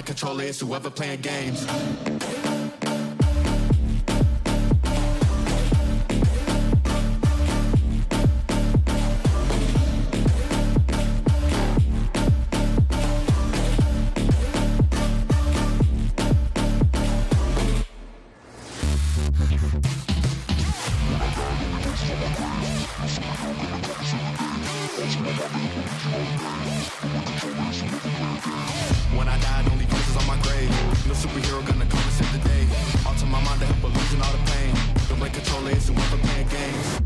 Controllers, whoever playing games. When I died, only pieces on my grave. No superhero gonna come and save the day. All to my mind to help illusion all the pain. Don't let controllers who ever playing games.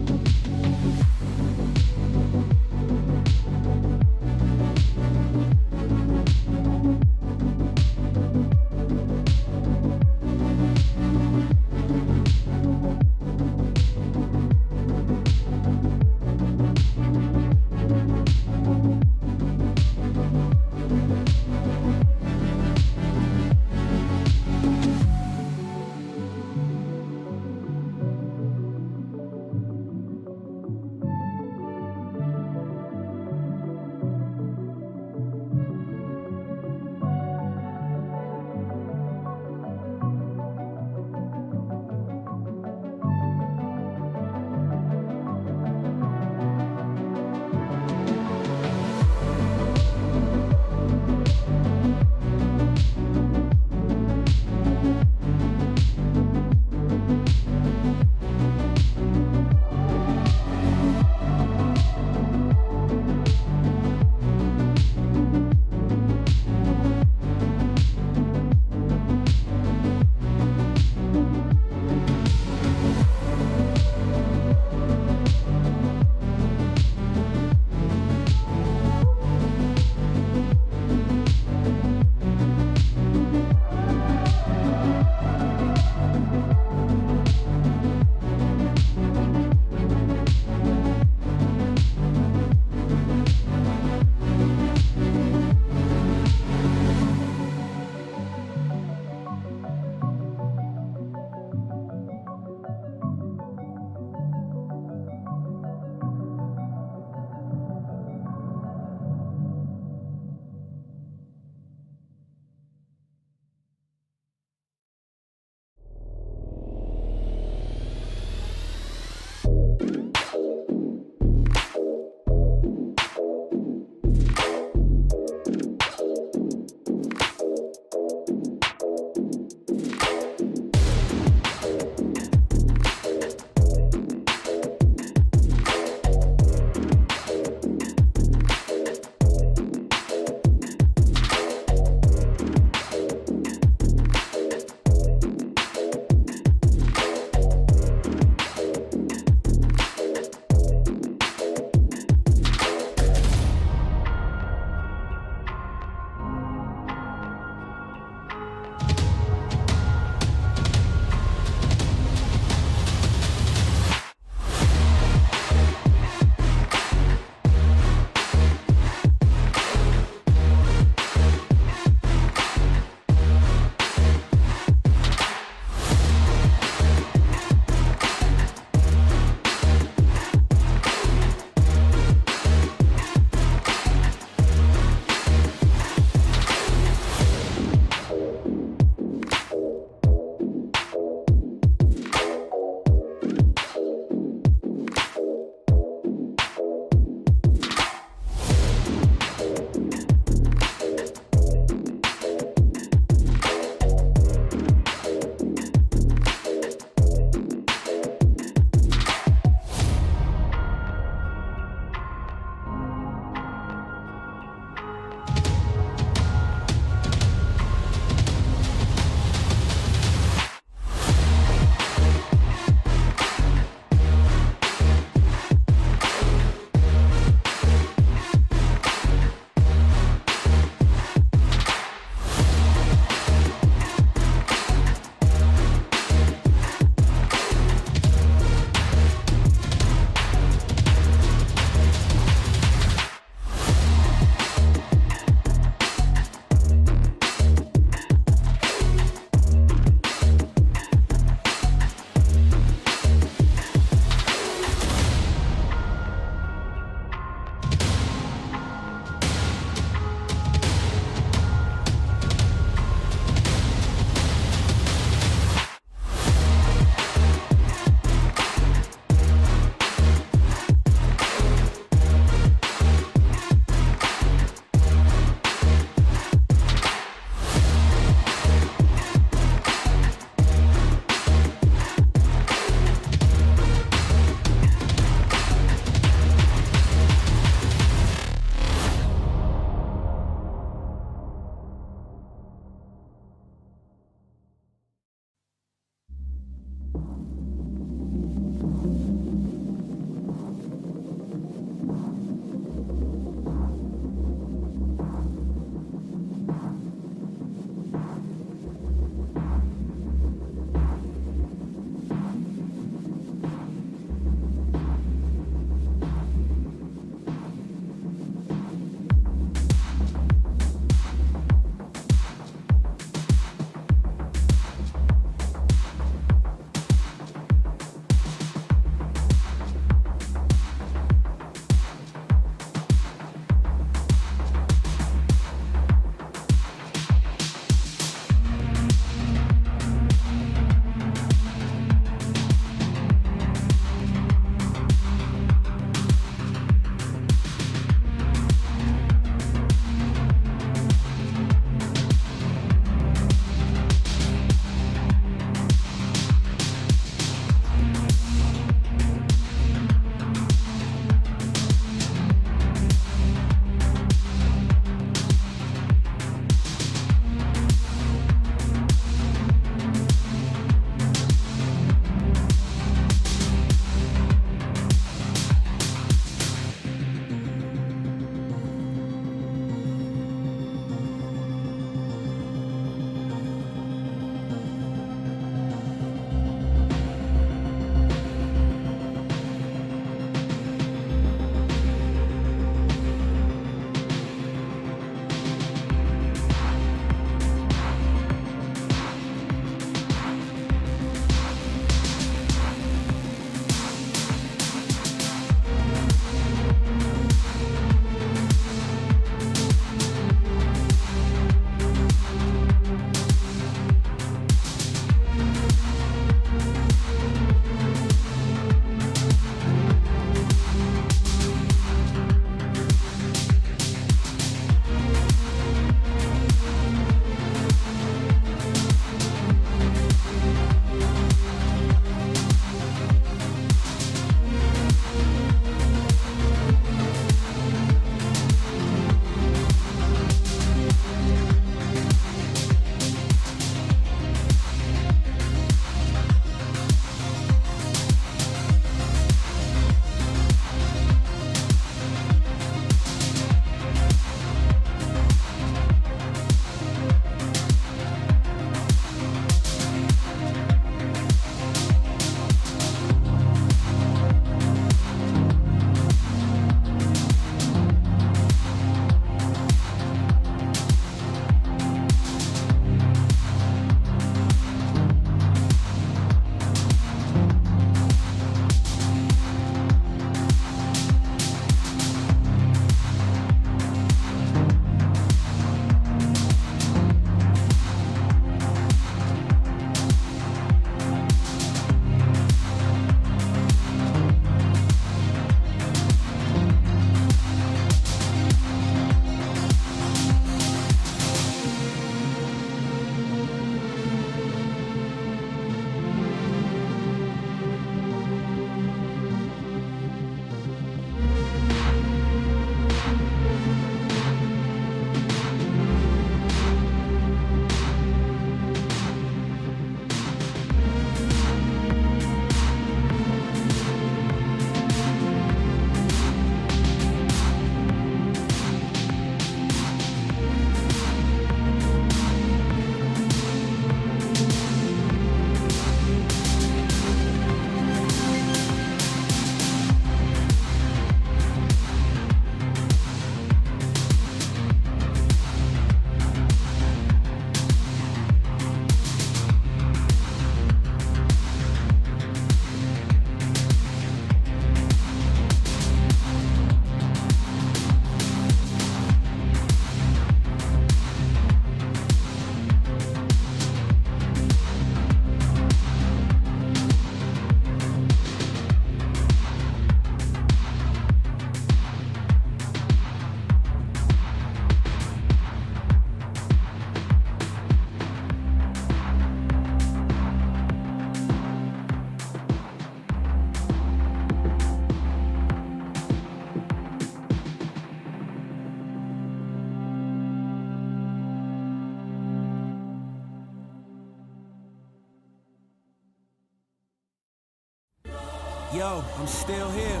Yo, I'm still here.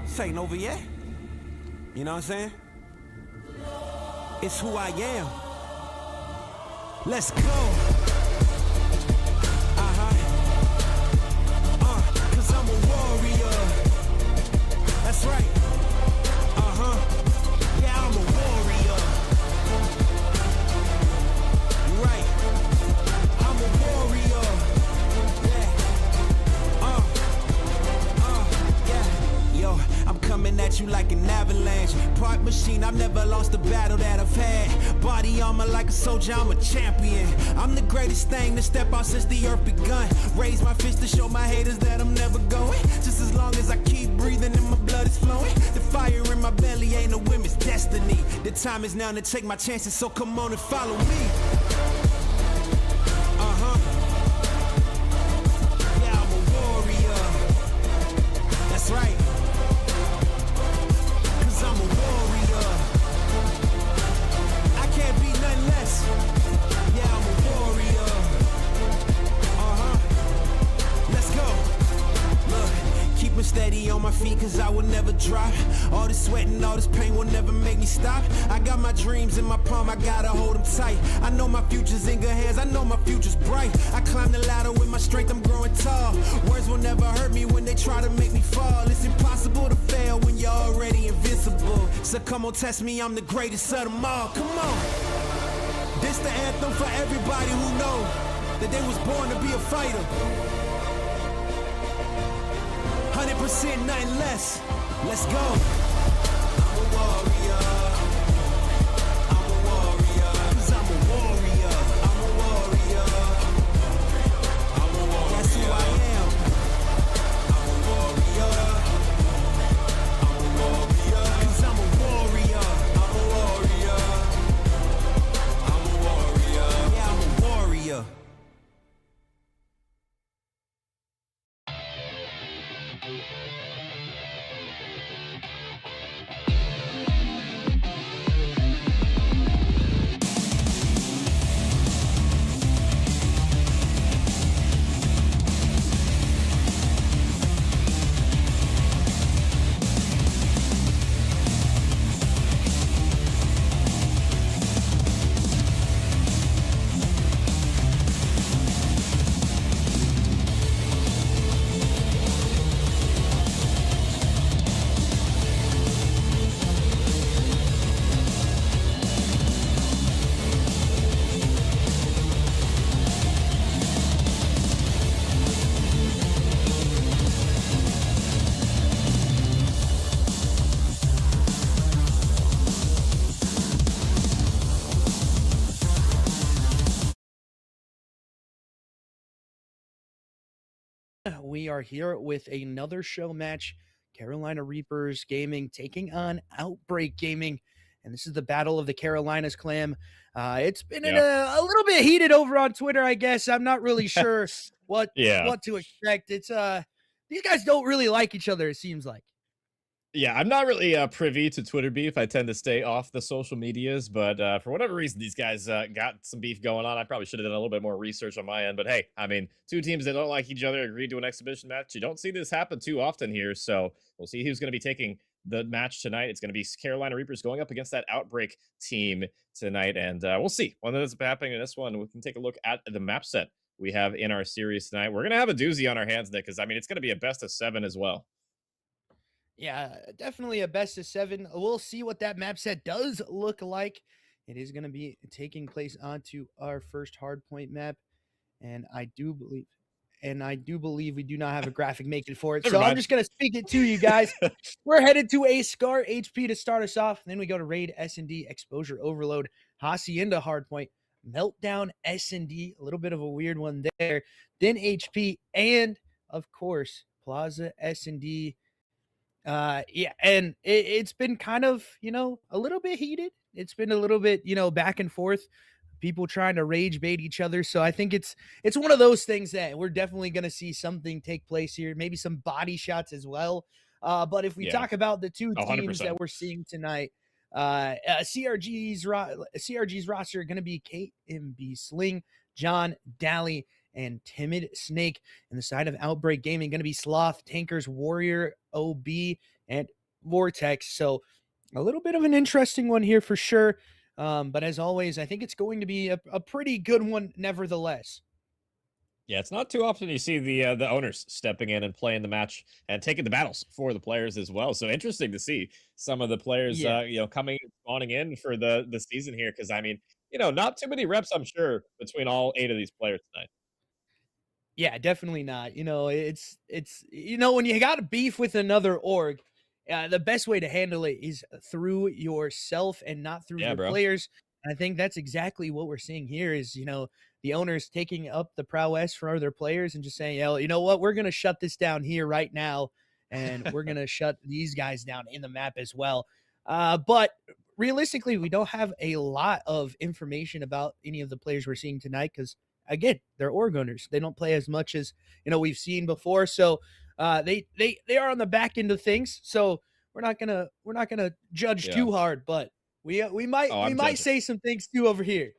This ain't over yet. You know what I'm saying? It's who I am. Let's go. Cause I'm a warrior. That's right. Yeah, I'm a warrior. Right. I'm a warrior. Yeah. Yo, I'm coming at you like an avalanche. Part machine, I've never lost a battle that I've had. Body armor like a soldier, I'm a champion. I'm the greatest thing to step out since the earth begun. Raise my fist to show my haters that I'm never going. Just as long as I keep breathing and my blood is flowing. The fire in my belly ain't a women's destiny. The time is now to take my chances, so come on and follow me. Yeah, I'm a warrior. That's right. Cause I'm a warrior. I can't be nothing less. Yeah, I'm a warrior. Let's go. Look, keep me steady on my feet cause I will never drop. All this sweat and all this pain will never make me stop. I got my dreams in my palm, I gotta hold them tight. I know my future's in good hands, I know my future's bright. I climb the ladder with my strength, I'm growing tall. Words will never hurt me when they try to make me fall. It's impossible to fail when you're already invincible. So come on, test me, I'm the greatest of them all. Come on. This the anthem for everybody who know that they was born to be a fighter. 100% nothing less. Let's go. I'm a warrior. I'm a warrior. Cause I'm a warrior. I'm a warrior. I'm a warrior. That's who I am. I'm a warrior. I'm a warrior. Cause I'm a warrior. I'm a warrior. I'm a warrior. Yeah, I'm a warrior. We are here with another show match. Carolina Reapers Gaming taking on Outbreak Gaming. And this is the Battle of the Carolinas Clan. It's been a little bit heated over on Twitter, I guess. I'm not really sure what to expect. It's these guys don't really like each other, it seems like. Yeah, I'm not really privy to Twitter beef. I tend to stay off the social medias, but for whatever reason, these guys got some beef going on. I probably should have done a little bit more research on my end, but hey, I mean, two teams that don't like each other agreed to an exhibition match. You don't see this happen too often here, so we'll see who's going to be taking the match tonight. It's going to be Carolina Reapers going up against that Outbreak team tonight, and we'll see what ends up happening in this one. We can take a look at the map set we have in our series tonight. We're going to have a doozy on our hands, Nick, because, I mean, it's going to be a best of 7 as well. Yeah, definitely a best of 7. We'll see what that map set does look like. It is going to be taking place onto our first hardpoint map, and I do believe we do not have a graphic making for it. So I'm just going to speak it to you guys. We're headed to a Scar HP to start us off. Then we go to Raid S&D, Exposure Overload, Hacienda Hardpoint, Meltdown S&D, a little bit of a weird one there. Then HP, and of course, Plaza S&D. Yeah, and it's been kind of, a little bit heated. It's been a little bit, back and forth. People trying to rage bait each other. So I think it's one of those things that we're definitely going to see something take place here. Maybe some body shots as well. But if we talk about the two teams 100%. That we're seeing tonight, CRG's roster going to be KMB Sling, John Daly, and Timid Snake. In the side of Outbreak Gaming, going to be Sloth, Tankers, Warrior, OB, and Vortex. So a little bit of an interesting one here for sure. But as always, I think it's going to be a pretty good one nevertheless. Yeah, it's not too often you see the owners stepping in and playing the match and taking the battles for the players as well. So interesting to see some of the players, Yeah. coming spawning in for the season here. Because I mean, not too many reps, I'm sure, between all 8 of these players tonight. Yeah, definitely not. When you got a beef with another org, the best way to handle it is through yourself and not through Yeah, your bro. players. And I think that's exactly what we're seeing here is, the owners taking up the prowess for their players and just saying, you know what, we're gonna shut this down here right now, and we're gonna shut these guys down in the map as well. But realistically, we don't have a lot of information about any of the players we're seeing tonight because again, they're org owners. They don't play as much as we've seen before. So they are on the back end of things. So we're not gonna judge Yeah. too hard, but we might Oh, we I'm might judging. say some things too over here.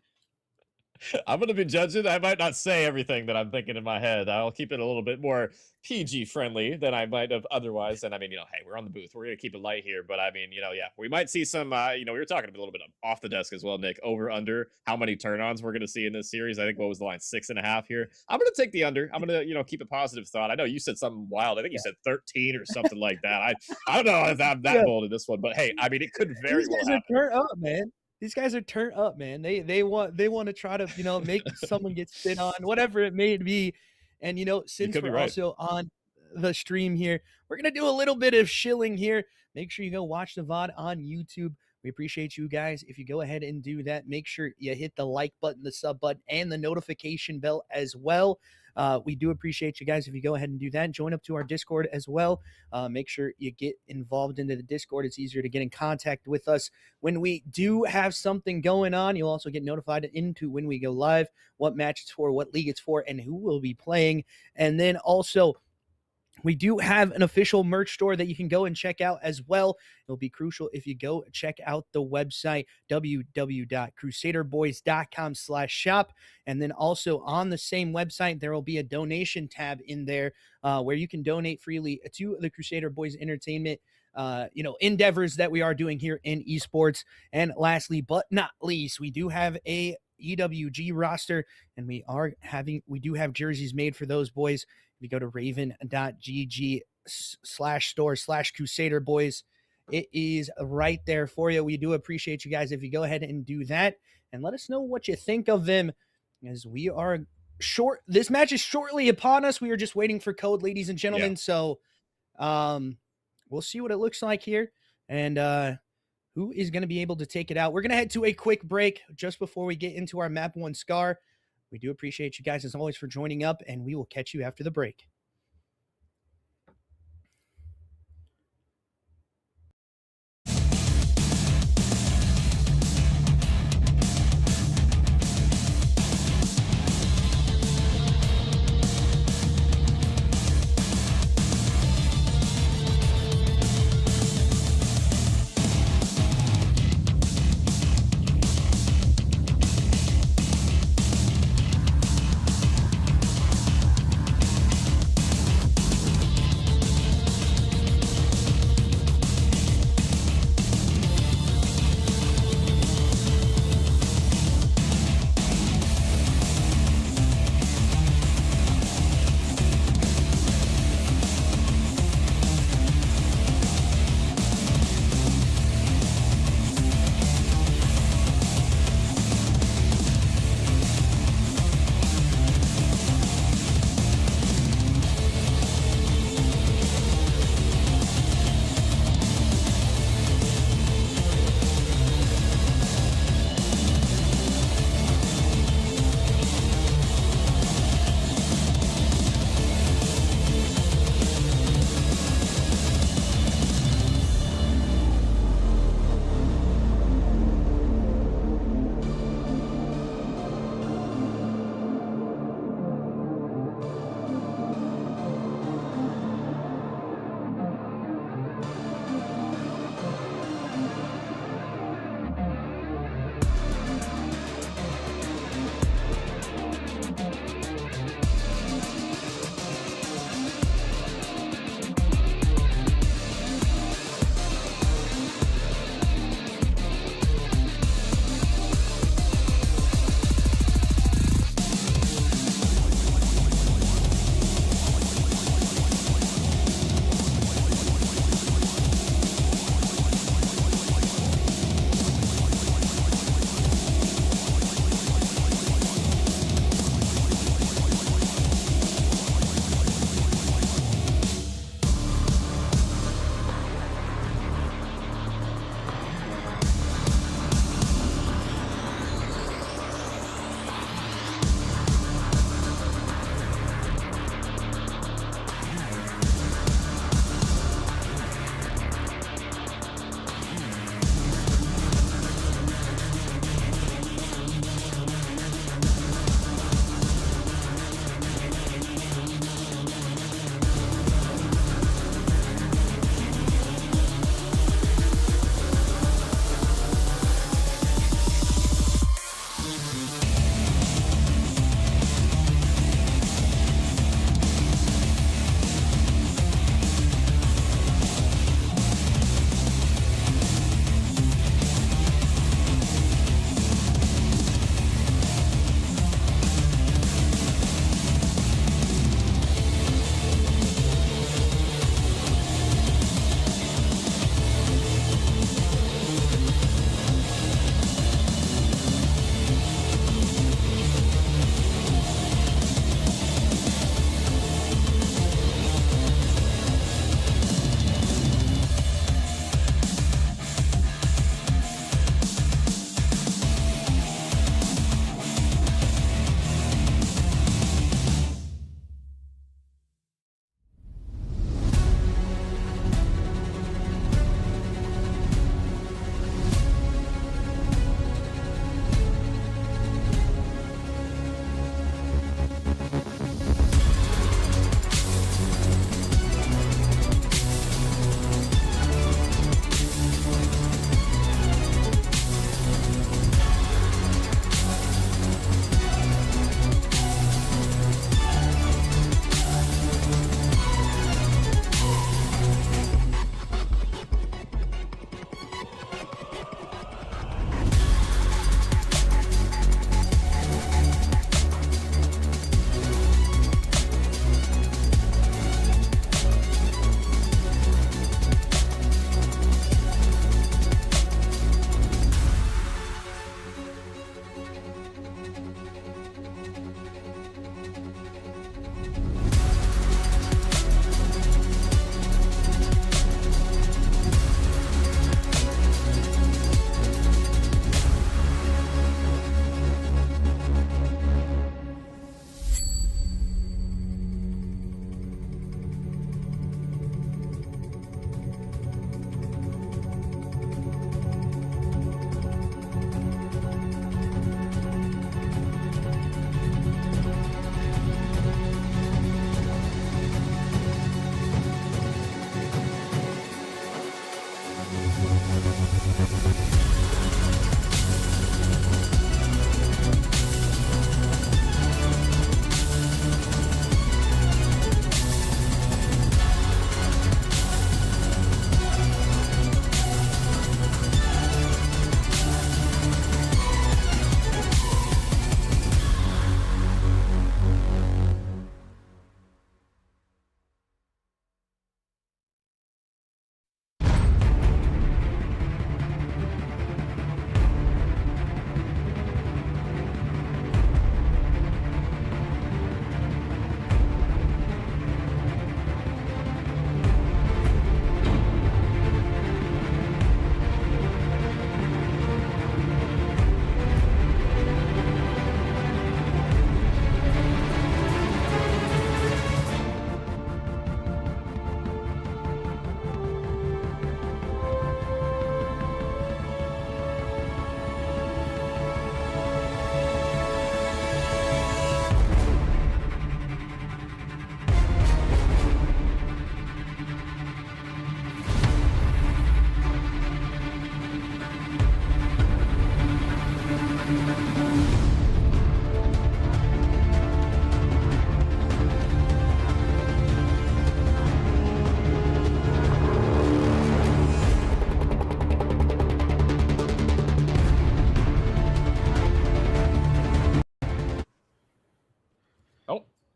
I'm gonna be judging. I might not say everything that I'm thinking in my head. I'll keep it a little bit more PG friendly than I might have otherwise. And I mean, hey, we're on the booth. We're gonna keep it light here. But I mean, yeah, we might see some. We were talking a little bit off the desk as well, Nick. Over under how many turn-ons we're gonna see in this series. I think what was the line 6.5 here. I'm gonna take the under. I'm gonna keep a positive thought. I know you said something wild. I think you said 13 or something like that. I don't know if I'm that Yeah. bold in this one, but hey, I mean, it could very These well guys are happen. turned up, man. These guys are turned up, man. They want to try to, make someone get spit on, whatever it may be. And You since could be we're right. also on the stream here, we're gonna do a little bit of shilling here. Make sure you go watch the VOD on YouTube. We appreciate you guys. If you go ahead and do that, make sure you hit the like button, the sub button, and the notification bell as well. We do appreciate you guys if you go ahead and do that. Join up to our Discord as well. Make sure you get involved into the Discord. It's easier to get in contact with us when we do have something going on. You'll also get notified into when we go live, what match it's for, what league it's for, and who will be playing. And then also, we do have an official merch store that you can go and check out as well. It'll be crucial if you go check out the website, www.crusaderboys.com/shop. And then also on the same website, there will be a donation tab in there where you can donate freely to the Crusader Boys Entertainment endeavors that we are doing here in esports. And lastly, but not least, we do have a EWG roster, and we do have jerseys made for those boys. If you go to raven.gg/store/Crusader Boys, it is right there for you. We do appreciate you guys if you go ahead and do that and let us know what you think of them, as we are short. This match is shortly upon us. We are just waiting for code, ladies and gentlemen. Yeah. So we'll see what it looks like here, and who is going to be able to take it out. We're going to head to a quick break just before we get into our map 1 scar. We do appreciate you guys as always for joining up, and we will catch you after the break.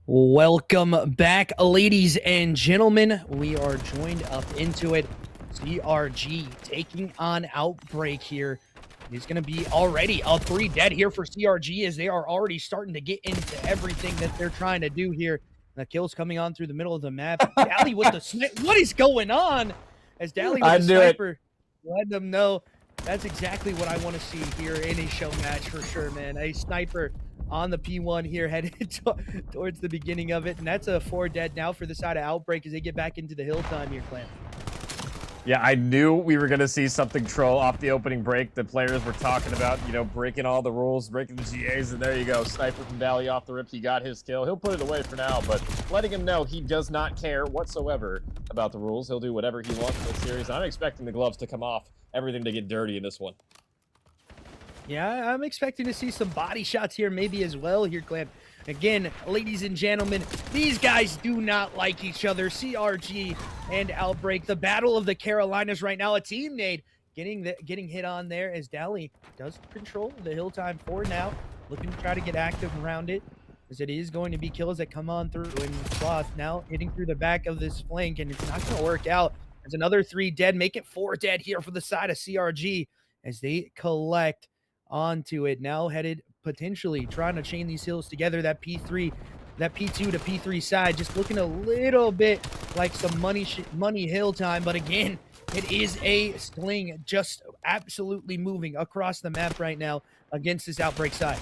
Welcome back, ladies and gentlemen. We are joined up into it. CRG taking on Outbreak here. It's going to be already a 3 dead here for CRG as they are already starting to get into everything that they're trying to do here. And the kills coming on through the middle of the map. Dally with the snipe. What is going on? As Dally with the sniper let them know that's exactly what I want to see here in a show match for sure, man. A sniper on the P1 here headed towards the beginning of it. And that's a 4 dead now for the side of Outbreak as they get back into the hill time here, Clan. Yeah, I knew we were going to see something troll off the opening break. The players were talking about, you know, breaking all the rules, breaking the GAs, and there you go. Sniper from Dally off the rip. He got his kill. He'll put it away for now, but letting him know he does not care whatsoever about the rules. He'll do whatever he wants in this series. I'm expecting the gloves to come off, everything to get dirty in this one. Yeah, I'm expecting to see some body shots here maybe as well here, Clan. Again, ladies and gentlemen, these guys do not like each other. CRG and Outbreak, the battle of the Carolinas right now. A team nade getting hit on there as Dally does control the hill time for now. Looking to try to get active around it as it is going to be kills that come on through. And Sloth now hitting through the back of this flank, and it's not going to work out. There's another 3 dead, make it 4 dead here for the side of CRG as they collect onto it. Now headed potentially trying to chain these hills together. That P2 to P3 side just looking a little bit like some money hill time, but again, it is a sling just absolutely moving across the map right now against this Outbreak side.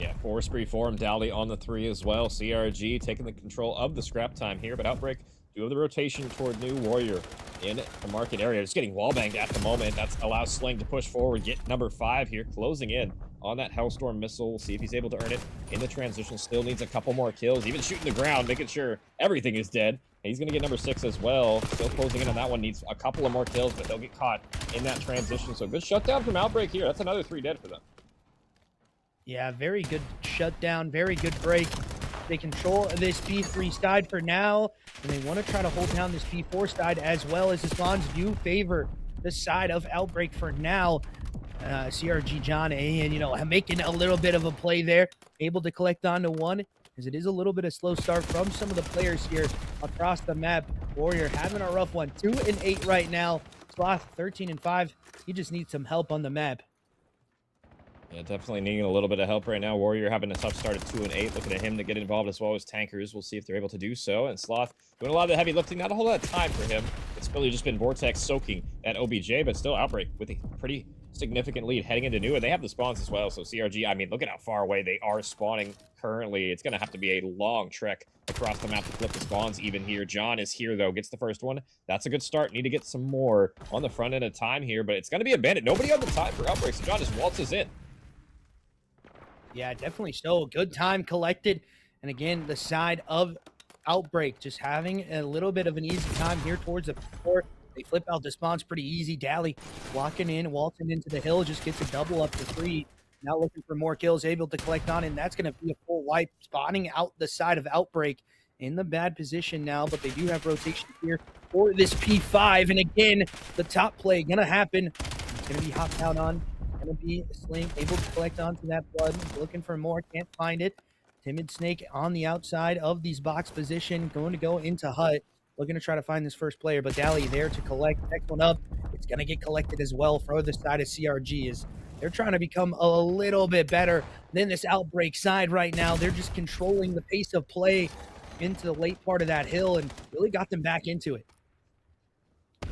Yeah, 4 spree for him. Dally on the 3 as well. CRG taking the control of the scrap time here, but Outbreak do have the rotation toward New Warrior in the market area. Just getting wallbanged at the moment. That allows Sling to push forward, get number 5 here, closing in on that Hellstorm missile. We'll see if he's able to earn it in the transition. Still needs a couple more kills, even shooting the ground, making sure everything is dead. And he's going to get number 6 as well. Still closing in on that one. Needs a couple of more kills, but they'll get caught in that transition. So good shutdown from Outbreak here. That's another 3 dead for them. Yeah, very good shutdown, very good break. They control this P3 side for now, and they want to try to hold down this P4 side as well, as the spawns do favor the side of Outbreak for now. CRG John and, you know, making a little bit of a play there, able to collect onto 1, as it is a little bit of slow start from some of the players here across the map. Warrior having a rough one, 2 and 8 right now. Sloth 13 and 5. He just needs some help on the map. Yeah, definitely needing a little bit of help right now. Warrior having a tough start at 2 and 8. Looking at him to get involved as well as tankers. We'll see if they're able to do so. And Sloth doing a lot of the heavy lifting. Not a whole lot of time for him. It's really just been Vortex soaking at OBJ, but still Outbreak with a pretty significant lead heading into New. And they have the spawns as well. So CRG, I mean, look at how far away they are spawning currently. It's going to have to be a long trek across the map to flip the spawns even here. John is here, though. Gets the first one. That's a good start. Need to get some more on the front end of time here, but it's going to be a bandit. Nobody on the time for Outbreak, so John just waltzes in. Yeah, definitely so. Good time collected. And again, the side of Outbreak just having a little bit of an easy time here towards the 4. They flip out the spawns pretty easy. Dally walking in, waltzing into the hill, just gets a double up to 3. Now looking for more kills, able to collect on, and that's going to be a full wipe, spawning out the side of Outbreak in the bad position now, but they do have rotation here for this P5. And again, the top play going to happen. It's going to be hopped out on. Going to be Sling able to collect onto that blood, looking for more, can't find it. Timid Snake on the outside of these box position, going to go into hut, looking to try to find this first player, but Dally there to collect. Next one up, it's going to get collected as well for the side of CRG. Is they're trying to become a little bit better than this Outbreak side right now. They're just controlling the pace of play into the late part of that hill and really got them back into it.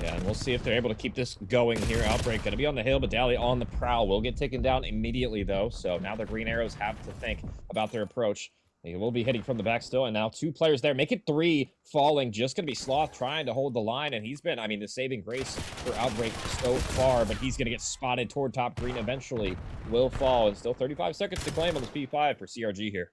Yeah, and we'll see if they're able to keep this going here. Outbreak going to be on the hill, but Dally on the prowl. Will get taken down immediately, though. So now the Green Arrows have to think about their approach. They will be hitting from the back still, and now 2 players there. Make it 3 falling. Just going to be Sloth trying to hold the line, and he's been, I mean, the saving grace for Outbreak so far, but he's going to get spotted toward top green eventually. Will fall, and still 35 seconds to claim on this P5 for CRG here.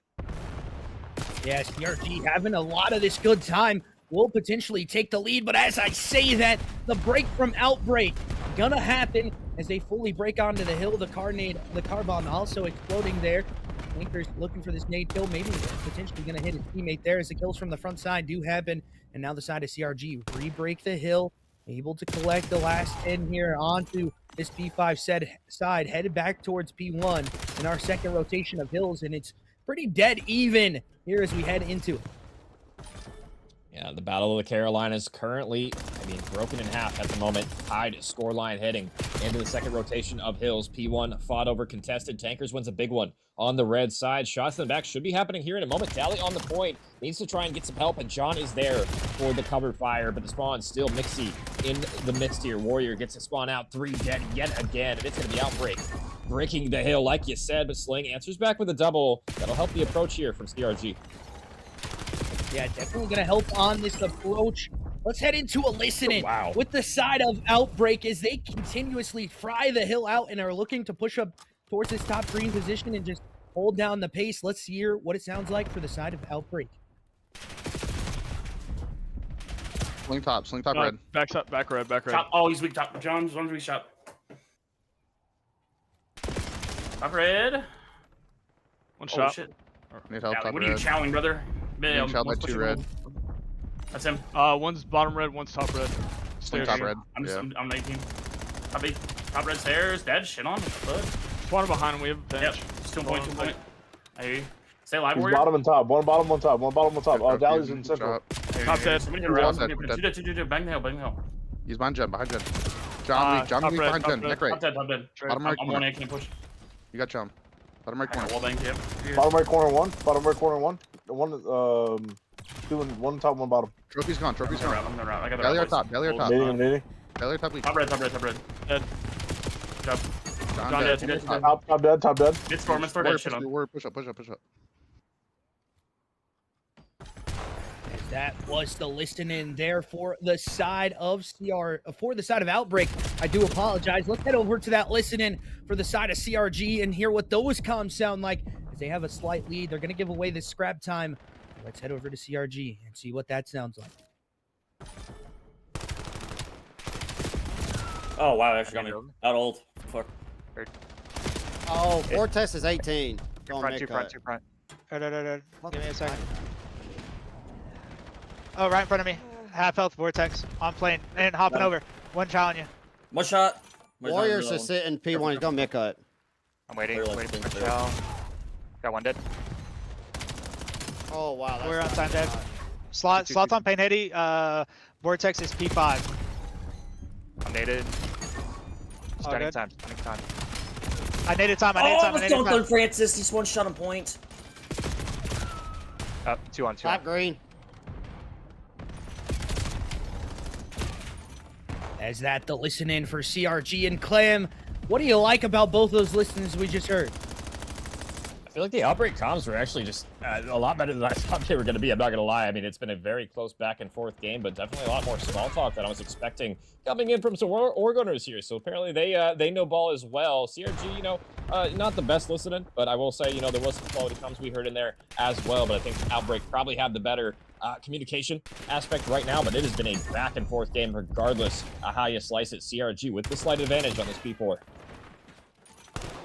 Yeah, CRG having a lot of this good time. Will potentially take the lead, but as I say that, the break from Outbreak gonna happen as they fully break onto the hill. The car bomb also exploding there. Linker's looking for this nade kill, maybe potentially gonna hit his teammate there as the kills from the front side do happen. And now the side of CRG re-break the hill, able to collect the last 10 here onto this P5 side, headed back towards P1 in our second rotation of hills, and it's pretty dead even here as we head into it. Yeah, the Battle of the Carolinas currently, broken in half at the moment. Tied scoreline heading into the second rotation of Hills. P1 fought over contested. Tankers wins a big one on the red side. Shots in the back should be happening here in a moment. Dally on the point. Needs to try and get some help, and John is there for the cover fire, but the spawn still Mixie in the midst here. Warrior gets a spawn out. 3 dead yet again, and it's going to be Outbreak. Breaking the hill, like you said, but Sling answers back with a double. That'll help the approach here from CRG. Yeah, definitely going to help on this approach. Let's head into a listening with the side of Outbreak as they continuously fry the hill out and are looking to push up towards this top green position and just hold down the pace. Let's hear what it sounds like for the side of Outbreak. Sling top red. Back red. Top. Oh, he's weak top. John's one's weak shot. Top red. One shot. Shit. Need help top What red. are you chowing, brother? Being chowed by 2 red. That's him. One's bottom red, one's top red. Sling top red. I'm 19. Top red stairs. Dead. Shit on. Blood. One behind him. We have a bench. Yep. It's 2 point. 2 point. I hear you. Stay alive, He's warrior. bottom and top. One bottom, one top. One bottom, one top. Oh, Dally's in central. Top dead. Somebody hit Two around. dead, Somebody hit. Two. Bang the hill. Bang the hill. He's behind Jen. John weak top red, behind top Jen. red. Neck right. Top dead. Bottom right I'm corner. 1 A. Can't push. You got John. Bottom right corner. Wall bang. Yep. Bottom right corner one. Bottom right corner one. One, doing one top, one bottom. Trophy's gone. I'm gonna route. I got the Dally route, or top. boys. Dally or top. Meeting. Dally or top weak. Top red. Dead. Good job. John dead. Two dead. Top dead. Mid store dead. Shit on. Warrior, push up. As that was the listening there for the side of for the side of Outbreak. I do apologize. Let's head over to that listening for the side of CRG and hear what those comms sound like as they have a slight lead. They're going to give away this scrap time. Let's head over to CRG and see what that sounds like. Oh wow, actually got me that old. Fuck. Oh, Vortex is 18. Two front. Give me a second. Oh, right in front of me. Half health Vortex. On plane. And hopping over. One challenge you. One shot. Warriors are sitting P1. He's going mid-cut. I'm waiting. Clear, Waiting clear, for clear. chow. Got one dead. Oh, wow. That's We're on not time dead. bad. Slots on pain heady. Vortex is P5. I'm naded. Starting time. I naded time. Let's go, Third Francis. He's one shot on point. 2 on 2. Top green. As that the listening for CRG and Clam. What do you like about both those listens we just heard? I feel like the Outbreak comms were actually just a lot better than I thought they were going to be. I'm not going to lie. It's been a very close back and forth game, but definitely a lot more small talk than I was expecting coming in from some Oregoners here. So apparently they know ball as well. CRG, not the best listening, but I will say, there was some quality comms we heard in there as well. But I think Outbreak probably had the better communication aspect right now, but it has been a back and forth game regardless of how you slice it. CRG with the slight advantage on this P4.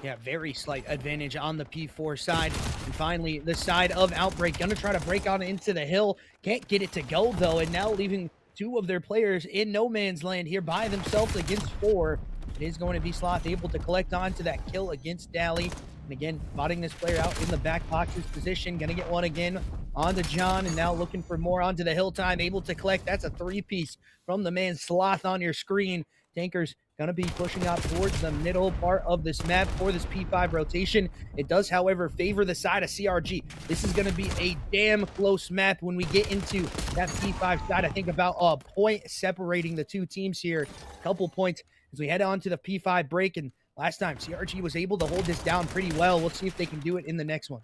Yeah, very slight advantage on the P4 side. And finally, the side of Outbreak going to try to break on into the hill. Can't get it to go, though, and now leaving 2 of their players in no man's land here by themselves against 4. It is going to be Sloth able to collect on to that kill against Dally. And again, spotting this player out in the back box's position. Going to get one again onto John, and now looking for more onto the hill time. Able to collect. That's a 3-piece from the man Sloth on your screen. Tankers going to be pushing out towards the middle part of this map for this P5 rotation. It does, however, favor the side of CRG. This is going to be a damn close map when we get into that P5 side. I think about a point separating the 2 teams here. A couple points as we head on to the P5 break. And last time, CRG was able to hold this down pretty well. We'll see if they can do it in the next one.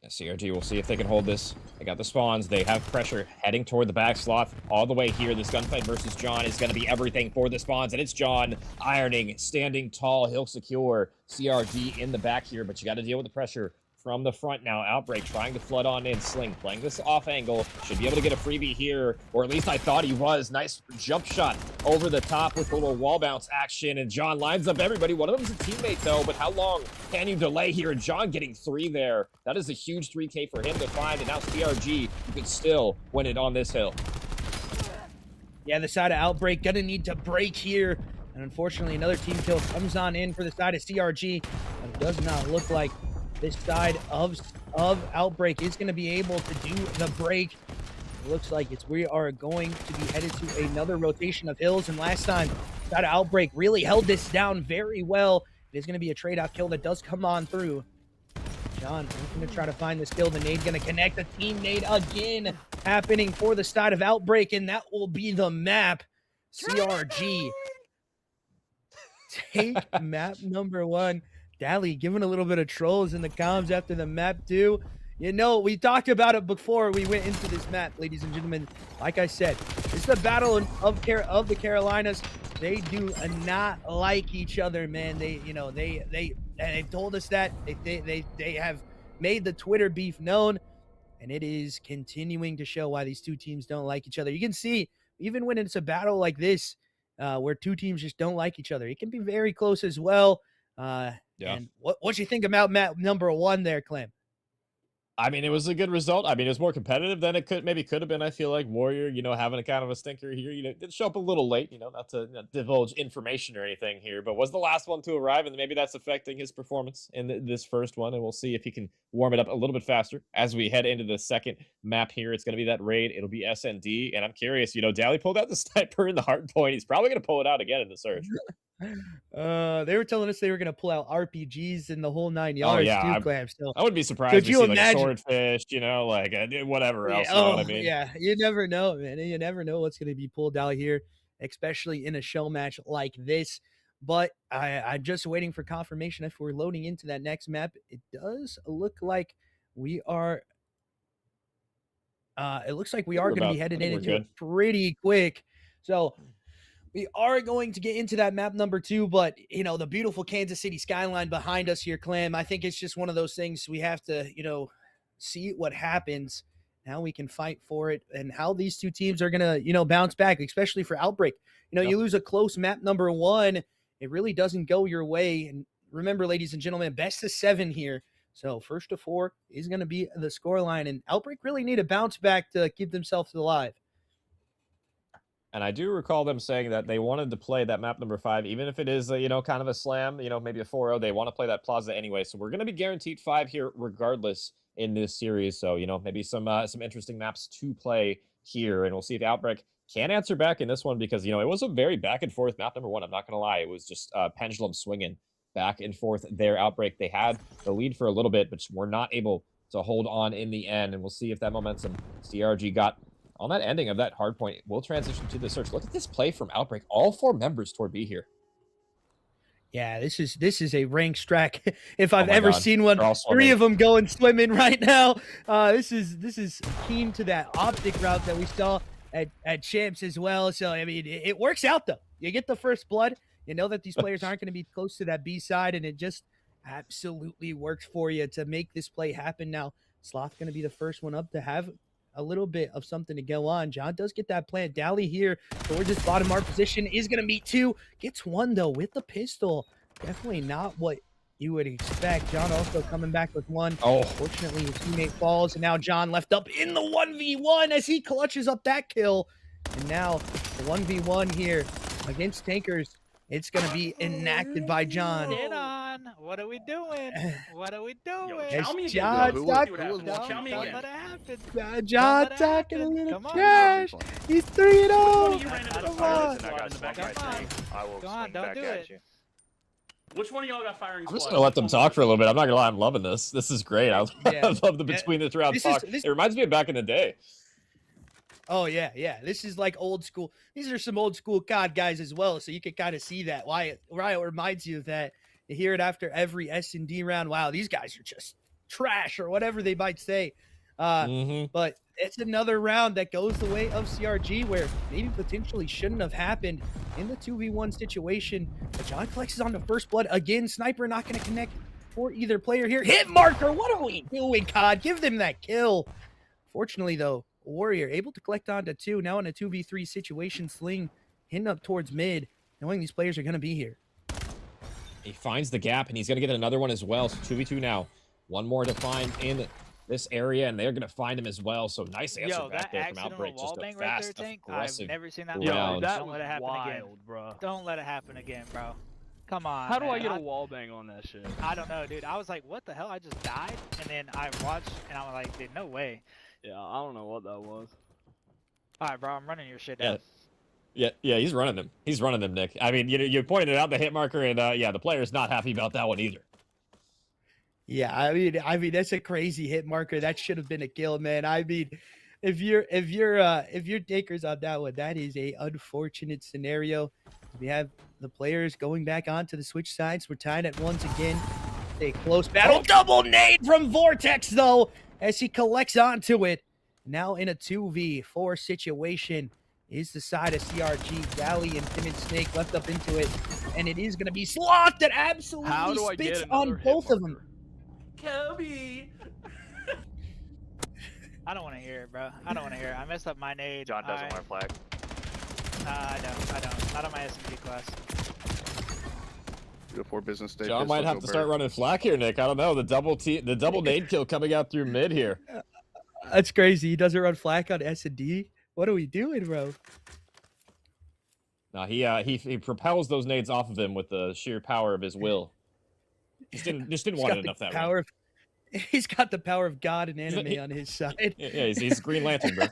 CRG, we'll see if they can hold this. They got the spawns. They have pressure heading toward the back. Sloth all the way here. This gunfight versus John is going to be everything for the spawns. And it's John ironing, standing tall. He'll secure CRG in the back here, but you got to deal with the pressure from the front now. Outbreak trying to flood on in. Sling playing this off angle. Should be able to get a freebie here, or at least I thought he was. Nice jump shot over the top with a little wall bounce action, and John lines up everybody. One of them's a teammate though, but how long can you delay here? And John getting 3 there. That is a huge 3K for him to find, and now CRG, you could still win it on this hill. Yeah, the side of Outbreak gonna need to break here. And unfortunately, another team kill comes on in for the side of CRG. But it does not look like this side of Outbreak is going to be able to do the break. It looks like we are going to be headed to another rotation of hills. And last time, side of Outbreak really held this down very well. It is going to be a trade-off kill that does come on through. John looking to try to find this kill. The nade going to connect. The team nade again happening for the side of Outbreak, and that will be the map. CRG take map number 1. Dally giving a little bit of trolls in the comms after the map too. You know, we talked about it before we went into this map, ladies and gentlemen. Like I said, it's the battle of the Carolinas. They do not like each other, man. They've told us that. They have made the Twitter beef known, and it is continuing to show why these two teams don't like each other. You can see, even when it's a battle like this, where two teams just don't like each other, it can be very close as well. And what you think about map number 1 there, Clem? I mean, it was a good result. I mean, it was more competitive than it could have been. I feel like Warrior, having a kind of a stinker here, did show up a little late, not to divulge information or anything here, but was the last one to arrive, and maybe that's affecting his performance in this first one, and we'll see if he can warm it up a little bit faster as we head into the second map here. It's going to be that raid. It'll be SND, and I'm curious, Dally pulled out the sniper in the hard point. He's probably going to pull it out again in the search. They were telling us they were going to pull out RPGs in the whole 9 yards too, Clam. So I wouldn't be surprised if you see like a swordfish, whatever else. You know what I mean? Yeah, you never know, man. You never know what's going to be pulled out here, especially in a shell match like this. But I'm just waiting for confirmation if we're loading into that next map. It does look like we are. It looks like we are going to be headed into it pretty quick. So we are going to get into that map number 2, but, the beautiful Kansas City skyline behind us here, Clem, I think it's just one of those things we have to, see what happens. Now we can fight for it, and how these two teams are going to, bounce back, especially for Outbreak. You lose a close map number 1, it really doesn't go your way. And remember, ladies and gentlemen, best of 7 here. So first to 4 is going to be the scoreline, and Outbreak really need a bounce back to keep themselves alive. And I do recall them saying that they wanted to play that map number 5, even if it is, kind of a slam, maybe a 4-0. They want to play that plaza anyway. So we're going to be guaranteed 5 here regardless in this series. So, maybe some interesting maps to play here. And we'll see if Outbreak can answer back in this one because, it was a very back and forth map number 1. I'm not going to lie. It was just pendulum swinging back and forth there. Outbreak, they had the lead for a little bit, but were not able to hold on in the end. And we'll see if that momentum CRG got on that ending of that hard point. We'll transition to the search. Look at this play from Outbreak. All 4 members toward B here. Yeah, this is a rank stack if I've ever seen one. 3 of them going swimming right now. This is keen to that optic route that we saw at Champs as well. So I mean, it works out though. You get the first blood. You know that these players aren't going to be close to that B side, and it just absolutely works for you to make this play happen. Now, Sloth going to be the first one up to have a little bit of something to go on. John does get that plant. Dally here towards his bottom mark position is going to meet 2. Gets 1 though with the pistol. Definitely not what you would expect. John also coming back with 1. Fortunately, his teammate falls, and now John left up in the 1v1 as he clutches up that kill. And now the 1v1 here against Tankers. It's going to be enacted by John. Get on. What are we doing? What are we doing? John talking a little trash. He's 3-0. Come on. Come on, don't do it. Which one of y'all got firing? I'm just going to let them talk for a little bit. I'm not going to lie. I'm loving this. This is great. I love the between the round talk. It reminds me of back in the day. Oh, yeah. This is like old school. These are some old school COD guys as well, so you can kind of see that. Why it reminds you of that. You hear it after every S&D round. Wow, these guys are just trash or whatever they might say. But it's another round that goes the way of CRG where maybe potentially shouldn't have happened in the 2v1 situation. But John flexes on the first blood. Again, sniper not going to connect for either player here. Hit marker. What are we doing, COD? Give them that kill. Fortunately, though, Warrior able to collect onto 2. Now in a 2v3 situation. Sling hitting up towards mid, knowing these players are going to be here. He finds the gap, and he's going to get another one as well. So 2v2 now. 1 more to find in this area, and they're going to find him as well. So nice answer back there from Outbreak. Just a fast, aggressive I've never seen that. round. Don't let it happen again, bro. Don't let it happen again, bro. Come on. How do I man. get a wall bang on that shit? I don't know, dude. I was like, what the hell? I just died, and then I watched, and I was like, dude, no way. Yeah, I don't know what that was. All right, bro, I'm running your shit down. Yeah, he's running them. He's running them, Nick. I mean, you pointed out the hit marker, and yeah, the player's not happy about that one either. Yeah, I mean that's a crazy hit marker. That should have been a kill, man. I mean, if you're takers on that one, that is a unfortunate scenario. We have the players going back onto the switch sides. We're tied at once again. A close battle. Double nade from Vortex though, as he collects onto it. Now in a 2v4 situation is the side of CRG. Dally and Timid Snake left up into it, and it is going to be Sloth that absolutely How do I spits get on another hit both of them. marker? Kobe. I don't want to hear it, bro. I don't want to hear it. I messed up my nade. John doesn't want to flag. I don't. Not on my SMG class. Do a 4 business day. John might have to start running flak here, Nick. I don't know. The double nade kill coming out through mid here. That's crazy. He doesn't run flak on S&D. What are we doing, bro? No, he propels those nades off of him with the sheer power of his will. Just didn't want it enough that way. He's got the power of God and anime on his side. Yeah, he's Green Lantern, bro.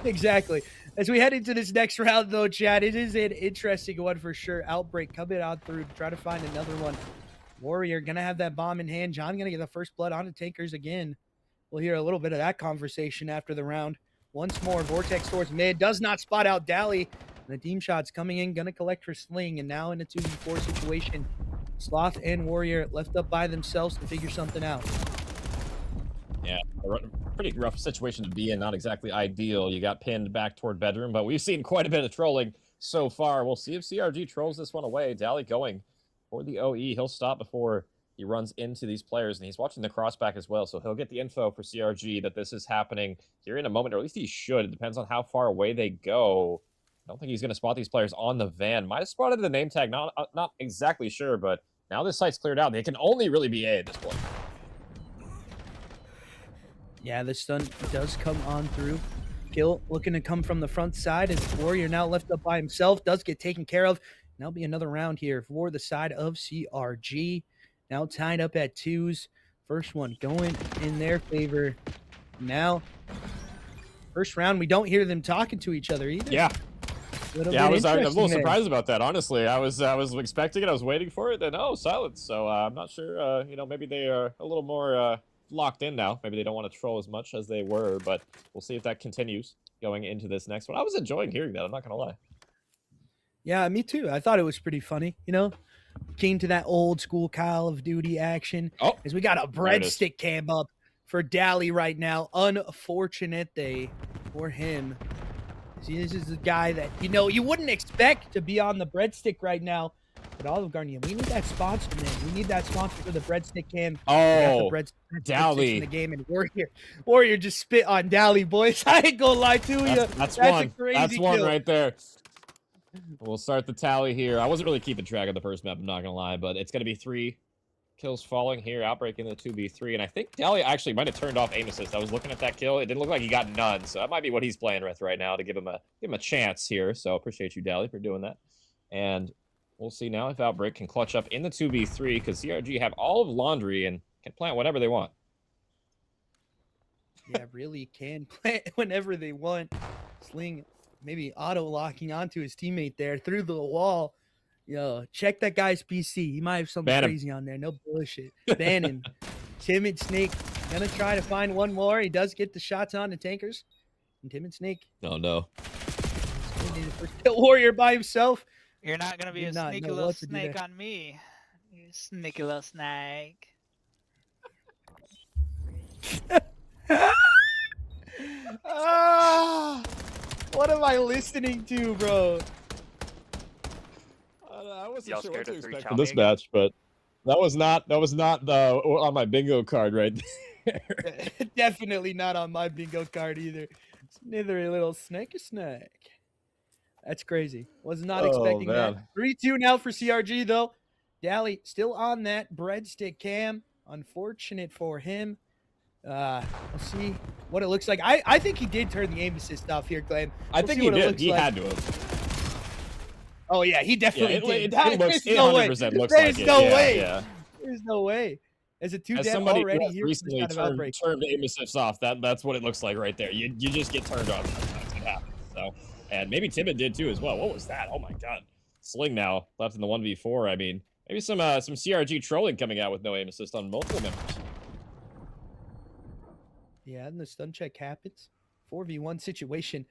Exactly. As we head into this next round, though, Chad, it is an interesting one for sure. Outbreak coming out through to try to find another one. Warrior gonna have that bomb in hand. John gonna get the first blood onto Tankers again. We'll hear a little bit of that conversation after the round. Once more, Vortex towards mid. Does not spot out Dally. The team shot's coming in. Gonna collect her sling. And now in a 2v4 situation, Sloth and Warrior left up by themselves to figure something out. Yeah, pretty rough situation to be in. Not exactly ideal. You got pinned back toward bedroom, but we've seen quite a bit of trolling so far. We'll see if CRG trolls this one away. Dally going for the OE. He'll stop before he runs into these players, and he's watching the crossback as well, so he'll get the info for CRG that this is happening here in a moment, or at least he should. It depends on how far away they go. I don't think he's going to spot these players on the van. Might have spotted the name tag, not exactly sure, but now this site's cleared out. They can only really be A at this point. Yeah, the stun does come on through. Kill looking to come from the front side as Warrior now left up by himself. Does get taken care of. Now be another round here for the side of CRG. Now tied up at 2s. First one going in their favor. Now, first round, we don't hear them talking to each other either. Yeah. I was a little surprised about that, honestly. I was expecting it. I was waiting for it. Then, silence. So I'm not sure. Maybe they are a little more locked in now. Maybe they don't want to troll as much as they were, but we'll see if that continues going into this next one. I was enjoying hearing that. I'm not going to lie. Yeah, me too. I thought it was pretty funny, Keen to that old school Call of Duty action. Oh, as we got a breadstick cam up for Dally right now. Unfortunate day for him. See, this is the guy that, you wouldn't expect to be on the breadstick right now. But Olive Garden, we need that sponsor, man. We need that sponsor for the breadstick cam. Oh, Dally in the game, and Warrior just spit on Dally, boys. I ain't gonna lie to you. That's one. A crazy That's one kill. right there. We'll start the tally here. I wasn't really keeping track of the first map, I'm not gonna lie, but it's gonna be 3 kills falling here. Outbreak in the 2v3, and I think Dally actually might have turned off aim assist. I was looking at that kill. It didn't look like he got none, so that might be what he's playing with right now to give him a chance here. So appreciate you, Dally, for doing that. And we'll see now if Outbreak can clutch up in the 2v3, because CRG have all of laundry and can plant whatever they want. Yeah, really can plant whenever they want. Sling maybe auto-locking onto his teammate there through the wall. Check that guy's PC. He might have something crazy on there. No bullshit. Ban him. Timid Snake gonna try to find one more. He does get the shots on the Tankers. And Timid Snake. Oh, no. Warrior by himself. You're not gonna be a sneaky little snake on me. You sneaky little snake. What am I listening to, bro? I wasn't Y'all sure what scared to of 3 expect chow from this meat again? match, but that was not on my bingo card right there. Definitely not on my bingo card either. It's neither a little snake or snack. That's crazy. Was not expecting that. 3-2 now for CRG, though. Dally still on that breadstick cam. Unfortunate for him. We'll see what it looks like. I think he did turn the aim assist off here, Glenn. I think he did. He had to have. Oh yeah, he definitely it did. looks, There's no way. 100% looks There's like no it. way. Yeah. There's no way. As a 2 As dead somebody who already has here for the recently start of Outbreak. turned aim assists off, that's what it looks like right there. You just get turned on sometimes. It happens. So, and maybe Timid did too as well. What was that? Oh my god. Sling now left in the 1v4. I mean, maybe some CRG trolling coming out with no aim assist on multiple members. Yeah, and the stun check happens. 4v1 situation.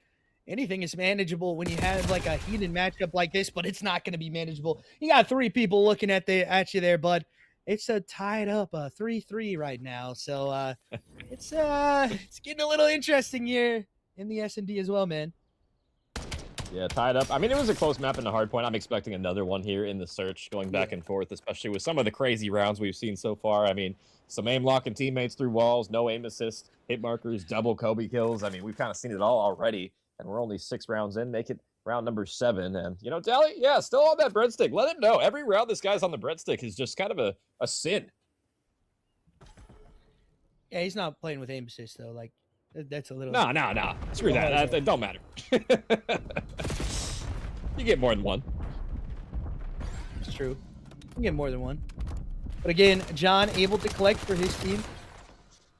Anything is manageable when you have like a heated matchup like this, but it's not going to be manageable. You got 3 people looking at you there, bud. It's a tied up 3-3 right now. So it's getting a little interesting here in the S&D as well, man. Yeah, tied up. I mean, it was a close map in the hard point. I'm expecting another one here in the search, going back and forth, especially with some of the crazy rounds we've seen so far. I mean, some aim locking teammates through walls, no aim assist, hit markers, double Kobe kills. I mean, we've kind of seen it all already, and we're only 6 rounds in. Make it round number 7. And, you know, Dally, yeah, still on that breadstick. Let him know. Every round this guy's on the breadstick is just kind of a sin. Yeah, he's not playing with aim assist, though. Like, that's a little... No. Screw that. That don't matter. You get more than one. It's true. You can get more than one. But again, John able to collect for his team.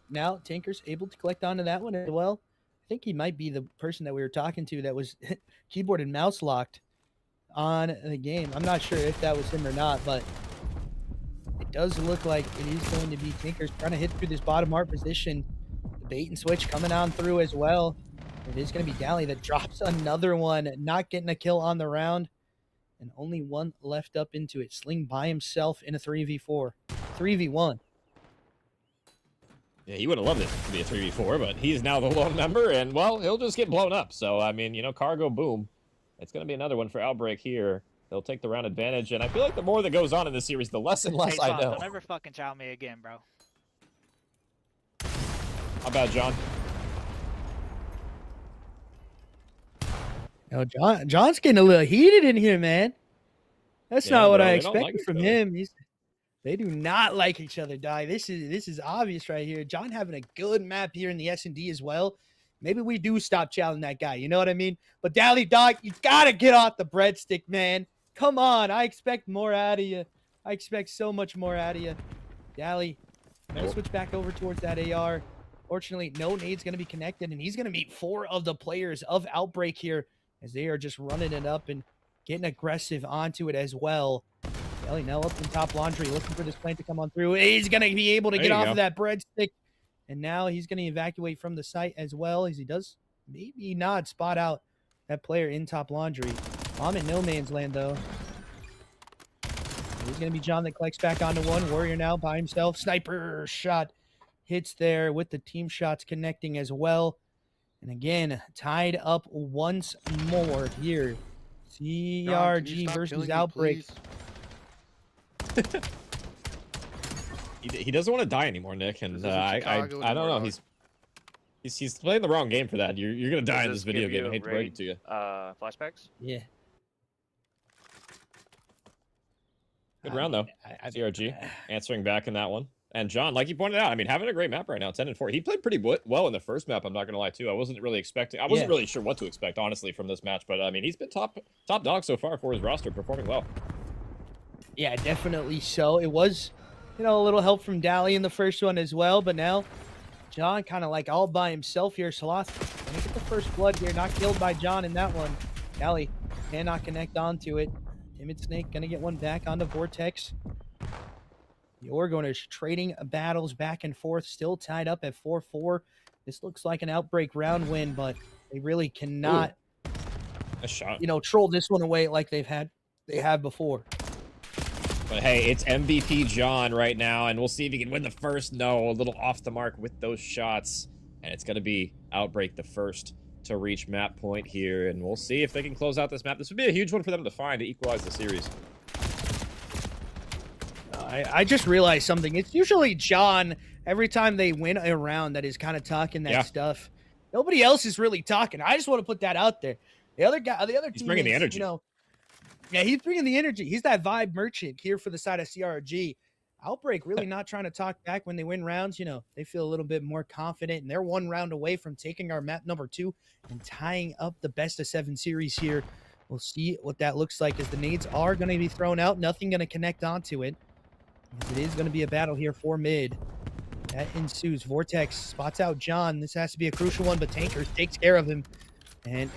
Now, Tinker's able to collect onto that one as well. I think he might be the person that we were talking to that was keyboard and mouse locked on the game. I'm not sure if that was him or not, but it does look like it is going to be Tinker's trying to hit through this bottom art position. The bait and switch coming on through as well. It is going to be Dally that drops another one, not getting a kill on the round. And only one left up into it. Sling by himself in a 3v4. 3v1. Yeah, he would have loved it to be a 3v4, but he's now the lone member, and, well, he'll just get blown up. So, I mean, you know, cargo boom. It's going to be another one for Outbreak here. They'll take the round advantage, and I feel like the more that goes on in this series, the less and less I know. Don't ever fucking chow me again, bro. How about John? No, John's getting a little heated in here, man. That's not what I expected from him. They do not like each other, Die. This is obvious right here. John having a good map here in the S&D as well. Maybe we do stop challenging that guy. You know what I mean? But Dally, Dog, you gotta get off the breadstick, man. Come on. I expect more out of you. I expect so much more out of you. Dally, gonna switch back over towards that AR. Fortunately, no nade's gonna be connected, and he's gonna meet 4 of the players of Outbreak here, as they are just running it up and getting aggressive onto it as well. Dally now up in top laundry, looking for this plant to come on through. He's going to be able to get off of that breadstick. And now he's going to evacuate from the site as well, as he does maybe not spot out that player in top laundry. I'm in no man's land, though. He's going to be John that collects back onto one. Warrior now by himself. Sniper shot hits there with the team shots connecting as well. And again, tied up once more here. CRG versus Outbreak. He doesn't want to die anymore, Nick, and I don't know. He's playing the wrong game for that. You're gonna die in this video game. I hate to break it to you. Flashbacks? Yeah. Good round though. CRG answering back in that one. And John, like you pointed out, I mean, having a great map right now, 10-4. He played pretty well in the first map. I'm not gonna lie too. I wasn't really sure what to expect honestly from this match, but I mean, he's been top dog so far for his roster, performing well. Yeah, definitely so. It was, you know, a little help from Dally in the first one as well, but now John kind of like all by himself here. Sloth gonna get the first blood here, not killed by John in that one. Dally cannot connect onto it. Timid Snake gonna get one back onto Vortex. The Oregoners trading battles back and forth, still tied up at 4-4. This looks like an Outbreak round win, but they really cannot, a shot, you know, troll this one away like they have before. But hey, it's MVP John right now, and we'll see if he can win the first. No, a little off the mark with those shots, and it's going to be Outbreak the first to reach map point here, and we'll see if they can close out this map. This would be a huge one for them to find to equalize the series. I just realized something. It's usually John every time they win a round that is kind of talking that stuff. Nobody else is really talking. I just want to put that out there. The other he's bringing the energy. You know, yeah, he's bringing the energy. He's that vibe merchant here for the side of CRG. Outbreak really not trying to talk back when they win rounds. You know, they feel a little bit more confident, and they're 1 round away from taking our map number 2 and tying up the best of 7 series here We'll see what that looks like as the nades are going to be thrown out. Nothing going to connect onto it. As it is going to be a battle here for mid. That ensues. Vortex spots out John. This has to be a crucial one, but Tankers takes care of him. And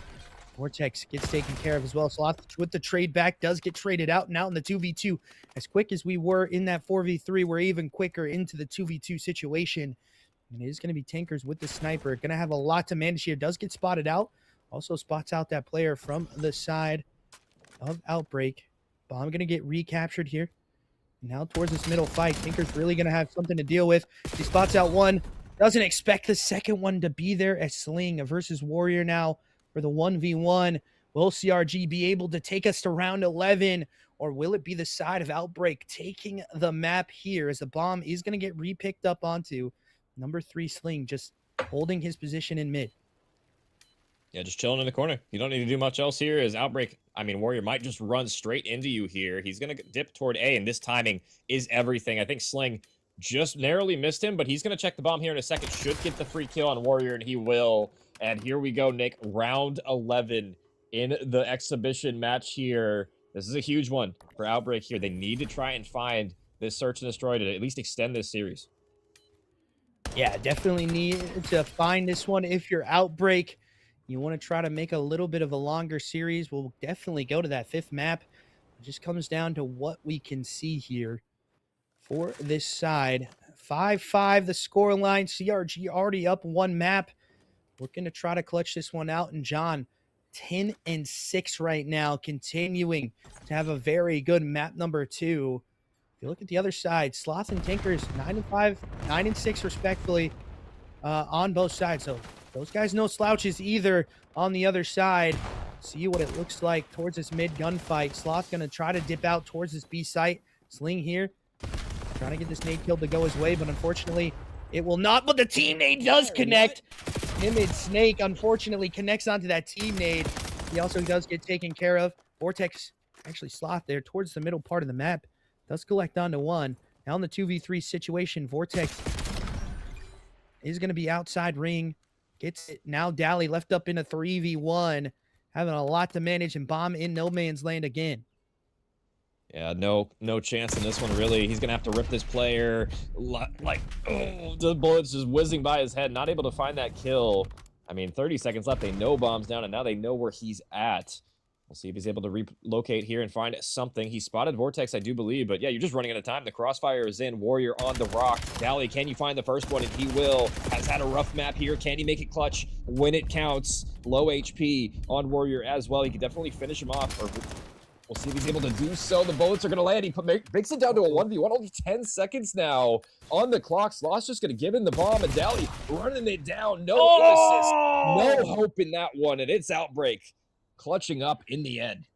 Vortex gets taken care of as well. Sloth with the trade back does get traded out and out in the 2v2. As quick as we were in that 4v3, we're even quicker into the 2v2 situation. And it is going to be Tankers with the sniper. Going to have a lot to manage here. Does get spotted out. Also spots out that player from the side of Outbreak. Bomb going to get recaptured here. Now towards this middle fight, Tinker's really going to have something to deal with. He spots out one. Doesn't expect the second one to be there as Sling versus Warrior now for the 1v1. Will CRG be able to take us to round 11? Or will it be the side of Outbreak taking the map here as the bomb is going to get re-picked up onto number 3 Sling, just holding his position in mid. Yeah, just chilling in the corner. You don't need to do much else here as Outbreak, Warrior might just run straight into you here. He's going to dip toward A, and this timing is everything. I think Sling just narrowly missed him, but he's going to check the bomb here in a second. Should get the free kill on Warrior, and he will. And here we go, Nick. Round 11 in the exhibition match here. This is a huge one for Outbreak here. They need to try and find this search and destroy to at least extend this series. Yeah, definitely need to find this one if you're Outbreak. You want to try to make a little bit of a longer series. We'll definitely go to that 5th map. It just comes down to what we can see here for this side. 5-5 the score line. CRG already up 1 map. Looking to try to clutch this one out. And John, 10-6 right now, continuing to have a very good map number 2. If you look at the other side, Sloth and Tinkers, 9-5, 9-6 respectfully on both sides. So those guys no slouches either on the other side. See what it looks like towards this mid gunfight. Sloth going to try to dip out towards this B site. Sling here, trying to get this nade kill to go his way, but unfortunately it will not. But the team nade does connect. Timid Snake unfortunately connects onto that team nade. He also does get taken care of. Vortex, actually Sloth there towards the middle part of the map, does collect onto one. Now in the 2v3 situation, Vortex is going to be outside ring. Gets it. Now Dally left up in a 3v1. Having a lot to manage, and bomb in no man's land again. Yeah, no chance in this one, really. He's going to have to rip this player. The bullets just whizzing by his head. Not able to find that kill. 30 seconds left. They know bomb's down, and now they know where he's at. We'll see if he's able to relocate here and find something. He spotted Vortex, I do believe. But yeah, you're just running out of time. The crossfire is in. Warrior on the rock. Dally, can you find the first one? And he will. Has had a rough map here. Can he make it clutch when it counts? Low HP on Warrior as well. He can definitely finish him off. Or we'll see if he's able to do so. The bullets are going to land. He makes it down to a 1v1. Only 10 seconds now on the clock. Sloth's just going to give him the bomb. And Dally running it down. No assist. No hope in that one. And it's Outbreak clutching up in the end.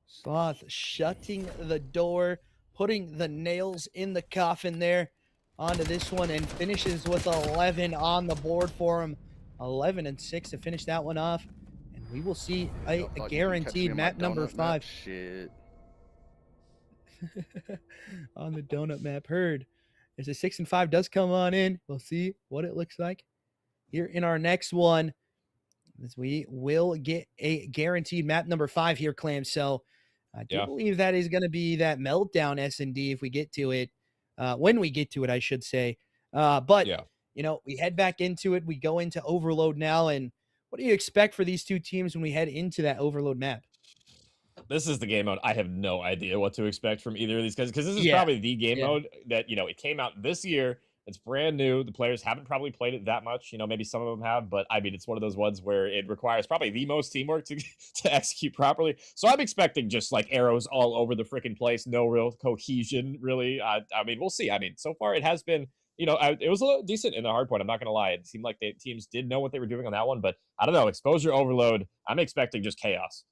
Sloth shutting the door, putting the nails in the coffin there onto this one, and finishes with 11 on the board for him. 11-6 to finish that one off. And we will see a guaranteed map number 5. Shit. On the donut map. Heard. There's a 6-5 does come on in. We'll see what it looks like here in our next one, as we will get a guaranteed map number 5 here, Clam. So I do believe that is going to be that meltdown S&D if we get to it, when we get to it, I should say. But, we head back into it. We go into Overload now. And what do you expect for these two teams when we head into that Overload map? This is the game mode. I have no idea what to expect from either of these guys, because this is probably the game mode that, it came out this year. It's brand new. The players haven't probably played it that much. Maybe some of them have, but it's one of those ones where it requires probably the most teamwork to execute properly. So I'm expecting just like arrows all over the freaking place. No real cohesion, really. We'll see. So far it has been, it was a little decent in the hard point. I'm not going to lie. It seemed like the teams did know what they were doing on that one, but I don't know. Exposure overload. I'm expecting just chaos.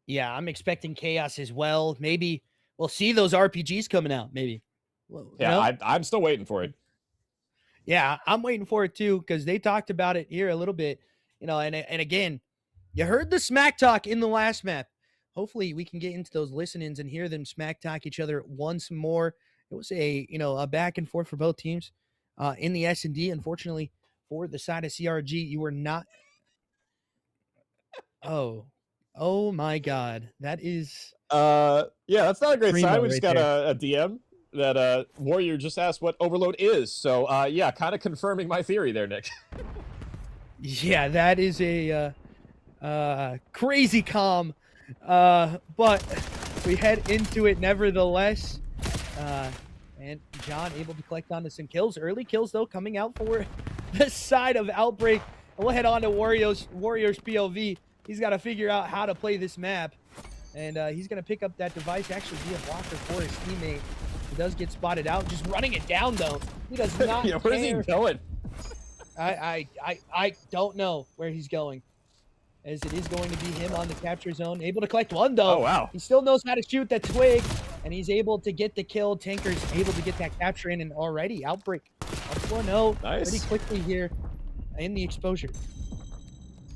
Yeah, I'm expecting chaos as well. Maybe we'll see those RPGs coming out. Maybe. Yeah, I'm still waiting for it. Yeah, I'm waiting for it too, because they talked about it here a little bit, and again, you heard the smack talk in the last map. Hopefully we can get into those listen-ins and hear them smack talk each other once more. It was a back and forth for both teams in the S&D. Unfortunately, for the side of CRG, you were not Oh my God. That is Yeah, that's not a great Primo sign. We just right got a DM that Warrior just asked what overload is. So yeah, kind of confirming my theory there, Nick. yeah, that is a crazy calm. But we head into it nevertheless. And John able to collect onto some kills. Early kills though coming out for the side of Outbreak. And we'll head on to Warriors POV. He's got to figure out how to play this map. And he's going to pick up that device, actually be a blocker for his teammate. He does get spotted out, just running it down though. He does not Yeah, where's he care. going? I don't know where he's going, as it is going to be him on the capture zone. Able to collect one though. Oh wow. He still knows how to shoot that twig, and he's able to get the kill. Tanker's able to get that capture in, and already Outbreak up 1-0 Nice. pretty quickly here in the exposure.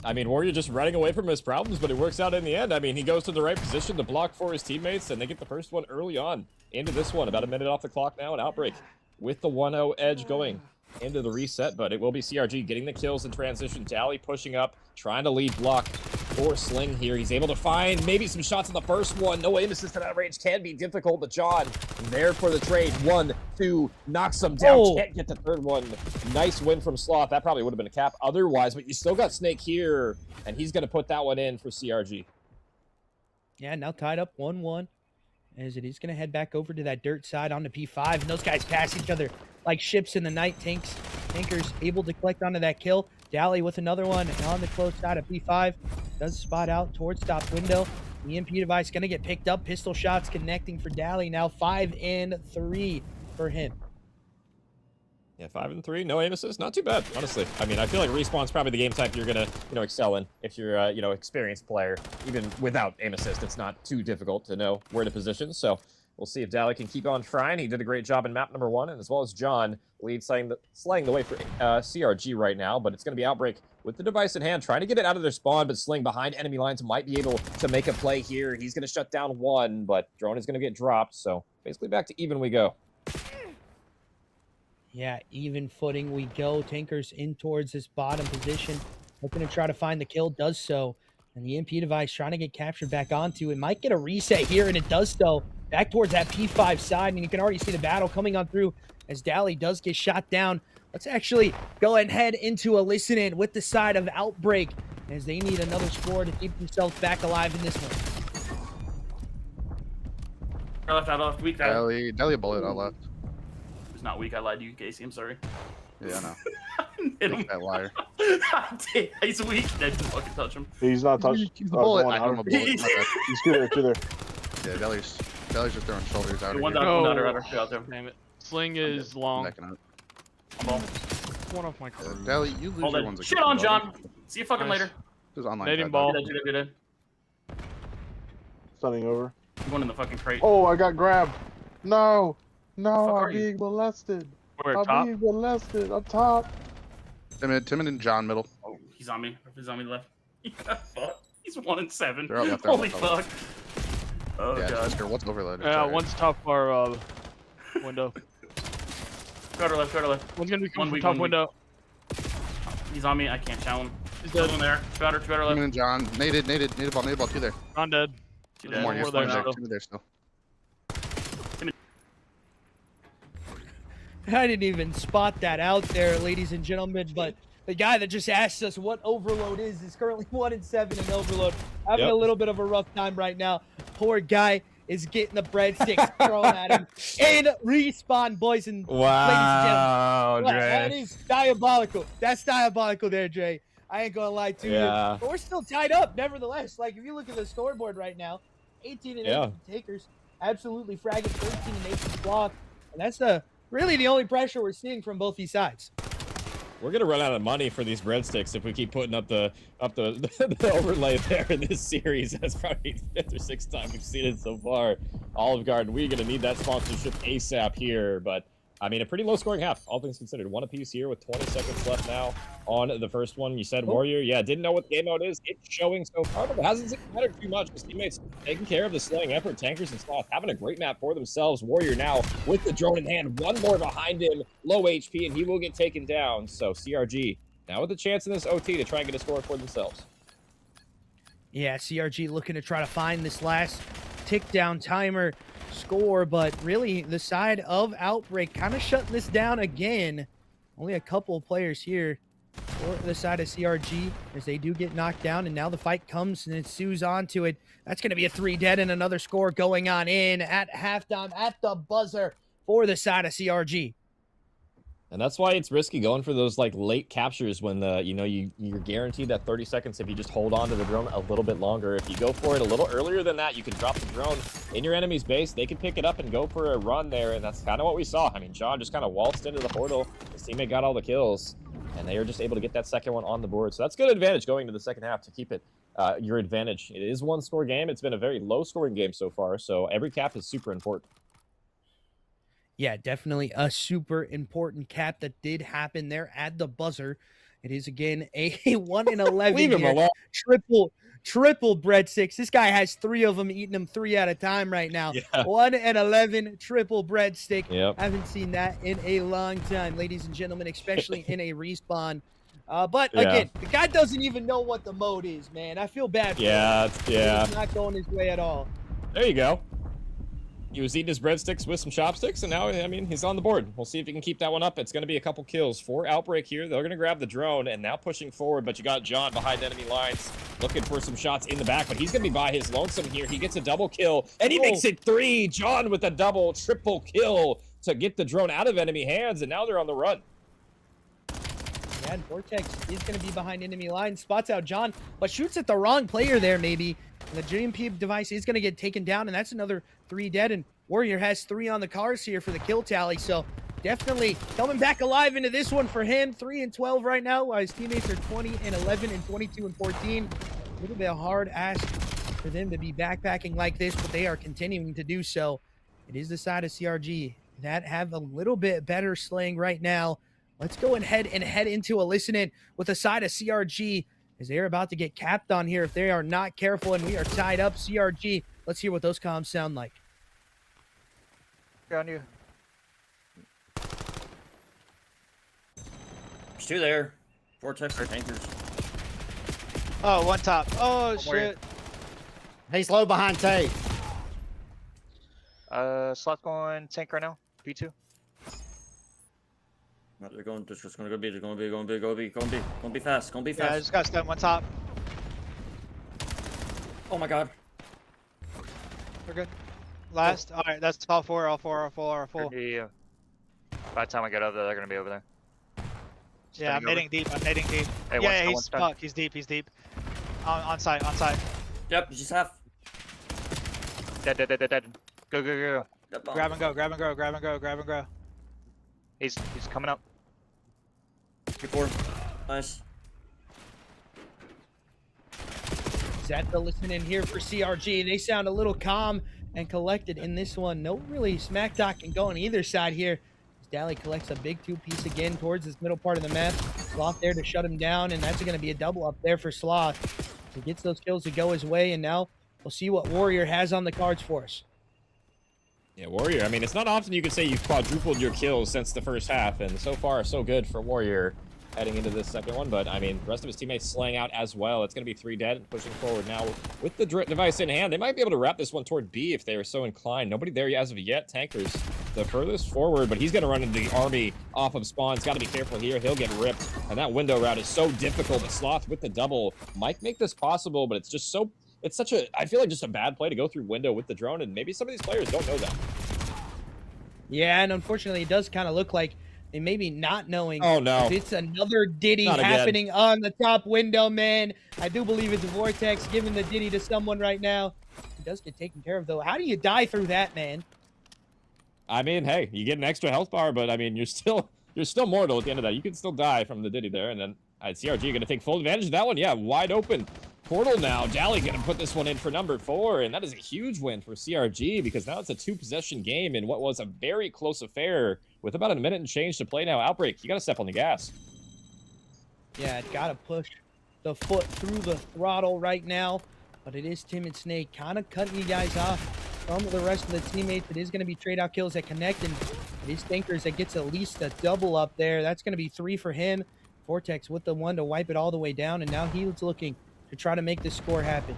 I mean, Warrior just running away from his problems, but it works out in the end. I mean, he goes to the right position to block for his teammates, and they get the first one early on into this one. About a minute off the clock now, and Outbreak with the 1-0 edge going into the reset, but it will be CRG getting the kills in transition. Dally pushing up, trying to lead block for Sling here. He's able to find maybe some shots on the first one. No aim assist at that range can be difficult, but John there for the trade. 1, 2, knocks him down. Oh. Can't get the third one. Nice win from Sloth. That probably would have been a cap otherwise, but you still got Snake here, and he's going to put that one in for CRG. Yeah, now tied up 1-1, as it is going to head back over to that dirt side on the P5, and those guys pass each other like ships in the night. Tankers able to collect onto that kill. Dally with another one, and on the close side of P5 does spot out towards top window. The EMP device going to get picked up. Pistol shots connecting for Dally. Now 5 and 3 for him. Yeah, 5 and 3, no aim assist, not too bad, honestly. I mean, I feel like Respawn's probably the game type you're gonna, excel in if you're, experienced player. Even without aim assist, it's not too difficult to know where to position. So we'll see if Dally can keep on trying. He did a great job in map number 1, and as well as John, lead slaying the way for CRG right now. But it's gonna be Outbreak with the device in hand, trying to get it out of their spawn, but Sling behind enemy lines might be able to make a play here. He's gonna shut down one, but drone is gonna get dropped. So basically back to even we go. Yeah, even footing we go. Tankers in towards this bottom position, looking to try to find the kill, does so. And the EMP device trying to get captured back onto. It might get a reset here, and it does so. Back towards that P5 side, and you can already see the battle coming on through as Dally does get shot down. Let's actually go and head into a listen-in with the side of Outbreak, as they need another score to keep themselves back alive in this one. I left, weak. Dally a bullet, I left. It's not weak, I lied to you, Casey, I'm sorry. Yeah, I know. Hit him. That liar. He's weak. Dad, just fucking touch him. He's not touched. He's a bullet. I got him a bullet. He's two there. Yeah, Dally's just throwing shoulders out. One's Of out, here. one out, go out there. Damn it. Sling is long. Backing out. Ball. One off my card. Dally, you lose Hold your it. ones. Shit on, John. See you fucking Nice. later. This is online. Nading chat, ball. though. You're dead. Stunning over. I'm going in the fucking crate. Oh, I got grabbed. No, Fuck I'm are you? being molested. We're I'm at top. being molested up top. Timid and John middle. Oh, he's on me. He's on me left. Fuck. He's 1 and 7. They're out left, they're out Holy left, fuck. Oh, Yeah, God. Oscar, what's overloaded? Yeah, one's top bar window. Go to left, go to left. One's gonna be coming from weak, top 1 weak. window. He's on me. I can't challenge him. He's Still dead. in there. Two outer Timid left. and John. Naded ball, 2 there. John dead. Two There's dead. More, more you're there there. still. Timid there still. I didn't even spot that out there, ladies and gentlemen, but the guy that just asked us what overload is currently 1 and 7 in overload. Having Yep. a little bit of a rough time right now. Poor guy is getting the breadsticks thrown at him. And respawn, boys and Wow, ladies and gentlemen. Dre. That is diabolical. That's diabolical there, Dre. I ain't gonna lie to Yeah. you. But we're still tied up, nevertheless. Like, if you look at the scoreboard right now, 18 and 8 Yeah. for the Takers. Absolutely fragging 13 and 8 for Sloth. And that's really the only pressure we're seeing from both these sides. We're gonna run out of money for these breadsticks if we keep putting up the the overlay there in this series. That's probably the 5th or 6th time we've seen it so far. Olive Garden, we're gonna need that sponsorship ASAP here, but I mean, a pretty low-scoring half, all things considered. 1 apiece here with 20 seconds left now on the first one. You said Warrior. Yeah, didn't know what the game mode is. It's showing so far, but it hasn't mattered too much. His teammates taking care of the slaying effort. Tankers and Sloth having a great map for themselves. Warrior now with the drone in hand. One more behind him. Low HP, and he will get taken down. So CRG now with a chance in this OT to try and get a score for themselves. Yeah, CRG looking to try to find this last tick down timer score, but really the side of Outbreak kind of shutting this down again. Only a couple of players here for the side of CRG as they do get knocked down, and now the fight comes and ensues onto it. That's going to be a 3 dead and another score going on in at halftime at the buzzer for the side of CRG. And that's why it's risky going for those like late captures when you're guaranteed that 30 seconds if you just hold on to the drone a little bit longer. If you go for it a little earlier than that, you can drop the drone in your enemy's base. They can pick it up and go for a run there, and that's kind of what we saw. I mean, John just kind of waltzed into the portal. His teammate got all the kills, and they were just able to get that second one on the board. So that's good advantage going to the second half to keep it your advantage. It is one score game. It's been a very low scoring game so far, so every cap is super important. Yeah, definitely a super important cap that did happen there at the buzzer. It is again a 1 in 11 Leave him here. alone. Triple breadsticks. This guy has 3 of them, eating them 3 at a time right now. Yeah. 1 and 11 triple breadstick. Yep. Haven't seen that in a long time, ladies and gentlemen, especially in a respawn. But Yeah. again, the guy doesn't even know what the mode is, man. I feel bad for him. Yeah. He's not going his way at all. There you go. He was eating his breadsticks with some chopsticks, and now, I mean, he's on the board. We'll see if he can keep that one up. It's going to be a couple kills for Outbreak here. They're going to grab the drone, and now pushing forward, but you got John behind enemy lines looking for some shots in the back, but he's going to be by his lonesome here. He gets a double kill, and he makes it 3. John with a triple kill to get the drone out of enemy hands, and now they're on the run. Yeah, and Vortex is going to be behind enemy lines, spots out John, but shoots at the wrong player there maybe. And the GMP device is going to get taken down, and that's another 3 dead, and Warrior has 3 on the cards here for the kill tally, so definitely coming back alive into this one for him. 3 and 12 right now, while his teammates are 20 and 11 and 22 and 14. A little bit of hard ask for them to be backpacking like this, but they are continuing to do so. It is the side of CRG that have a little bit better slaying right now. Let's go ahead and head into a listen-in with the side of CRG as they're about to get capped on here if they are not careful, and we are tied up. CRG, let's hear what those comms sound like. On you. There's 2 there. Vortex or tankers. Oh, one top. Oh, shit. He's low behind Tate. Slot going tank right now. P2. No, they're going. They're just going to go B. They're going B. Going B. Going B. Going B. Going B fast. Going B Yeah, I fast. just got stunned. One top. Oh my god. We're good. Last. All right, that's all 4. All 4. All 4. All 4. Yeah. By the time I get over there, they're gonna be over there. Yeah, I'm nading deep. I'm nading deep. Hey, Yeah, one's he's stuck. stuck. He's deep. He's deep. On site. On site. Yep. Just half. Dead. Go. Yep, bomb. Grab and go. Grab and go. Grab and go. Grab and go. He's coming up. Q4. Nice. Zat the listen in here for CRG. They sound a little calm and collected in this one. No really smack talk can go on either side here. Dally collects a big 2-piece again towards this middle part of the map. Sloth there to shut him down, and that's going to be a double up there for Sloth. He gets those kills to go his way, and now we'll see what Warrior has on the cards for us. Yeah, Warrior. I mean, it's not often you can say you've quadrupled your kills since the first half, and so far, so good for Warrior heading into this second one. But, I mean, the rest of his teammates slaying out as well. It's going to be 3 dead and pushing forward now. With the device in hand, they might be able to wrap this one toward B if they were so inclined. Nobody there as of yet. Tankers the furthest forward, but he's going to run into the army off of spawn. He's got to be careful here. He'll get ripped, and that window route is so difficult. The Sloth with the double might make this possible, but it's just so... It's such a... I feel like just a bad play to go through window with the drone, and maybe some of these players don't know that. Yeah, and unfortunately, it does kind of look like they may be not knowing. Oh, no. If it's another Diddy Not again. happening on the top window, man. I do believe it's Vortex giving the Diddy to someone right now. He does get taken care of, though. How do you die through that, man? I mean, hey, you get an extra health bar, but I mean, you're still mortal at the end of that. You can still die from the Diddy there, and then CRG going to take full advantage of that one. Yeah, wide open portal now. Dally going to put this one in for number 4, and that is a huge win for CRG because now it's a 2-possession game in what was a very close affair with about a minute and change to play now. Outbreak, you got to step on the gas. Yeah, got to push the foot through the throttle right now, but it is Tim and Snake kind of cutting you guys off from the rest of the teammates. It is going to be trade-out kills that connect, and it is Thinkers that gets at least a double up there. That's going to be 3 for him. Vortex with the one to wipe it all the way down, and now he's looking to try to make this score happen.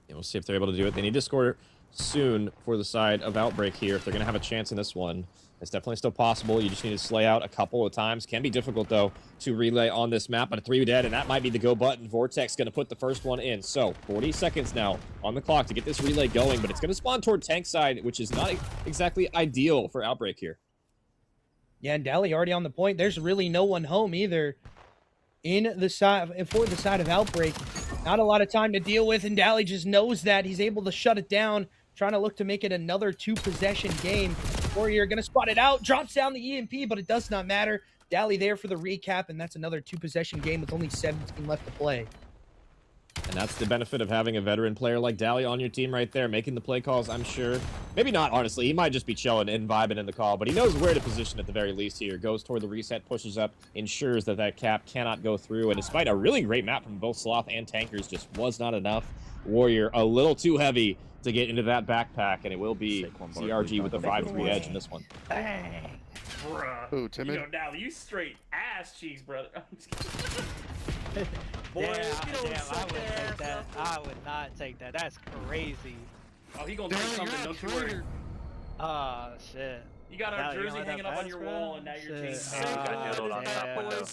And we'll see if they're able to do it. They need to score soon for the side of Outbreak here if they're going to have a chance in this one. It's definitely still possible. You just need to slay out a couple of times. Can be difficult, though, to relay on this map, but a 3 dead, and that might be the go button. Vortex going to put the first one in. So 40 seconds now on the clock to get this relay going, but it's going to spawn toward tank side, which is not exactly ideal for Outbreak here. Yeah, and Dally already on the point. There's really no one home either in the side for the side of Outbreak. Not a lot of time to deal with, and Dally just knows that. He's able to shut it down, trying to look to make it another 2-possession game. Warrior gonna spot it out, drops down the EMP, but it does not matter. Dally there for the recap, and that's another 2-possession game with only 17 left to play. And that's the benefit of having a veteran player like Dally on your team right there, making the play calls, I'm sure. Maybe not, honestly. He might just be chilling and vibing in the call, but he knows where to position at the very least here. Goes toward the reset, pushes up, ensures that that cap cannot go through. And despite a really great map from both Sloth and Tankers, just was not enough. Warrior a little too heavy to get into that backpack, and it will be CRG with a 5-3 edge in this one. Dang. Bruh. Ooh, timid. You know, now you straight ass cheeks, brother. I'm just kidding. Boy, Damn, you don't I suck would their take ass that. up. I would not take that. That's crazy. Oh, he gonna do something, don't you worry. Oh, shit. You got our Now, you jersey don't hanging have up on pass, your bro? wall, and now your Shit. team's Got noodled on top window.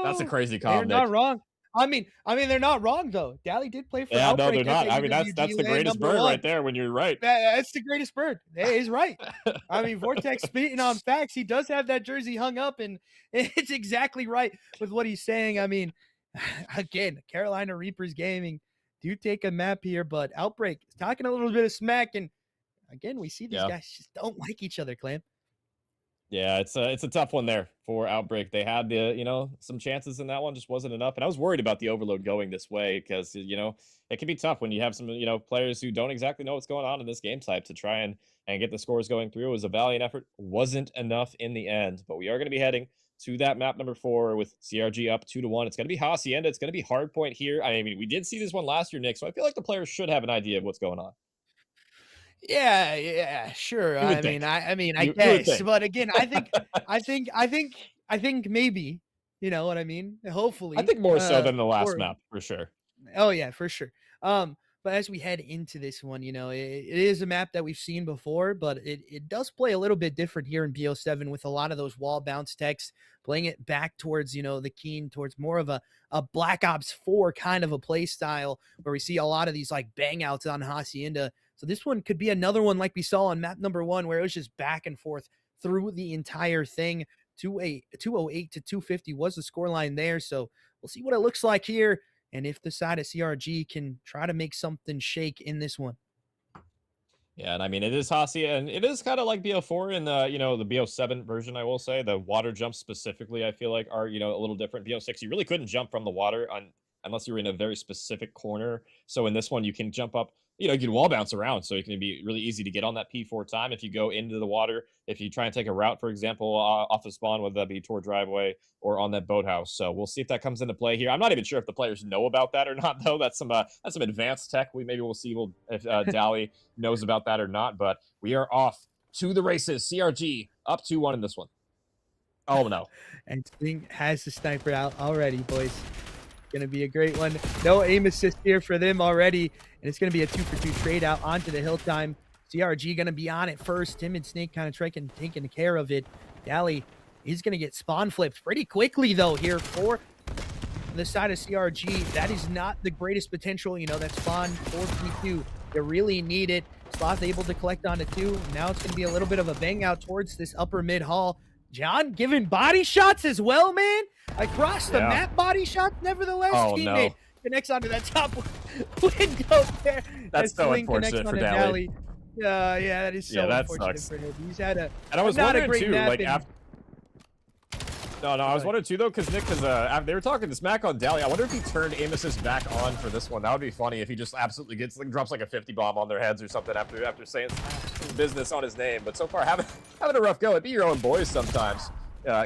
That's a crazy They're comment. not wrong. I mean, they're not wrong though. Dally did play for Yeah, no, Outbreak. they're not. I mean, that's the greatest bird right there when you're right. That's the greatest bird. Hey, he's right. I mean, Vortex spitting on facts. He does have that jersey hung up, and it's exactly right with what he's saying. I mean, again, Carolina Reapers Gaming do take a map here, but Outbreak is talking a little bit of smack, and again, we see these guys just don't like each other, Clam. Yeah, it's a tough one there for Outbreak. They had the some chances in that one, just wasn't enough. And I was worried about the overload going this way because it can be tough when you have some players who don't exactly know what's going on in this game type to try and get the scores going through. It was a valiant effort, wasn't enough in the end. But we are going to be heading to that map number 4 with CRG up 2-1. It's going to be Hacienda. It's going to be Hardpoint here. I mean, we did see this one last year, Nick, so I feel like the players should have an idea of what's going on. Yeah, sure. I guess, but again, I think maybe, you know what I mean? Hopefully. I think more so than the last map, for sure. Oh yeah, for sure. But as we head into this one, it is a map that we've seen before, but it does play a little bit different here in BO7 with a lot of those wall bounce techs, playing it back towards, the keen, towards more of a Black Ops 4 kind of a play style where we see a lot of these like bang outs on Hacienda. So this one could be another one like we saw on map number 1 where it was just back and forth through the entire thing. 208 to 250 was the scoreline there. So we'll see what it looks like here and if the side of CRG can try to make something shake in this one. Yeah, and I mean, it is Hacienda, and it is kind of like BO4 in the, the BO7 version, I will say. The water jumps specifically, I feel like, are, a little different. BO6, you really couldn't jump from the water unless you were in a very specific corner. So in this one, you can jump up. You can wall bounce around, so it can be really easy to get on that P4 time if you go into the water. If you try and take a route, for example, off of spawn, whether that be toward driveway or on that boathouse. So we'll see if that comes into play here. I'm not even sure if the players know about that or not, though. That's some advanced tech. We'll see if Dally knows about that or not. But we are off to the races. CRG up 2-1 in this one. Oh no! And Sting has the sniper out already, boys. Gonna be a great one. No aim assist here for them already, and it's gonna be a 2-for-2 trade out onto the hill time. CRG gonna be on it first. Timid Snake kind of taking care of it. Dally is gonna get spawn flipped pretty quickly though here for the side of CRG. That is not the greatest potential. That spawn 4v2. You really need it. Sloth able to collect onto 2. Now it's gonna be a little bit of a bang out towards this upper mid hall. John giving body shots as well, man. Across the map, body shots. Nevertheless, teammate connects onto that top window there. That's so unfortunate for Dally. Yeah, that is so unfortunate sucks for him. He's had a and I was not wondering a great too, map like after. No, I was wondering too though, because Nick, they were talking to smack on Dally. I wonder if he turned aim assist back on for this one. That would be funny if he just absolutely drops like a 50 bomb on their heads or something after saying business on his name. But so far, having a rough go. It'd be your own boys sometimes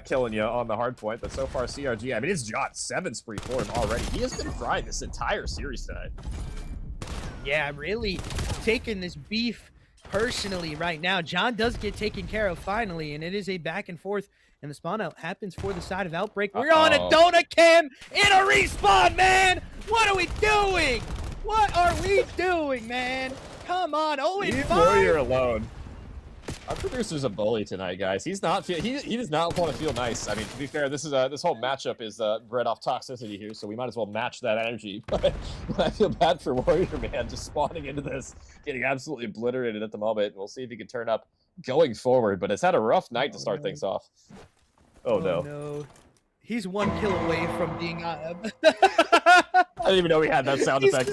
killing you on the hard point. But so far, CRG. I mean, it's John 7 spree for him already. He has been frying this entire series tonight. Yeah, really taking this beef personally right now. John does get taken care of finally, and it is a back and forth And the spawn out happens for the side of Outbreak. We're on a donut cam in a respawn, man! What are we doing? What are we doing, man? Come on, 0-5. Warrior alone. Our producer's a bully tonight, guys. He does not want to feel nice. I mean, to be fair, this whole matchup is bred off toxicity here, so we might as well match that energy. But I feel bad for Warrior, man, just spawning into this, getting absolutely obliterated at the moment. We'll see if he can turn up going forward, but it's had a rough night to start things off. Oh no. He's 1 kill away from being I didn't even know we had that sound effect.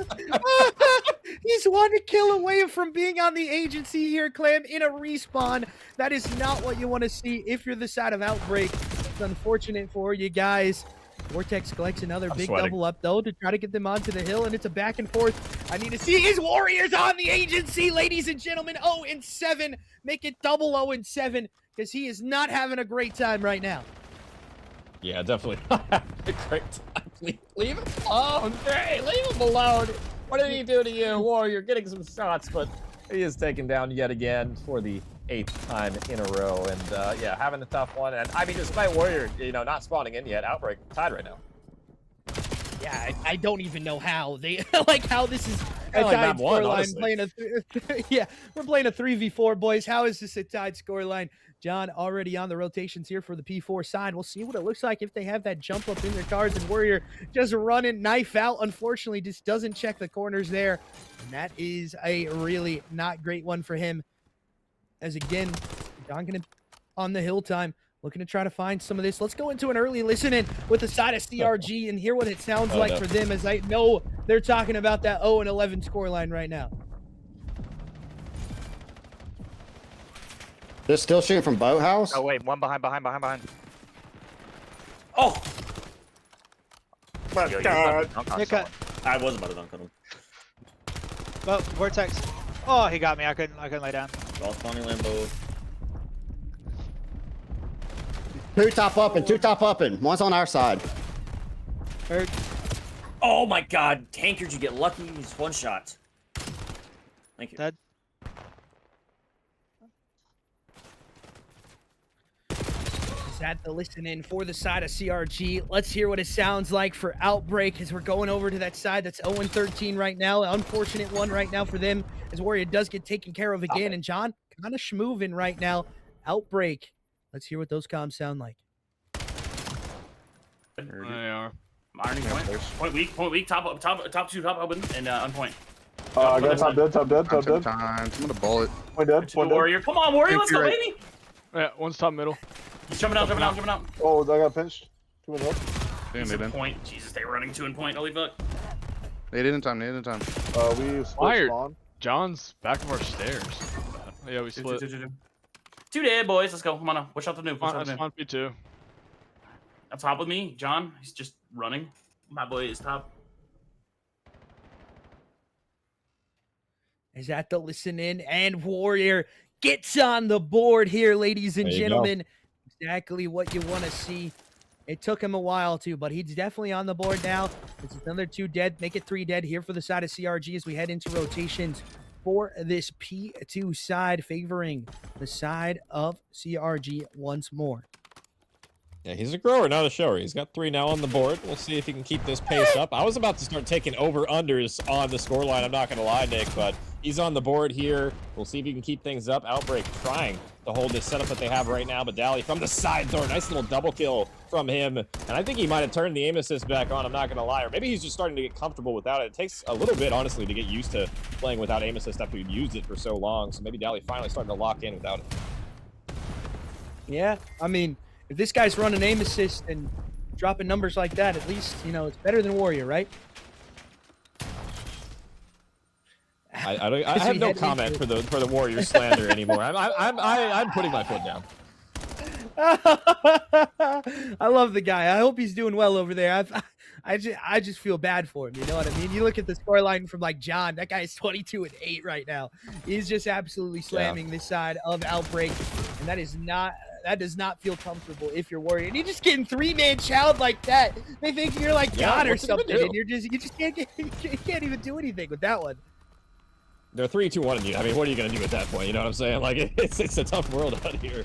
He's 1 kill away from being on the agency here, Clam, in a respawn. That is not what you want to see if you're the side of Outbreak. It's unfortunate for you guys. Vortex collects another big double up, though, to try to get them onto the hill, and it's a back and forth. I need to see his Warriors on the agency, ladies and gentlemen. 0-7. Make it double 0-7, because he is not having a great time right now. Yeah, definitely not having a great time. Leave him alone, Gray. Leave him alone. What did he do to you, Warrior? Getting some shots, but he is taken down yet again for the 8th time in a row. And yeah, having a tough one. And I mean, despite Warrior, not spawning in yet, Outbreak tied right now. Yeah, I don't even know how they how this is a Like tied map one, scoreline. We're playing a 3v4, boys. How is this a tied scoreline? John already on the rotations here for the P4 side. We'll see what it looks like if they have that jump up in their cards, and Warrior just running knife out. Unfortunately, just doesn't check the corners there. And that is a really not great one for him. As again, John gonna on the hill time, looking to try to find some of this. Let's go into an early listen-in with the side of CRG and hear what it sounds like for them, as I know they're talking about that 0-11 scoreline right now. They're still shooting from boathouse? Oh, wait. One behind. Oh! My Yo, God. Nick cut. I was about to dunk on him. Oh, Vortex. Oh, he got me. I couldn't lay down. All spawning Lambo. Two top up and one's on our side. Hurt. Oh my God. Tanker, did you get lucky? He's one shot. Thank you. Dead. Is that the listen in for the side of CRG? Let's hear what it sounds like for Outbreak as we're going over to that side that's 0-13 right now. Unfortunate one right now for them as Warrior does get taken care of again. And John, kind of schmoovin' right now. Outbreak. Let's hear what those comms sound like. They are. Ironing point weak, top two, top open, and on point. I got top dead. Time. I'm gonna bullet. Point dead. Warrior. Come on, Warrior, let's go, baby! Yeah, one's top middle. He's jumping out. Oh, I got pinched. 2 in left. He's in point. Jesus, they were running 2 in point. Holy fuck. Nade in time. We Fired. spawn. John's back of our stairs. Yeah, we split. Two dead, boys. Let's go. Come on, push out the noob. That's on P2. Up top with me, John. He's just running. My boy is top. Is that the listen in? And Warrior gets on the board here, ladies and gentlemen. Exactly what you want to see. It took him a while too, but he's definitely on the board now. It's another 2 dead. Make it 3 dead here for the side of CRG as we head into rotations for this P2 side, favoring the side of CRG once more. Yeah, he's a grower, not a shower. He's got 3 now on the board. We'll see if he can keep this pace up. I was about to start taking over-unders on the scoreline, I'm not going to lie, Nick, but he's on the board here. We'll see if he can keep things up. Outbreak trying to hold this setup that they have right now, but Dally from the side door. Nice little double kill from him. And I think he might have turned the aim assist back on, I'm not going to lie. Or maybe he's just starting to get comfortable without it. It takes a little bit, honestly, to get used to playing without aim assist after you've used it for so long. So maybe Dally finally starting to lock in without it. Yeah, I mean, if this guy's running aim assist and dropping numbers like that, at least, it's better than Warrior, right? I have no comment for the Warrior slander anymore. I'm putting my foot down. I love the guy. I hope he's doing well over there. I just feel bad for him. You know what I mean? You look at the scoreline from like John. That guy is 22-8 right now. He's just absolutely slamming this side of Outbreak, and that does not feel comfortable if you're Warrior. And you're just getting 3-man chowed like that. They think you're like God or something, and you just can't even do anything with that one. They're 3-2-1 in you. I mean, what are you going to do at that point? You know what I'm saying? Like, it's a tough world out here.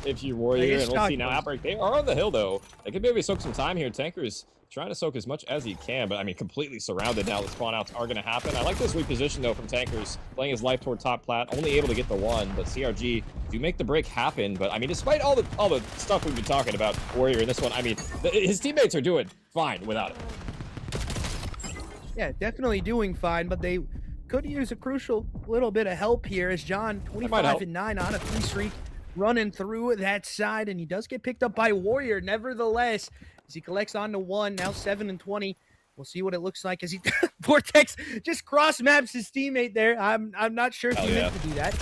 if you're Warrior, Nice and we'll see now tacos. Outbreak. They are on the hill, though. They could maybe soak some time here. Tanker's trying to soak as much as he can, but I mean, completely surrounded now. The spawn outs are going to happen. I like this reposition, though, from Tankers, playing his life toward top plat, only able to get the one, but CRG do make the break happen. But I mean, despite all the stuff we've been talking about Warrior in this one, I mean, his teammates are doing fine without it. Yeah, definitely doing fine, but they could use a crucial little bit of help here as John, 25-9 on a 3 streak, running through that side, and he does get picked up by Warrior nevertheless as he collects on to 1, now 7-20. We'll see what it looks like as he Vortex just cross maps his teammate there. I'm not sure if he meant to do that.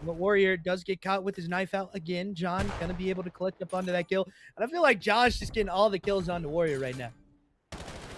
But Warrior does get caught with his knife out again. John gonna be able to collect up onto that kill. And I feel like Josh just getting all the kills onto Warrior right now.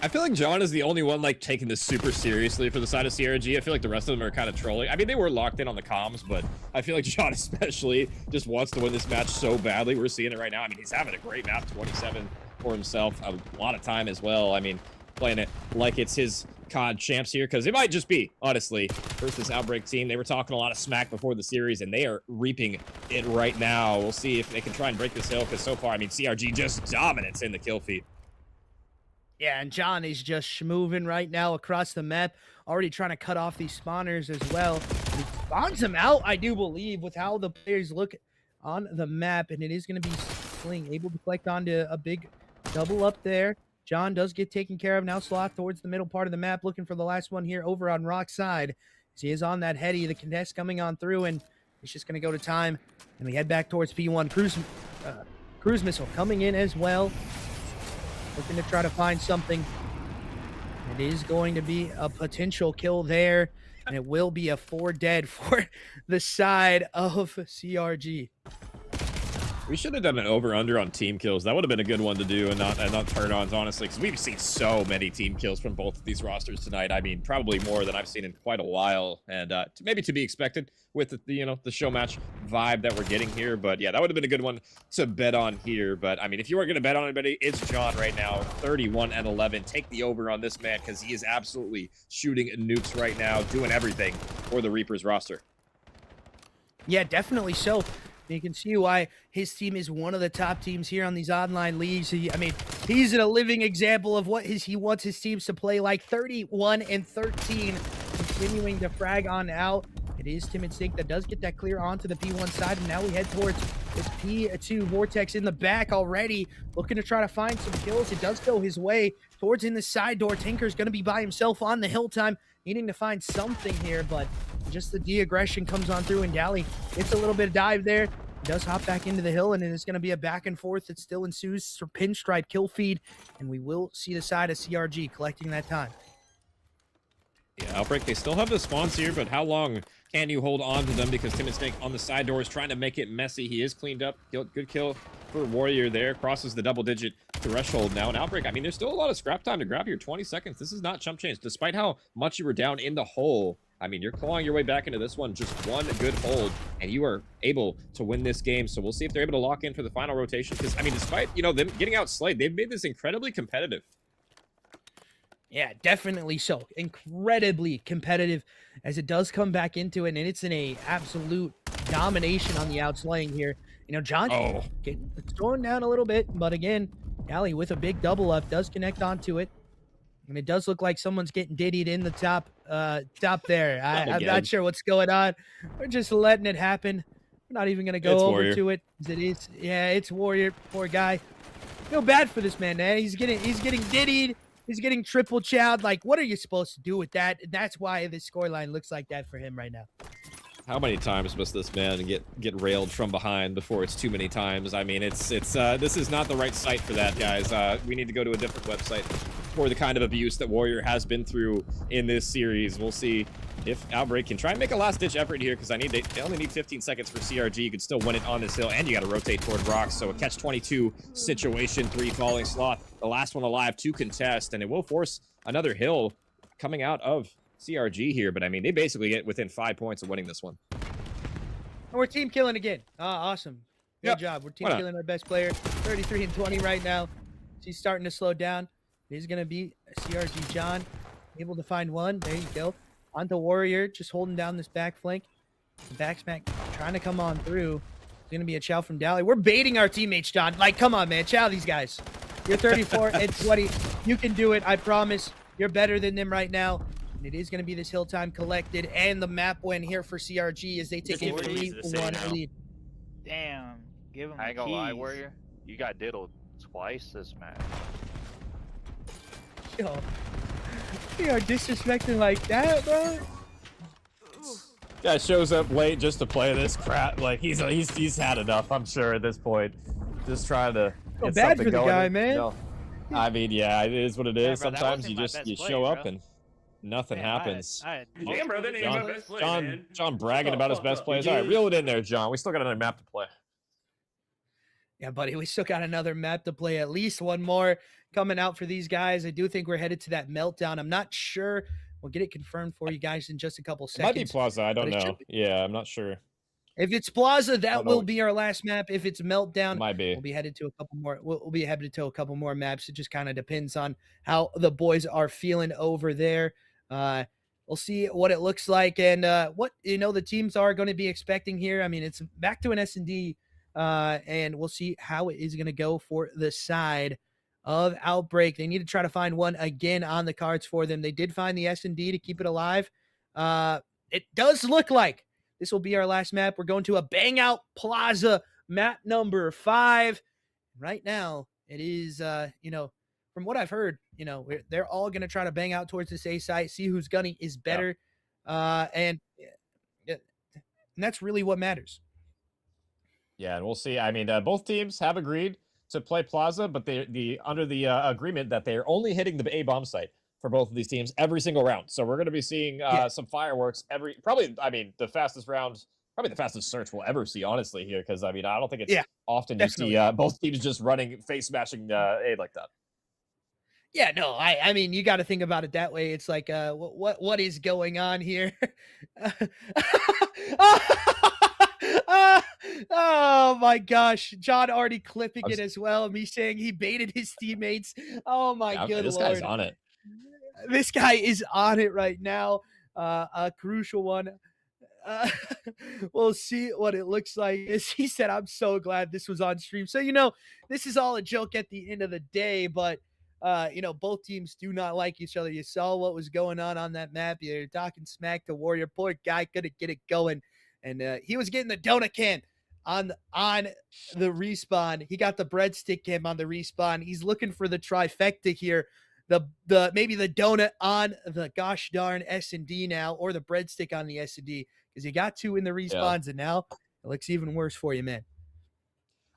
I feel like John is the only one like taking this super seriously for the side of CRG. I feel like the rest of them are kind of trolling. I mean, they were locked in on the comms, but I feel like John especially just wants to win this match so badly. We're seeing it right now. I mean, he's having a great map, 27 for himself, a lot of time as well. I mean, playing it like it's his COD champs here, because it might just be, honestly, versus this Outbreak team. They were talking a lot of smack before the series, and they are reaping it right now. We'll see if they can try and break this hill, because so far, I mean, CRG just dominates in the kill feed. Yeah, and John is just moving right now across the map, already trying to cut off these spawners as well. He spawns them out, I do believe, with how the players look on the map, and it is going to be Sling able to collect onto a big double up there. John does get taken care of now. Sloth towards the middle part of the map, looking for the last one here over on Rock's side. As he is on that heady, the contest coming on through, and it's just going to go to time. And we head back towards P1. Cruise missile coming in as well, looking to try to find something. It is going to be a potential kill there, and it will be a 4 dead for the side of CRG. We should have done an over-under on team kills. That would have been a good one to do, and not turn-ons, honestly, because we've seen so many team kills from both of these rosters tonight. I mean, probably more than I've seen in quite a while, and maybe to be expected with the show match vibe that we're getting here. But yeah, that would have been a good one to bet on here. But I mean, if you are going to bet on anybody, it's John right now, 31-11. Take the over on this man, because he is absolutely shooting nukes right now, doing everything for the Reapers roster. Yeah, definitely so. You can see why his team is one of the top teams here on these online leagues. I mean, he's a living example of what he wants his teams to play like. 31-13, continuing to frag on out. It is Timid Stink that does get that clear onto the P1 side, and now we head towards this P2. Vortex in the back already, looking to try to find some kills. It does go his way towards in the side door. Tinker's going to be by himself on the hill time, needing to find something here, but just the de-aggression comes on through, and Dally gets a little bit of dive there. He does hop back into the hill, and it is going to be a back and forth that still ensues for pinstripe kill feed, and we will see the side of CRG collecting that time. Yeah, Outbreak, they still have the spawns here, but how long can you hold on to them? Because Timid Snake on the side door is trying to make it messy. He is cleaned up. Good kill for Warrior there. Crosses the double-digit threshold now. And Outbreak, I mean, there's still a lot of scrap time to grab here. 20 seconds. This is not chump change. Despite how much you were down in the hole, I mean, you're clawing your way back into this one. Just one good hold, and you are able to win this game. So we'll see if they're able to lock in for the final rotation. Because, I mean, despite, them getting outslayed, they've made this incredibly competitive. Yeah, definitely so. Incredibly competitive as it does come back into it, and it's in a absolute domination on the outslaying here. John it's going down a little bit, but again, Dally with a big double up does connect onto it. And it does look like someone's getting diddied in the top there. I'm not sure what's going on. We're just letting it happen. We're not even going to go over to it. It's Warrior. Poor guy. Feel bad for this man, He's getting diddied. He's getting triple chowed. Like, what are you supposed to do with that? That's why this scoreline looks like that for him right now. How many times must this man get railed from behind before it's too many times? I mean, this is not the right site for that, guys. We need to go to a different website for the kind of abuse that Warrior has been through in this series. We'll see if Outbreak can try and make a last-ditch effort here, because they only need 15 seconds for CRG. You could still win it on this hill, and you got to rotate toward rocks. So a catch-22 situation, 3 falling Sloth, the last one alive to contest, and it will force another hill coming out of CRG here. But I mean, they basically get within 5 points of winning this one. And we're team killing again. Awesome. Good job. We're team killing our best player. 33-20 right now. He's starting to slow down. It is going to be CRG John, able to find one. There you go. Onto Warrior, just holding down this back flank. The back smack trying to come on through. It's going to be a chow from Dally. We're baiting our teammates, John. Like, come on, man. Chow these guys. You're 34 and 20. You can do it. I promise. You're better than them right now. And it is going to be this hill time collected and the map win here for CRG as they take a 3-1 lead. Damn. Give him I ain't gonna lie, Warrior. You got diddled twice this match. Yo, we are disrespecting like that, bro. Guy shows up late just to play this crap. Like he's had enough, I'm sure, at this point. Just trying to Feel get bad something for the going. guy, man. No. I mean, yeah, it is what it is. bro, that Sometimes wasn't you my just best you play, show up bro. and nothing Man, happens. Damn, bro, that ain't my best play, man. John bragging about his best plays. He All right, is. reel it in there, John. We still got another map to play. Yeah, buddy, we still got another map to play. At least one more coming out for these guys. I do think we're headed to that meltdown. I'm not sure. We'll get it confirmed for you guys in just a couple It might be seconds. Plaza. I don't but it know. should be. Yeah, I'm not sure. If it's Plaza, that don't know. will be our last map. If it's meltdown, Might be. we'll be headed to a couple more. We'll be headed to a couple more maps. It just kind of depends on how the boys are feeling over there. We'll see what it looks like and what the teams are going to be expecting here. I mean, it's back to an S&D, and we'll see how it is going to go for the side of Outbreak. They need to try to find one again on the cards for them. They did find the S&D to keep it alive. It does look like this will be our last map. We're going to a Bang Out Plaza map number 5. Right now, it is, from what I've heard, they're all going to try to bang out towards this A site, see whose gunny is better. And that's really what matters. Yeah, and we'll see. I mean, both teams have agreed to play Plaza, but they under the agreement that they are only hitting the A bomb site for both of these teams every single round. So we're going to be seeing some fireworks the fastest round, probably the fastest search we'll ever see, honestly, here, because I don't think it's often definitely. you see both teams just running face smashing A like that. Yeah, no, I mean, you got to think about it that way. It's like, what is going on here? Oh my gosh, John already clipping it as well. Me saying he baited his teammates. Oh my good this lord, guy's on it. This guy is on it right now. A crucial one. We'll see what it looks like. As he said, I'm so glad this was on stream. So this is all a joke at the end of the day, but both teams do not like each other. You saw what was going on that map. You're talking smack to Warrior. Poor guy couldn't get it going, and he was getting the donut can on the respawn. He got the breadstick cam on the respawn. He's looking for the trifecta here. The maybe the donut on the gosh darn S&D now, or the breadstick on the S&D, because you got 2 in the respawns, and now it looks even worse for you, man.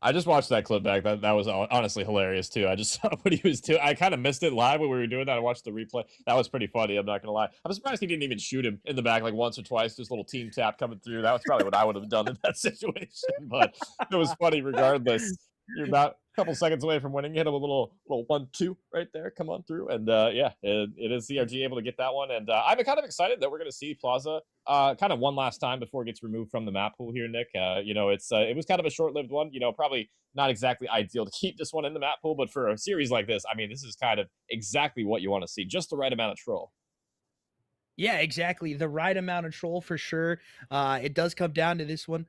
I just watched that clip back. That was honestly hilarious too. I just saw what he was doing. I kind of missed it live when we were doing that. I watched the replay. That was pretty funny. I'm not gonna lie. I'm surprised he didn't even shoot him in the back like once or twice. Just a little team tap coming through. That was probably what I would have done in that situation. But it was funny regardless. You're about a couple seconds away from winning. Hit him a little 1-2 right there. Come on through. And it is CRG able to get that one. And I'm kind of excited that we're going to see Plaza kind of one last time before it gets removed from the map pool here, Nick. It was kind of a short-lived one. Probably not exactly ideal to keep this one in the map pool, but for a series like this, I mean, this is kind of exactly what you want to see. Just the right amount of troll. Yeah, exactly. The right amount of troll for sure. It does come down to this one.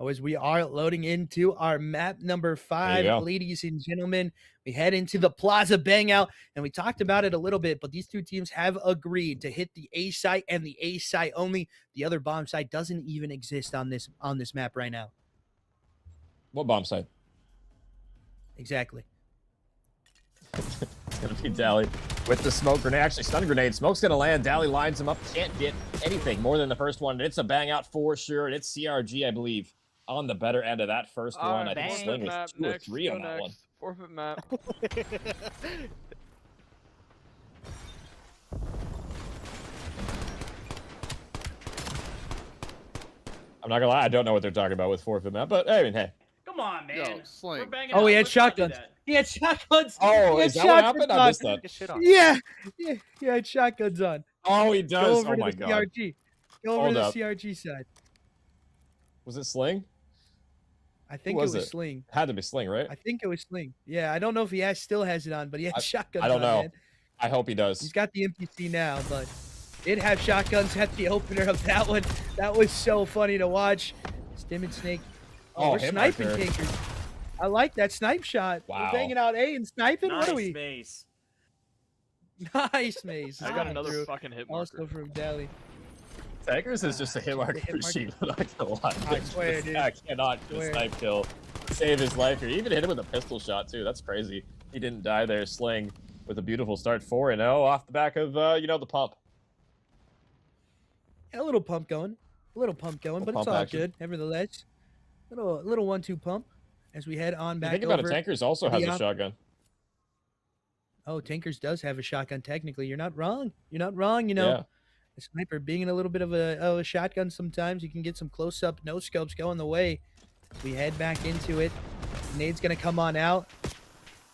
As we are loading into our map number 5, ladies and gentlemen, we head into the Plaza Bang Out, and we talked about it a little bit, but these two teams have agreed to hit the A site and the A site only. The other bomb site doesn't even exist on this map right now. What bomb site? Exactly. It's gonna be Dally with the smoke grenade. Actually, stun grenade. Smoke's gonna land. Dally lines him up. Can't get anything more than the first one. It's a Bang Out for sure, and it's CRG, I believe, on the better end of that first one. I think Sling was 2 or 3 on that one. Forfeit map. I'm not gonna lie, I don't know what they're talking about with forfeit map, but I mean, hey. Come on, man. Yo, Sling. We're banging Oh, out. he had Let's not do shotguns. that. He had shotguns. Oh, He had is that what happened? I missed shotguns that. Shit on. Yeah, he had shotguns on. Oh, he Go does. over Oh to my the god. CRG. Go over Hold to the up. CRG side. Was it Sling? I think was it was it? Sling. Had to be Sling, right? I think it was Sling. Yeah, I don't know if he still has it on, but he had shotguns I don't on, know. man. I hope he He's does. got the MPC now, but did have shotguns at the opener of that one. That was so funny to watch. Stim and Snake Oh, we're hit sniping marker. tankers. I like that snipe shot. Wow. We're banging out A and sniping. Nice, What are we? Mace. Nice, Maze. I got another fucking hit marker. Also from Dally. Tankers is just a hit marker hit machine. I'm not gonna lie. I swear, dude. I cannot do a Swear. snipe kill. Save his life here. He even hit him with a pistol shot too. That's crazy. He didn't die there. Sling with a beautiful start, 4-0 off the back of the pump. Yeah, a little pump going. But it's pump all action. good. Nevertheless, little 1-2 pump as we head on back Think about it. over. Tankers also has a shotgun. Oh, Tankers does have a shotgun. Technically, you're not wrong. You know, Yeah. a sniper being in a little bit of a shotgun. Sometimes you can get some close-up no scopes going the way. We head back into it. Nade's gonna come on out.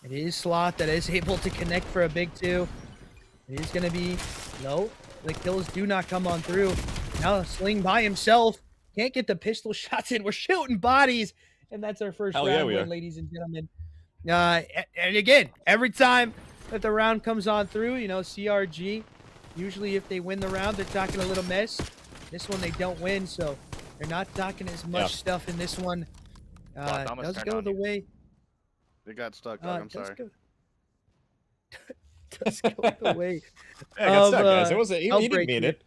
It is Sloth that is able to connect for a big 2. It is gonna be no. The kills do not come on through. Now Sling by himself can't get the pistol shots in. We're shooting bodies, and that's our first Hell yeah, round we win, are. ladies and gentlemen. And again, every time that the round comes on through, CRG. Usually, if they win the round, they're talking a little mess. This one, they don't win, so they're not talking as much stuff in this one. Thomas Does turned go on the you. way. They got stuck, dog. I'm Does sorry. go- does go the way Yeah, I got of, stuck, guys. It wasn't. He didn't Outbreak mean here. it.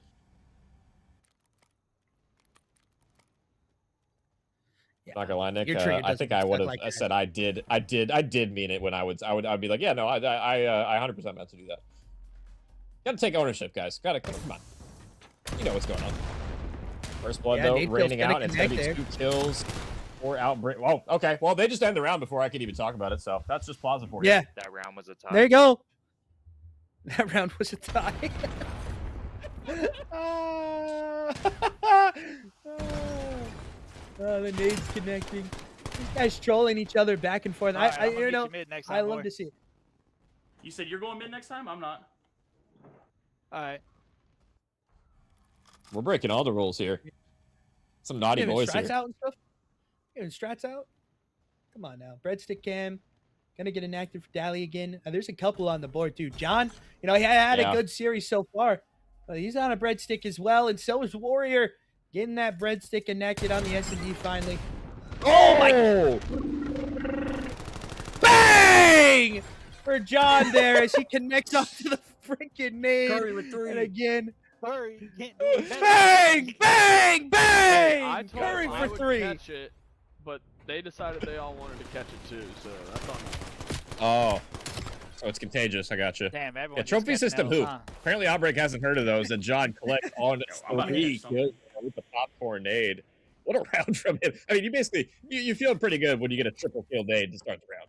Yeah. Not gonna lie, Nick. Your trigger I doesn't think get I stuck would have like that. said I did mean it when I'd be like, yeah, no, I 100% meant to do that. Gotta take ownership, guys. Come on. You know what's going on. First blood Yeah, though, Nate Phil's raining gonna out. It's gonna be connect 2 kills or Outbreak. Well, okay. Well, they just end the round before I could even talk about it, so that's just positive for you. Yeah, That round was a tie. there you go. That round was a tie. The nades connecting. These guys trolling each other back and forth. Alright, I I'm gonna you meet know, you mid next I time, love boy. to see it. You said you're going mid next time? I'm not. All right. We're breaking all the rules here. Some naughty Giving boys strats here. out and stuff. Giving strats out. Come on now, breadstick cam. Gonna get inactive for Dally again. There's a couple on the board too. John, he had Yeah. a good series so far. He's on a breadstick as well, and so is Warrior. Getting that breadstick enacted on the S&D finally. Oh my! Bang! For John there as he connects onto the freaking nade. Curry with 3. And again, Sorry, you can't do it better. bang, bang, Hey, I bang! told Curry them I for would 3. catch it, but they decided they all wanted to catch it too, so that's on them. Oh, so it's contagious. I got you. Damn, everyone. Yeah, just trophy catching system L's, hoop. huh? Apparently, Outbreak hasn't heard of those, and John collects on I'm about to 3 catch something. kills with the popcorn nade. What a round from him! I mean, you basically you feel pretty good when you get a triple kill nade to start the round.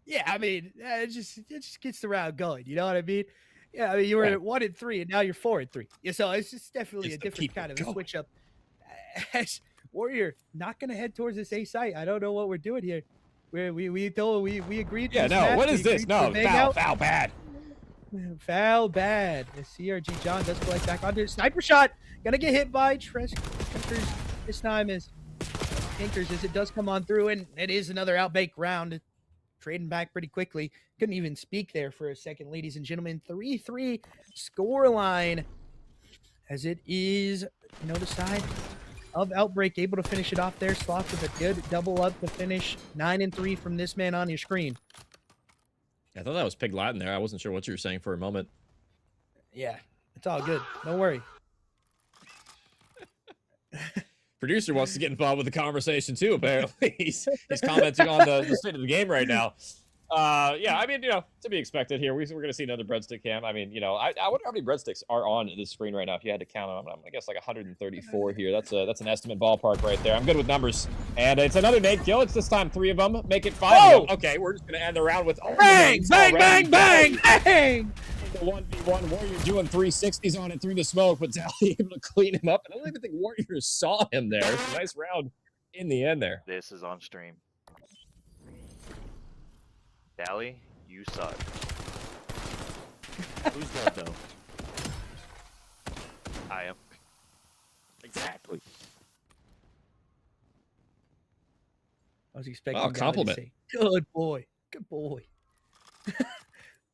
Yeah, I mean, it just gets the round going. You know what I mean? Yeah, I mean, you were Right. at 1-3, and now you're 4-3. Yeah, so it's just definitely Just a to different keep it kind of a going. switch up. As Warrior not gonna head towards this A site. I don't know what we're doing here. We agreed. to Yeah, this no. match. What We is this? agreed to No, bang foul, out. foul, bad. Foul bad. The CRG John does collect back onto sniper shot. Gonna get hit by Trekkers this time as Tinkers as it does come on through, and it is another Outbreak round. Trading back pretty quickly. Couldn't even speak there for a second, ladies and gentlemen. 3-3 score line as it is, the side of Outbreak able to finish it off there. Sloth with a good double up to finish. 9-3 from this man on your screen. I thought that was Pig Latin there. I wasn't sure what you were saying for a moment. Yeah, it's all good. Don't worry. Producer wants to get involved with the conversation too. Apparently, he's commenting on the state of the game right now. Yeah, I mean, to be expected here. We're gonna see another breadstick cam. I mean, I wonder how many breadsticks are on this screen right now. If you had to count them, I guess like 134 here. That's an estimate ballpark right there. I'm good with numbers, and it's another nade kill. It's this time 3 of them. Make it 5 of them. Okay, we're just gonna end the round with Bang, bang, bang, bang, bang! The 1v1 Warrior doing 360s on it through the smoke, but Dally able to clean him up. And I don't even think Warrior saw him there. It's a nice round in the end there. This is on stream. Dally, you suck. Who's that though? I am. Exactly. I was expecting Oh, Dally to compliment. say, good boy. Good boy.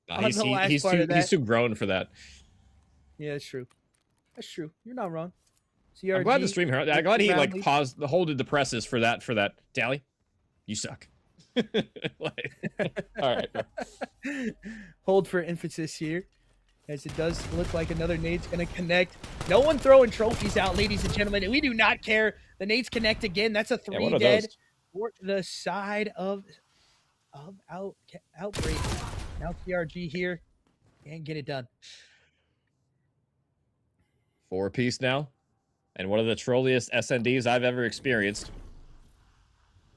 Nah, On the last he's part of too that. grown for that. Yeah, that's true. That's true. You're not wrong. CRG. I'm glad the stream heard. I'm glad he like roundly- paused, holded the presses for that. Dally, you suck. Like, all right. Hold for emphasis here, as it does look like another nade's going to connect. No one throwing trophies out, ladies and gentlemen. We do not care. The nades connect again. That's a 3 what are dead those? for the side of Outbreak. Now CRG here and get it done. 4-piece now, and one of the trolliest SNDs I've ever experienced.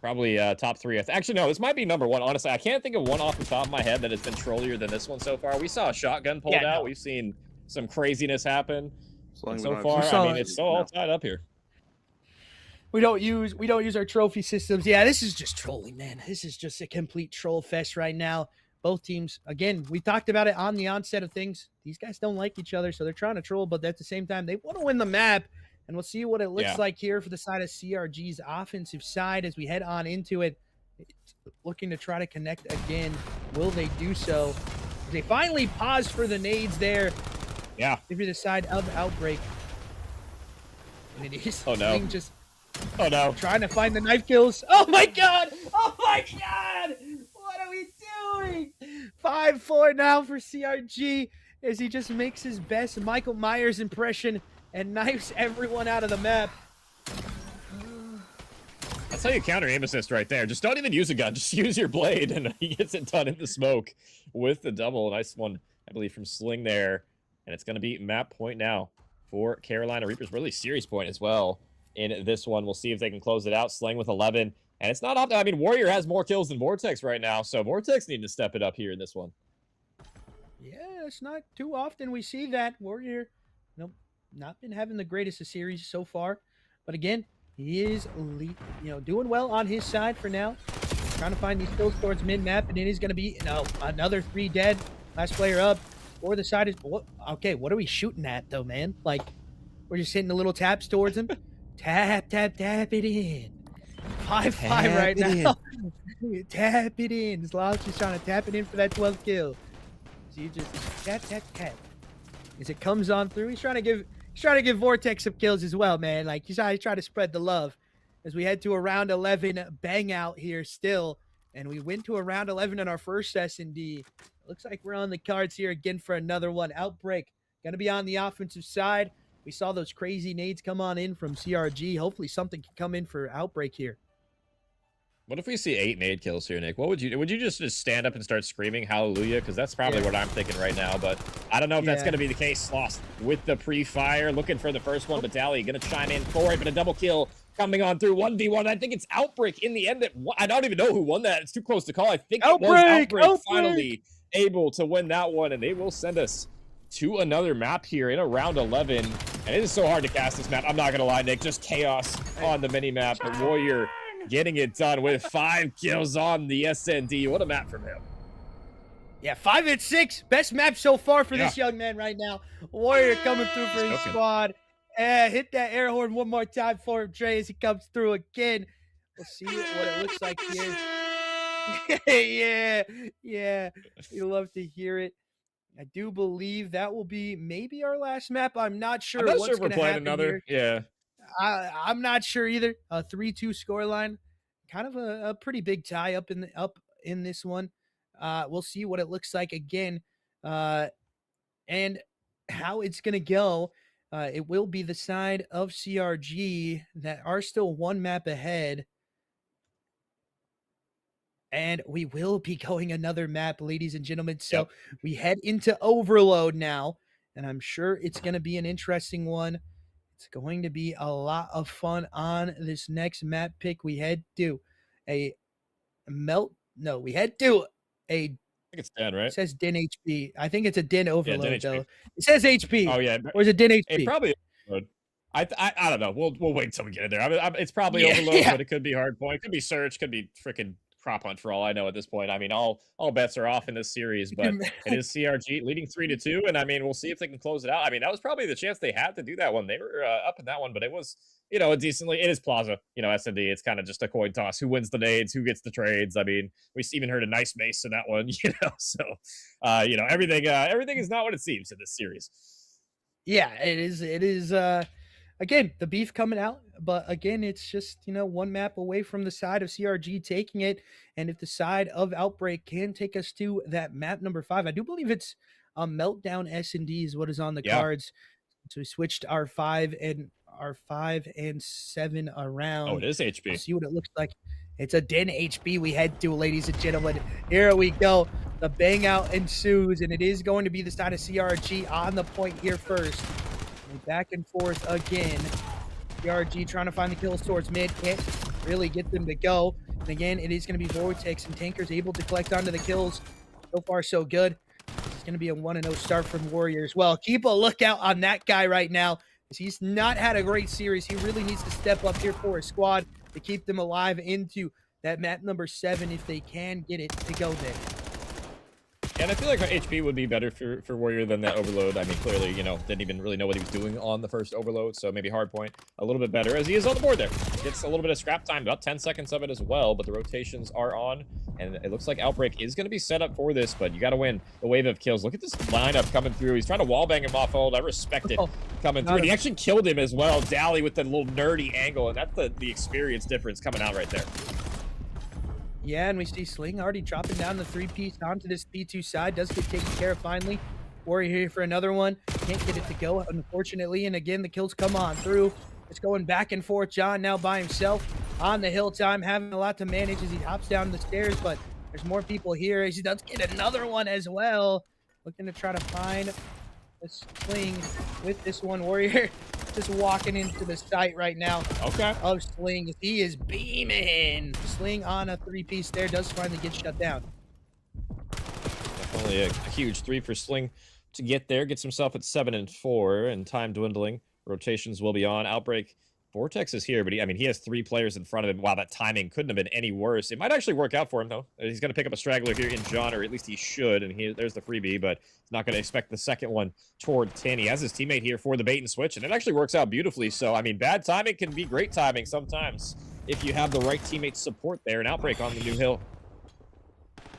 Probably top 3. Actually, no, this might be number 1. Honestly, I can't think of one off the top of my head that has been trollier than this one so far. We saw a shotgun pulled out. No. We've seen some craziness happen. long And as so we don't far, have- I mean, it's still all No. tied up here. We don't use our trophy systems. Yeah, this is just trolling, man. This is just a complete troll fest right now. Both teams, again, we talked about it on the onset of things. These guys don't like each other, so they're trying to troll, but at the same time, they want to win the map. And we'll see what it looks like here for the side of CRG's offensive side as we head on into it. It's looking to try to connect again. Will they do so? They finally paused for the nades there. Yeah. If you're the side of Outbreak. And it is Oh, no. Sling just Oh, no. trying to find the knife kills. Oh, my God. Oh, my God. What are we doing? 5-4 now for CRG as he just makes his best Michael Myers impression and knifes everyone out of the map. That's how you counter aim assist right there. Just don't even use a gun. Just use your blade, and he gets it done in the smoke with the double. Nice one, I believe, from Sling there. And it's going to be map point now for Carolina Reapers. Really serious point as well in this one. We'll see if they can close it out. Sling with 11. And it's not often. I mean, Warrior has more kills than Vortex right now, so Vortex need to step it up here in this one. Yeah, it's not too often we see that. Warrior, not been having the greatest of series so far. But again, he is doing well on his side for now. Trying to find these kills towards mid-map, and it is going to be another 3 dead. Last player up. Or the side is okay. What are we shooting at though, man? Like we're just hitting the little taps towards him. Tap it in. 5-5 right now. Tap it in. Slouch is trying to tap it in for that 12th kill. So you just tap. As it comes on through, he's trying to give Vortex some kills as well, man. Like he's trying to spread the love. As we head to a round 11 bang out here still, and we went to a round 11 in our first S&D. Looks like we're on the cards here again for another one. Outbreak gonna be on the offensive side. We saw those crazy nades come on in from CRG. Hopefully something can come in for Outbreak here. What if we see 8 nade kills here, Nick? What would you do? Would you just stand up and start screaming hallelujah? Because that's probably what I'm thinking right now, but I don't know if that's going to be the case. Lost with the pre-fire, looking for the first one, but Dally going to chime in for it, but a double kill coming on through 1v1. I think it's Outbreak in the end. I don't even know who won that. It's too close to call. I think it was Outbreak finally able to win that one, and they will send us to another map here in a round 11. And it is so hard to cast this map. I'm not going to lie, Nick. Just chaos on the mini-map. But Warrior getting it done with 5 kills on the SND. What a map from him. Yeah, 5-6. Best map so far for this young man right now. Warrior coming through for his squad. Hit that air horn one more time for him, Trey, as he comes through again. We'll see what it looks like here. Yeah. We love to hear it. I do believe that will be maybe our last map. I'm not sure. I'm not what's sure if we're gonna playing happen another. here. Yeah. I'm not sure either. A 3-2 scoreline, kind of a pretty big tie up in this one. We'll see what it looks like again, and how it's gonna go. It will be the side of CRG that are still one map ahead. And we will be going another map, ladies and gentlemen. So we head into Overload now, and I'm sure it's going to be an interesting one. It's going to be a lot of fun on this next map pick. We head to we head to I think it's Den, right? It says Den HP. I think it's a Den Overload, Den HP. though. It says HP. Oh, yeah. Or is it Den HP? It probably Overload. I don't know. We'll wait until we get in there. It's probably Overload, but it could be Hardpoint. It could be Surge. Could be freaking Prop Hunt for all I know at this point. I mean, all bets are off in this series, but it is CRG leading 3-2, and I mean, we'll see if they can close it out. I mean, that was probably the chance they had to do that one. They were up in that one, but it was, it is Plaza, S&D. It's kind of just a coin toss. Who wins the nades? Who gets the trades? I mean, we even heard a nice mace in that one, so, everything is not what it seems in this series. Yeah, it is. again, the beef coming out, but again, it's just, one map away from the side of CRG taking it. And if the side of Outbreak can take us to that map number 5, I do believe it's a Meltdown S&D is what is on the cards. So we switched our 5 and 7 around. Oh, it is HB. We'll see what it looks like. It's a Den HB we head to, ladies and gentlemen. Here we go. The bang out ensues, and it is going to be the side of CRG on the point here first. And back and forth again. CRG trying to find the kills towards mid. Can't really get them to go. And again, it is going to be Vortex and Tankers able to collect onto the kills. So far, so good. It's going to be a 1-0 start from Warriors. Well, keep a lookout on that guy right now. He's not had a great series. He really needs to step up here for his squad to keep them alive into that map number 7 if they can get it to go there. And I feel like HP would be better for Warrior than that Overload. I mean, clearly, didn't even really know what he was doing on the first Overload, so maybe Hardpoint a little bit better as he is on the board there. Gets a little bit of scrap time, about 10 seconds of it as well, but the rotations are on, and it looks like Outbreak is going to be set up for this, but you got to win the wave of kills. Look at this lineup coming through. He's trying to wallbang him off hold. I respect it coming through. And he actually killed him as well, Dally with the little nerdy angle, and that's the experience difference coming out right there. Yeah, and we see Sling already dropping down the 3-piece onto this P2 side. Does get taken care of finally. Warrior here for another one. Can't get it to go, unfortunately. And again, the kills come on through. It's going back and forth. John now by himself on the hill time, having a lot to manage as he hops down the stairs. But there's more people here. He does get another one as well. Looking to try to find a Sling with this one. Warrior just walking into the site right now. Okay. Of Sling. He is beaming. Sling on a 3-piece there does finally get shut down. Definitely a huge 3 for Sling to get there. Gets himself at 7 and 4, and time dwindling. Rotations will be on. Outbreak. Vortex is here, but he has 3 players in front of him. Wow, that timing couldn't have been any worse. It might actually work out for him, though. He's going to pick up a straggler here in John, or at least he should, and there's the freebie, but he's not going to expect the second one toward Tin. He has his teammate here for the bait and switch, and it actually works out beautifully. So, bad timing can be great timing sometimes if you have the right teammate support there. An Outbreak on the new hill.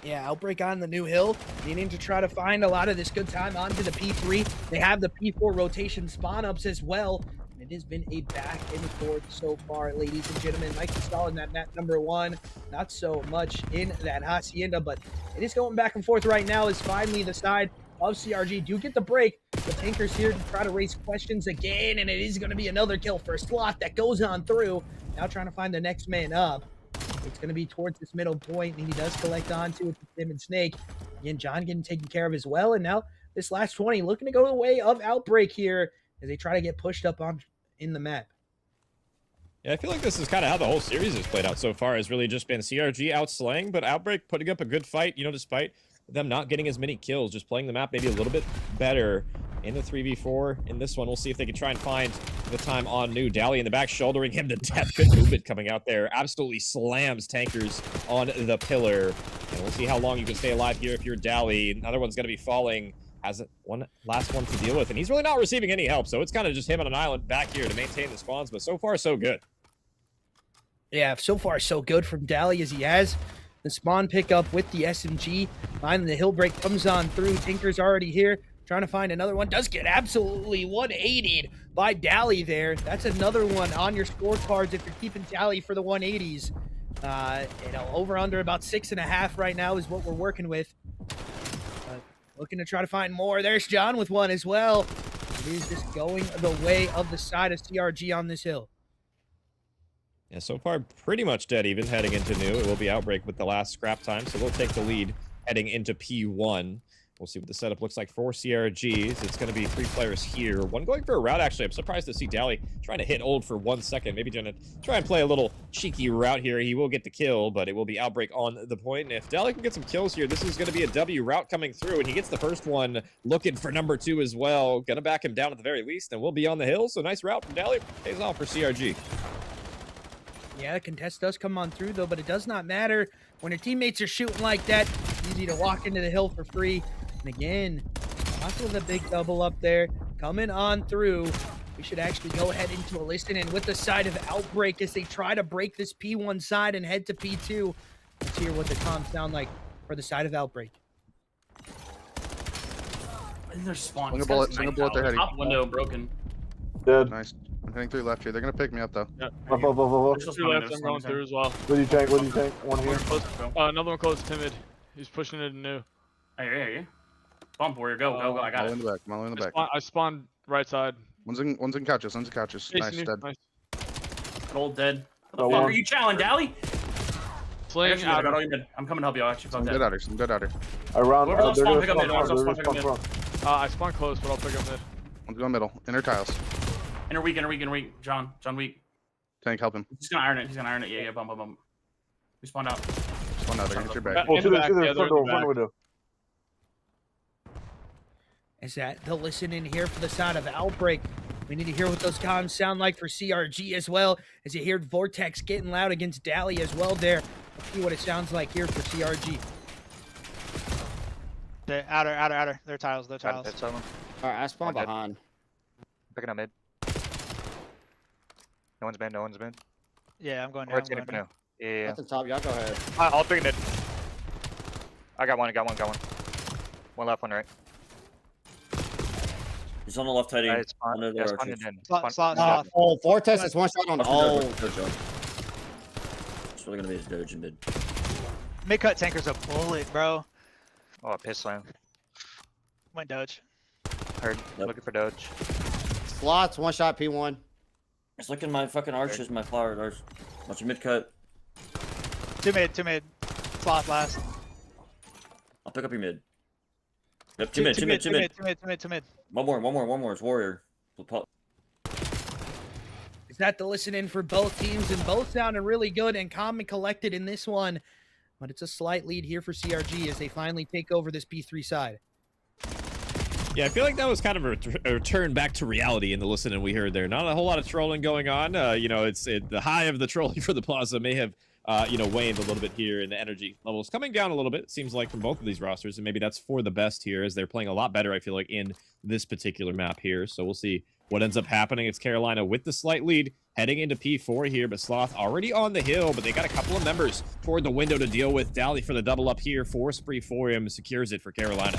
Yeah, Outbreak on the new hill, needing to try to find a lot of this good time onto the P3. They have the P4 rotation spawn-ups as well. It has been a back and forth so far, ladies and gentlemen. Like we saw in that map number 1, not so much in that Hacienda, but it is going back and forth right now as finally the side of CRG do get the break. The Tankers here to try to raise questions again, and it is going to be another kill for Sloth that goes on through. Now trying to find the next man up. It's going to be towards this middle point, and he does collect onto it with him and Snake. Again, John getting taken care of as well, and now this last 20 looking to go the way of Outbreak here as they try to get pushed up on in the map. Yeah, I feel like this is kind of how the whole series has played out so far. Has really just been CRG outslaying, but Outbreak putting up a good fight, despite them not getting as many kills, just playing the map maybe a little bit better in the 3v4. In this one, we'll see if they can try and find the time on new. Dally in the back, shouldering him to death. Good movement coming out there. Absolutely slams Tankers on the pillar. And we'll see how long you can stay alive here if you're Dally. Another one's going to be falling. Has one last one to deal with, and he's really not receiving any help, so it's kind of just him on an island back here to maintain the spawns, but so far, so good. Yeah, so far, so good from Dally as he has the spawn pickup with the SMG. Finally, the hill break comes on through. Tinker's already here, trying to find another one. Does get absolutely 180'd by Dally there. That's another one on your scorecards if you're keeping tally for the 180s. Over under about 6.5 right now is what we're working with. Looking to try to find more. There's John with one as well. It is just going the way of the side of CRG on this hill. Yeah, so far, pretty much dead even heading into new. It will be Outbreak with the last scrap time, so they'll take the lead heading into P1. We'll see what the setup looks like for CRGs. It's going to be 3 players here. One going for a route, actually. I'm surprised to see Dally trying to hit Old for 1 second. Maybe going to try and play a little cheeky route here. He will get the kill, but it will be Outbreak on the point. And if Dally can get some kills here, this is going to be a W route coming through. And he gets the first one, looking for number 2 as well. Going to back him down at the very least, and we'll be on the hill. So nice route from Dally. Pays off for CRG. Yeah, the contest does come on through, though, but it does not matter. When your teammates are shooting like that, it's easy to walk into the hill for free. And again, lots of the big double up there coming on through. We should actually go ahead into a listen in with the side of Outbreak as they try to break this P1 side and head to P2. Let's hear what the comms sound like for the side of Outbreak. They're spawning. Single bullet, they're heading. Top window broken. Dead. Nice. I'm hitting 3 left here. They're gonna pick me up though. Yeah. Up. There's just 2 one left, in I'm there, going through as well. What do you tank? What do you tank? One here. Another one close to mid. He's pushing it new. I hear you. Bump warrior, go. I got I'm all it. in the back. I'm all in the back. I spawned right side. One's in couches. One's in couches. Nice, Chasing you. dead. Nice. Gold dead. What the Oh, fuck one. are you challenging, Dally? Sling I got out. all your mid. I'm coming to help you. Actually, Some fuck dead that. out here. Some dead out here. Around. Whoever's on They're spawn, gonna pick up spawn mid. front. Whoever's They're on gonna spawn, spawn pick up front. I spawned close, but I'll pick up mid. One's going middle. Inner tiles. Inner weak. John weak. Tank, help him. He's gonna iron it. Yeah, bump. We spawned out. Spawn out. They're gonna hit your back. Oh, In to the the back, to the yeah, they're front in door. the Front back. window. Is that the listen in here for the side of Outbreak? We need to hear what those comms sound like for CRG as well, as you hear Vortex getting loud against Dally as well there. Let's see what it sounds like here for CRG. The outer. They're tiles. All right, I spawned One dead. behind. Picking up mid. No one's mid. Yeah, I'm going Or down. it's getting for now. Yeah. At the top, y'all go ahead. I'll pick it. I got one. One left, one right. He's on the left, Teddy. It's spawn, Under the yeah, arches. spawned in. Slot. Spawn- Oh, Vortex is one shot on the Oh, hole. good job. It's really gonna be his doge in mid. Mid cut tanker's a bullet, bro. Oh, piss slam. Went Doge. Heard. Yep. Looking for Doge. Slots, one shot, P1. It's looking my fucking arches, my flower arch. Watch your mid cut. Two mid. Slot last. I'll pick up your mid. Yep, two mid. Two mid. One more. It's warrior. Is that the listen in for both teams? And both sounding really good and calm and collected in this one. But it's a slight lead here for CRG as they finally take over this P3 side. Yeah, I feel like that was kind of a return back to reality in the listening we heard there. Not a whole lot of trolling going on. You know, the high of the trolling for the plaza may have, waned a little bit here, and the energy levels coming down a little bit, it seems like, from both of these rosters, and maybe that's for the best here, as they're playing a lot better, I feel like, in this particular map here. So we'll see what ends up happening. It's Carolina with the slight lead, heading into P4 here, but Sloth already on the hill, but they got a couple of members toward the window to deal with. Dally for the double up here for Spree for him, secures it for Carolina.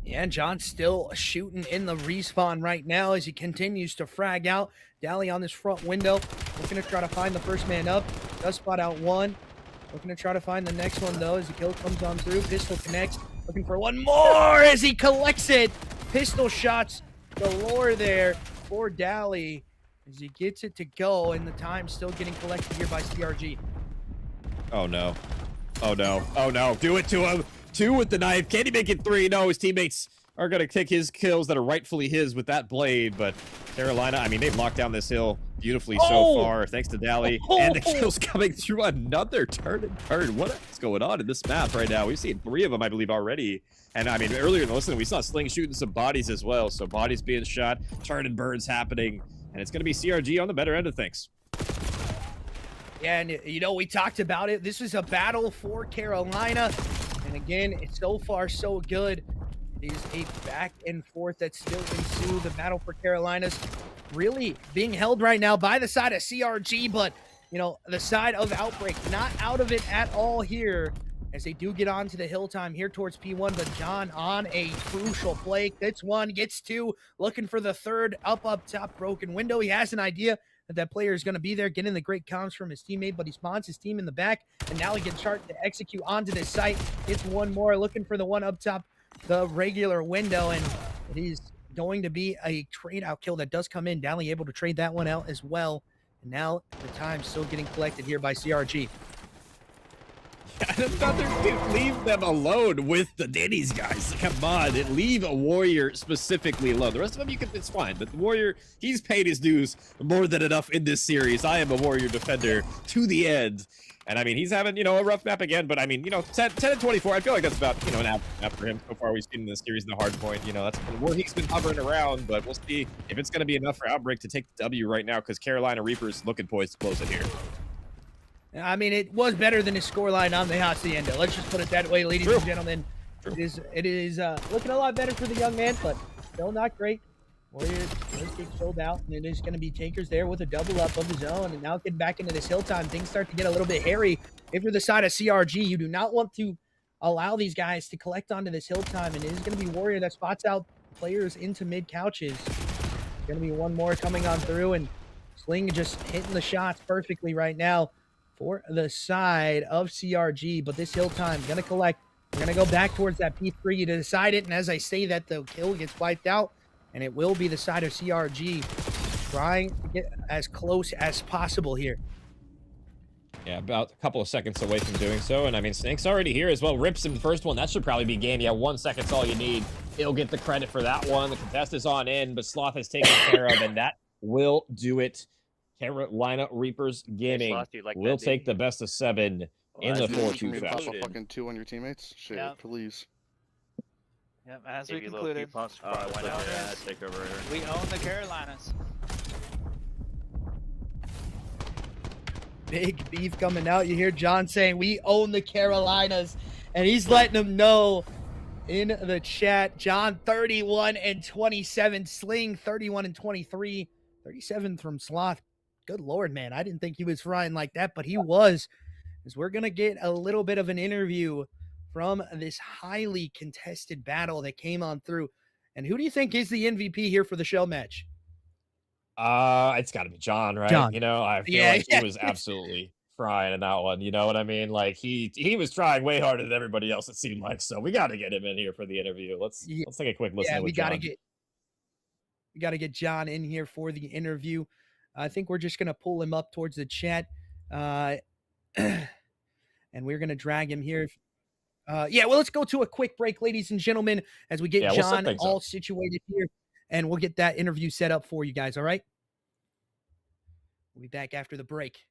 Yeah, and John's still shooting in the respawn right now as he continues to frag out. Dally on this front window, looking to try to find the first man up. Does spot out one. Looking to try to find the next one, though, as the kill comes on through. Pistol connects. Looking for one more as he collects it. Pistol shots galore there for Dally as he gets it to go, and the time still getting collected here by CRG. Oh no. Do it to him. 2 with the knife. Can he make it 3? No, his teammates are going to take his kills that are rightfully his with that blade. But Carolina, I mean, they've locked down this hill beautifully so far, thanks to Dally. And the kills coming through another turn and turn. What is going on in this map right now? We've seen 3 of them, I believe, already. And I mean, earlier in the listening, we saw Sling shooting some bodies as well. So bodies being shot, turn and burns happening. And it's going to be CRG on the better end of things. Yeah, and you know, we talked about it. This is a battle for Carolina. And again, it's so far so good. It is a back and forth that still ensues. The battle for Carolina's really being held right now by the side of CRG, but, you know, the side of Outbreak not out of it at all here as they do get onto the hill time here towards P1. But John on a crucial play. Gets 1, gets 2, looking for the third up top broken window. He has an idea that player is going to be there, getting the great comms from his teammate, but he spawns his team in the back, and now he can start to execute onto this site. Gets one more, looking for the one up top, the regular window, and it is going to be a trade-out kill that does come in. Dally able to trade that one out as well, and now the time still getting collected here by CRG. Leave them alone with the Denny's guys. Come on, leave a warrior specifically alone. The rest of them, it's fine. But the warrior, he's paid his dues more than enough in this series. I am a warrior defender to the end. And I mean, he's having, a rough map again. But I mean, 10 and 24, I feel like that's about, an average map for him so far. We've seen in this series in the hard point. That's where he's been hovering around. But we'll see if it's going to be enough for Outbreak to take the W right now, because Carolina Reaper's looking poised to close it here. I mean, it was better than his scoreline on the Hacienda. Let's just put it that way, ladies and gentlemen. True. It is looking a lot better for the young man, but still not great. Warrior does get killed out, and it is going to be Takers there with a double up of his own. And now getting back into this hill time, things start to get a little bit hairy. If you're the side of CRG, you do not want to allow these guys to collect onto this hill time, and it is going to be Warrior that spots out players into mid couches. Gonna be one more coming on through, and Sling just hitting the shots perfectly right now for the side of CRG. But this hill time gonna collect. We're gonna go back towards that P3 to decide it. And as I say that, the kill gets wiped out, and it will be the side of CRG trying to get as close as possible here. Yeah, about a couple of seconds away from doing so. And I mean, Snake's already here as well. Rips him the first one. That should probably be game. Yeah, 1 second's all you need. He'll get the credit for that one. The contest is on in, but Sloth has taken care of, and that will do it. Carolina Reapers Gaming Sloth, you like will that, take D? the best of 7 in the You want 4-2 me to pop a fashion. fucking 2 on your teammates? Shit, Yep. please. Yep, as Give we you a little concluded, coupon Why surprise. not? Yeah, Take over here. we own the Carolinas. Big beef coming out. You hear John saying, we own the Carolinas. And he's letting them know in the chat. John, 31 and 27. Sling, 31 and 23. 37 from Sloth. Good Lord, man. I didn't think he was frying like that, but he was. As we're going to get a little bit of an interview from this highly contested battle that came on through. And who do you think is the MVP here for the show match? It's got to be John, right? John. You know, I feel Yeah, like yeah. he was absolutely frying in that one. You know what I mean? Like he was trying way harder than everybody else. It seemed like. So we got to get him in here for the interview. Let's take a quick listen. Yeah, to we what got to John. get John in here for the interview. I think we're just gonna pull him up towards the chat, and we're gonna drag him here. Yeah, well, let's go to a quick break, ladies and gentlemen, as we get Yeah, we'll set John things all up. situated here, and we'll get that interview set up for you guys. All right. We'll be back after the break.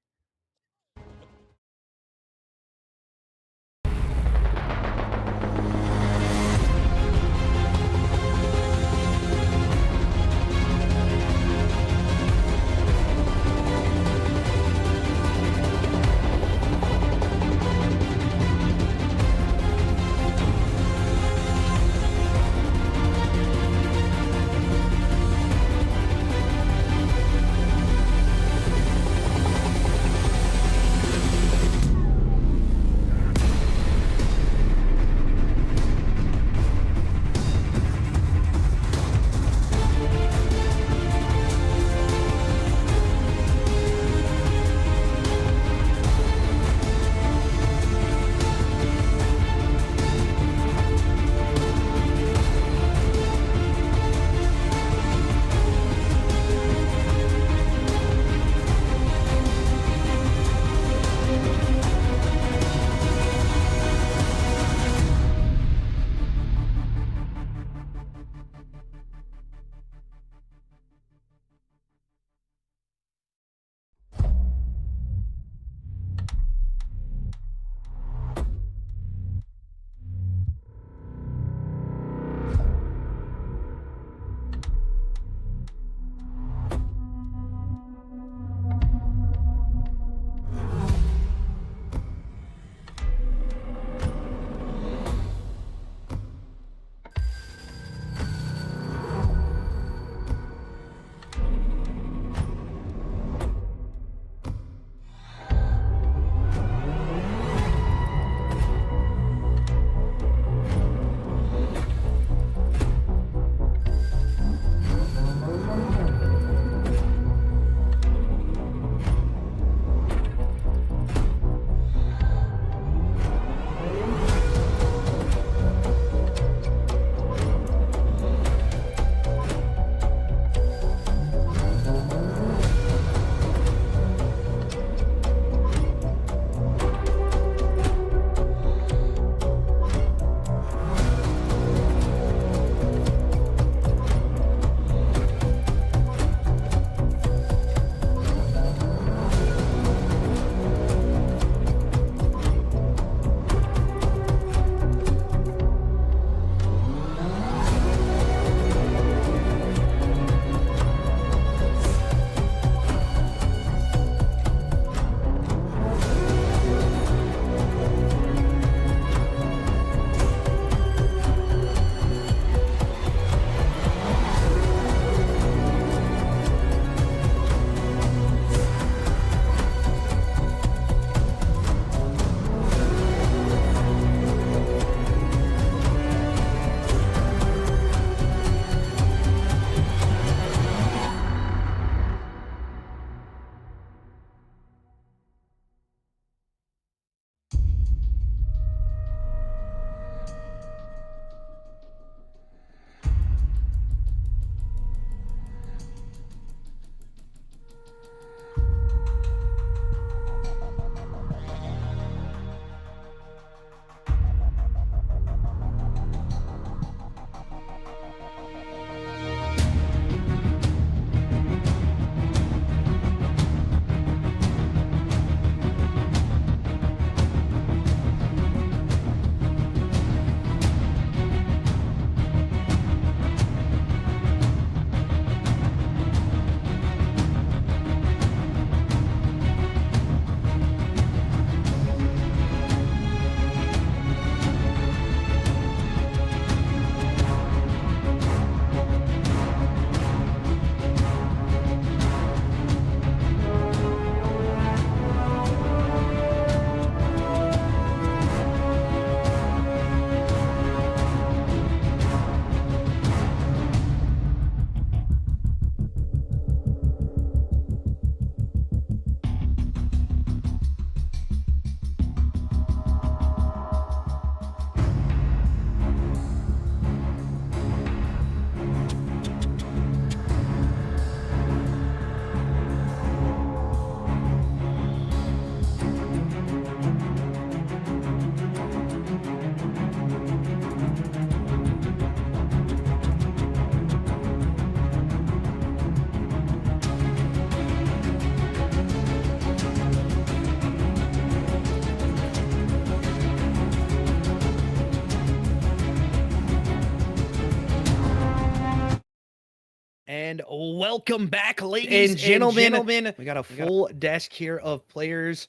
And welcome back, ladies and gentlemen. We got a full desk here of players.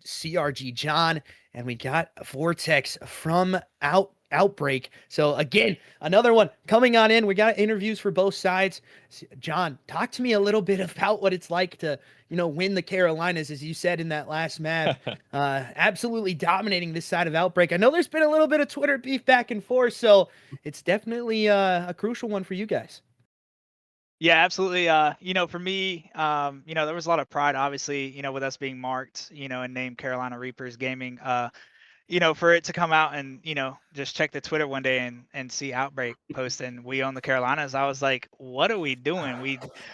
CRG John, and we got Vortex from Outbreak. So again, another one coming on in. We got interviews for both sides. John, talk to me a little bit about what it's like to, win the Carolinas, as you said in that last map. Absolutely dominating this side of Outbreak. I know there's been a little bit of Twitter beef back and forth, so it's definitely a crucial one for you guys. Yeah, absolutely. For me, there was a lot of pride, obviously, with us being marked, and named Carolina Reapers Gaming. For it to come out and, just check the Twitter one day and see Outbreak posting "We own the Carolinas," I was like, what are we doing?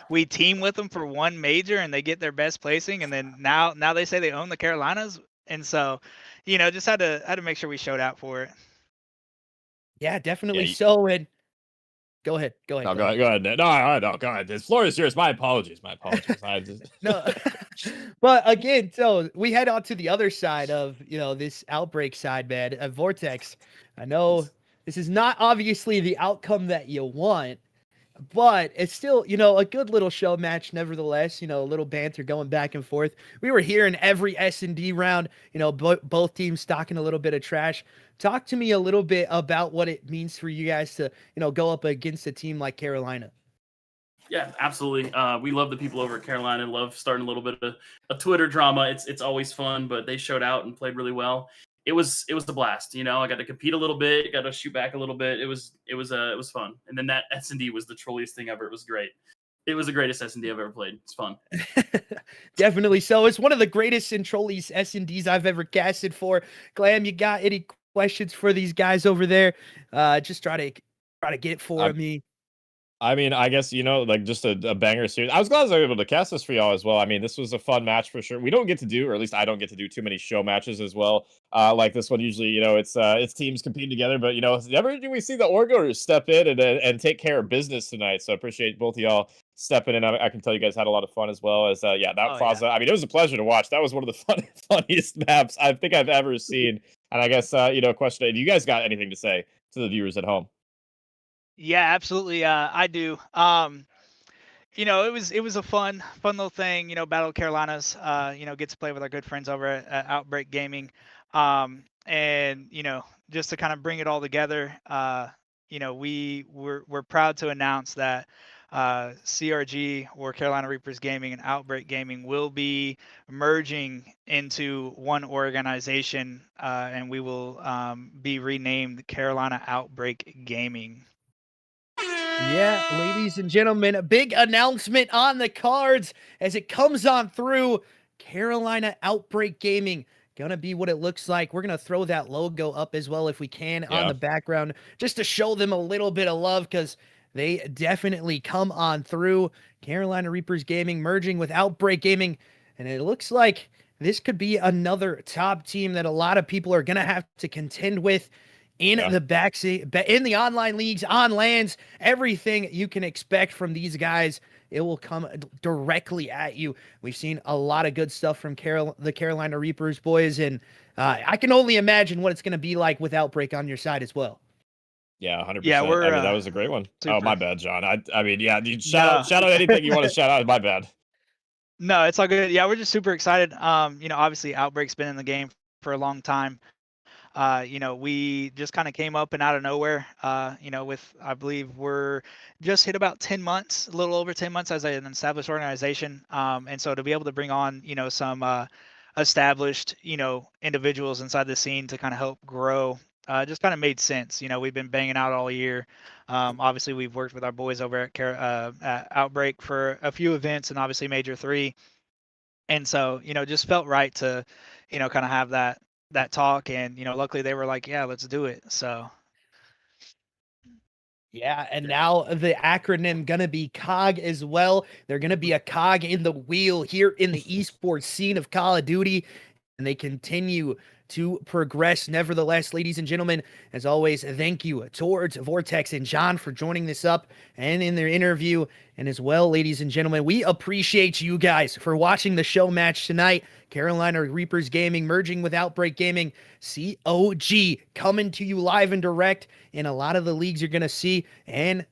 We team with them for one major and they get their best placing, and then now they say they own the Carolinas, and so, just had to make sure we showed out for it. Yeah, definitely. Yeah, So, and go ahead. Go ahead. No, go ahead. No, go ahead. This floor is yours. My apologies. I just... No, but again, so we head on to the other side of, this Outbreak side, man. Vortex, I know this is not obviously the outcome that you want, but it's still, a good little show match nevertheless, a little banter going back and forth. We were here in every S&D round, both teams stocking a little bit of trash. Talk to me a little bit about what it means for you guys to, go up against a team like Carolina. Yeah, absolutely. We love the people over at Carolina. Love starting a little bit of a Twitter drama. It's always fun, but they showed out and played really well. It was a blast. I got to compete a little bit, got to shoot back a little bit. It was fun. And then that S&D was the trolliest thing ever. It was great. It was the greatest S&D I've ever played. It's fun. Definitely so. It's one of the greatest and trolliest S&Ds I've ever casted for. Glam, you got any questions for these guys over there? Just try to get it for me. I mean, I guess, just a banger series. I was glad I was able to cast this for y'all as well. I mean, this was a fun match for sure. We don't get to do, or at least I don't get to do too many show matches as well. Like this one, usually, it's teams competing together, but, never do we see the Orgers step in and take care of business tonight. So I appreciate both of y'all stepping in. I can tell you guys had a lot of fun as well as, Plaza. Yeah. I mean, it was a pleasure to watch. That was one of the funniest maps I think I've ever seen. And I guess, question, do you guys got anything to say to the viewers at home? Yeah, absolutely. I do. It was a fun little thing. Battle of Carolinas. Get to play with our good friends over at Outbreak Gaming. And just to kind of bring it all together. We're proud to announce that CRG, or Carolina Reapers Gaming, and Outbreak Gaming will be merging into one organization, and we will be renamed Carolina Outbreak Gaming. Yeah, ladies and gentlemen, a big announcement on the cards as it comes on through. Carolina Outbreak Gaming gonna be what it looks like. We're gonna throw that logo up as well if we can on the background, just to show them a little bit of love, because they definitely come on through. Carolina Reapers Gaming merging with Outbreak Gaming, and it looks like this could be another top team that a lot of people are gonna have to contend with in the backseat, in the online leagues, on lands, everything you can expect from these guys. It will come directly at you. We've seen a lot of good stuff from the Carolina Reapers boys, and I can only imagine what it's going to be like with Outbreak on your side as well. Yeah, 100%. Yeah, that was a great one. Super. Oh, my bad, John. I mean, yeah, dude, shout out anything you want to shout out. My bad. No, it's all good. Yeah, we're just super excited. Obviously Outbreak's been in the game for a long time. We just kind of came up and out of nowhere, I believe we're just hit about 10 months, a little over 10 months as an established organization. And so to be able to bring on, some established, individuals inside the scene to kind of help grow, just kind of made sense. We've been banging out all year. Obviously, we've worked with our boys over at Outbreak for a few events, and obviously Major 3. And so, just felt right to, kind of have that talk, and luckily they were like, yeah, let's do it. So yeah, and now the acronym gonna be COG as well. They're gonna be a cog in the wheel here in the esports scene of Call of Duty, and they continue to progress. Nevertheless, ladies and gentlemen, as always, thank you towards Vortex and John for joining this up and in their interview. And as well, ladies and gentlemen, we appreciate you guys for watching the show match tonight. Carolina Reapers Gaming merging with Outbreak Gaming. COG coming to you live and direct in a lot of the leagues you're going to see. And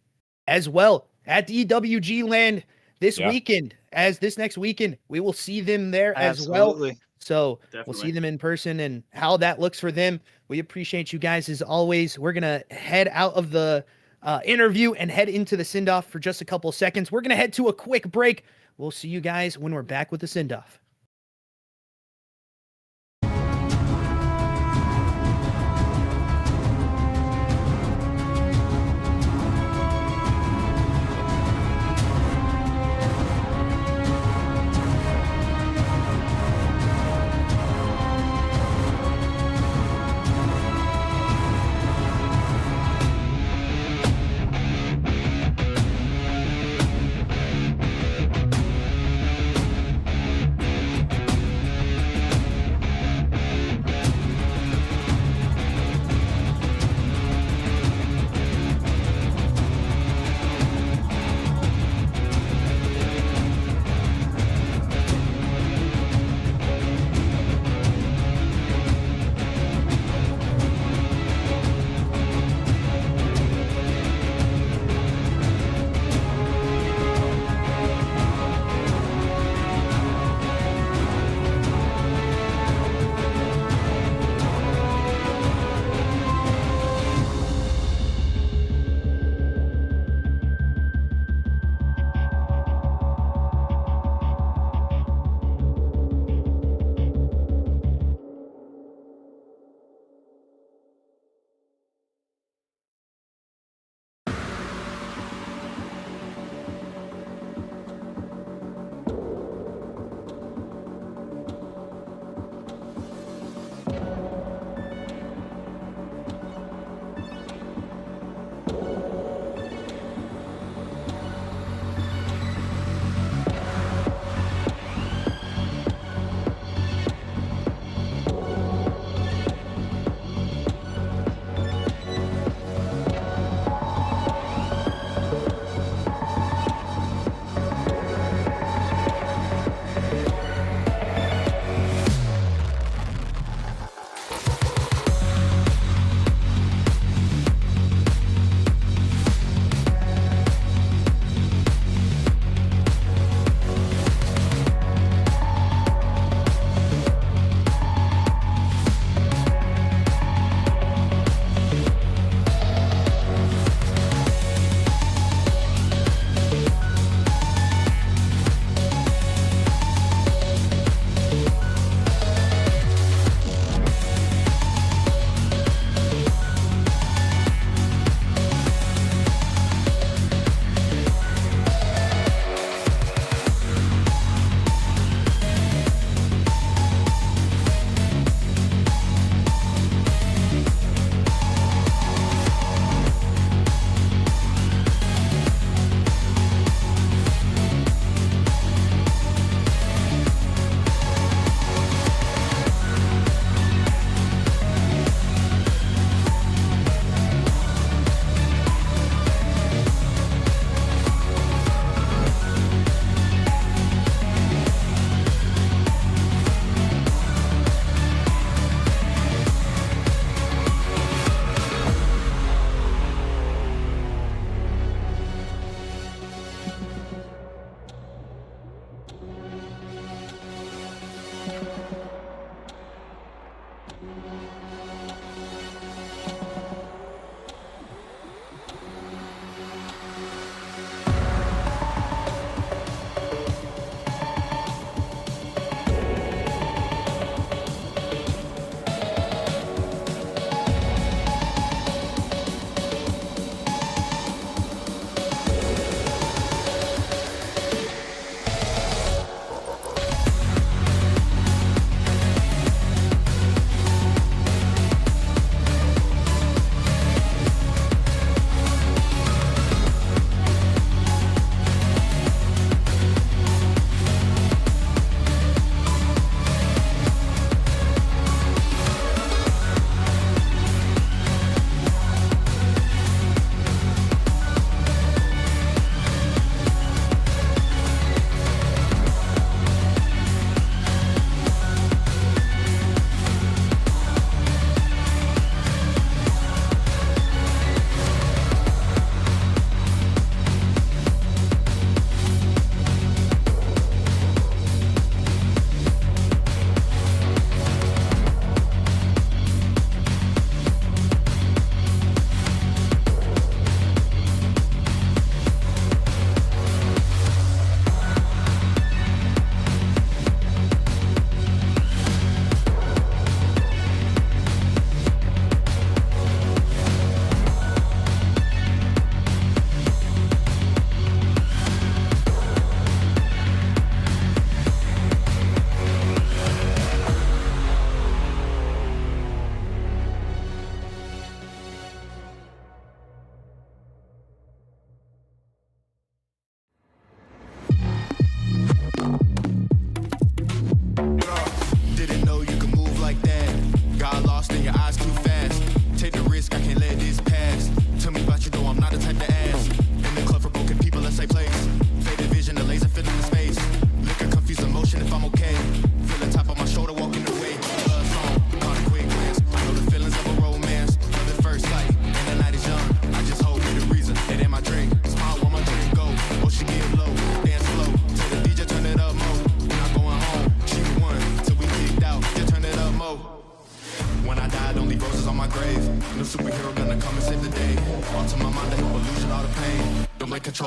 as well, at EWG Land this Yeah. weekend. As this next weekend, we will see them there as well. Absolutely. So we'll Definitely. see them in person and how that looks for them. We appreciate you guys as always. We're going to head out of the interview and head into the send-off for just a couple of seconds. We're going to head to a quick break. We'll see you guys when we're back with the send-off.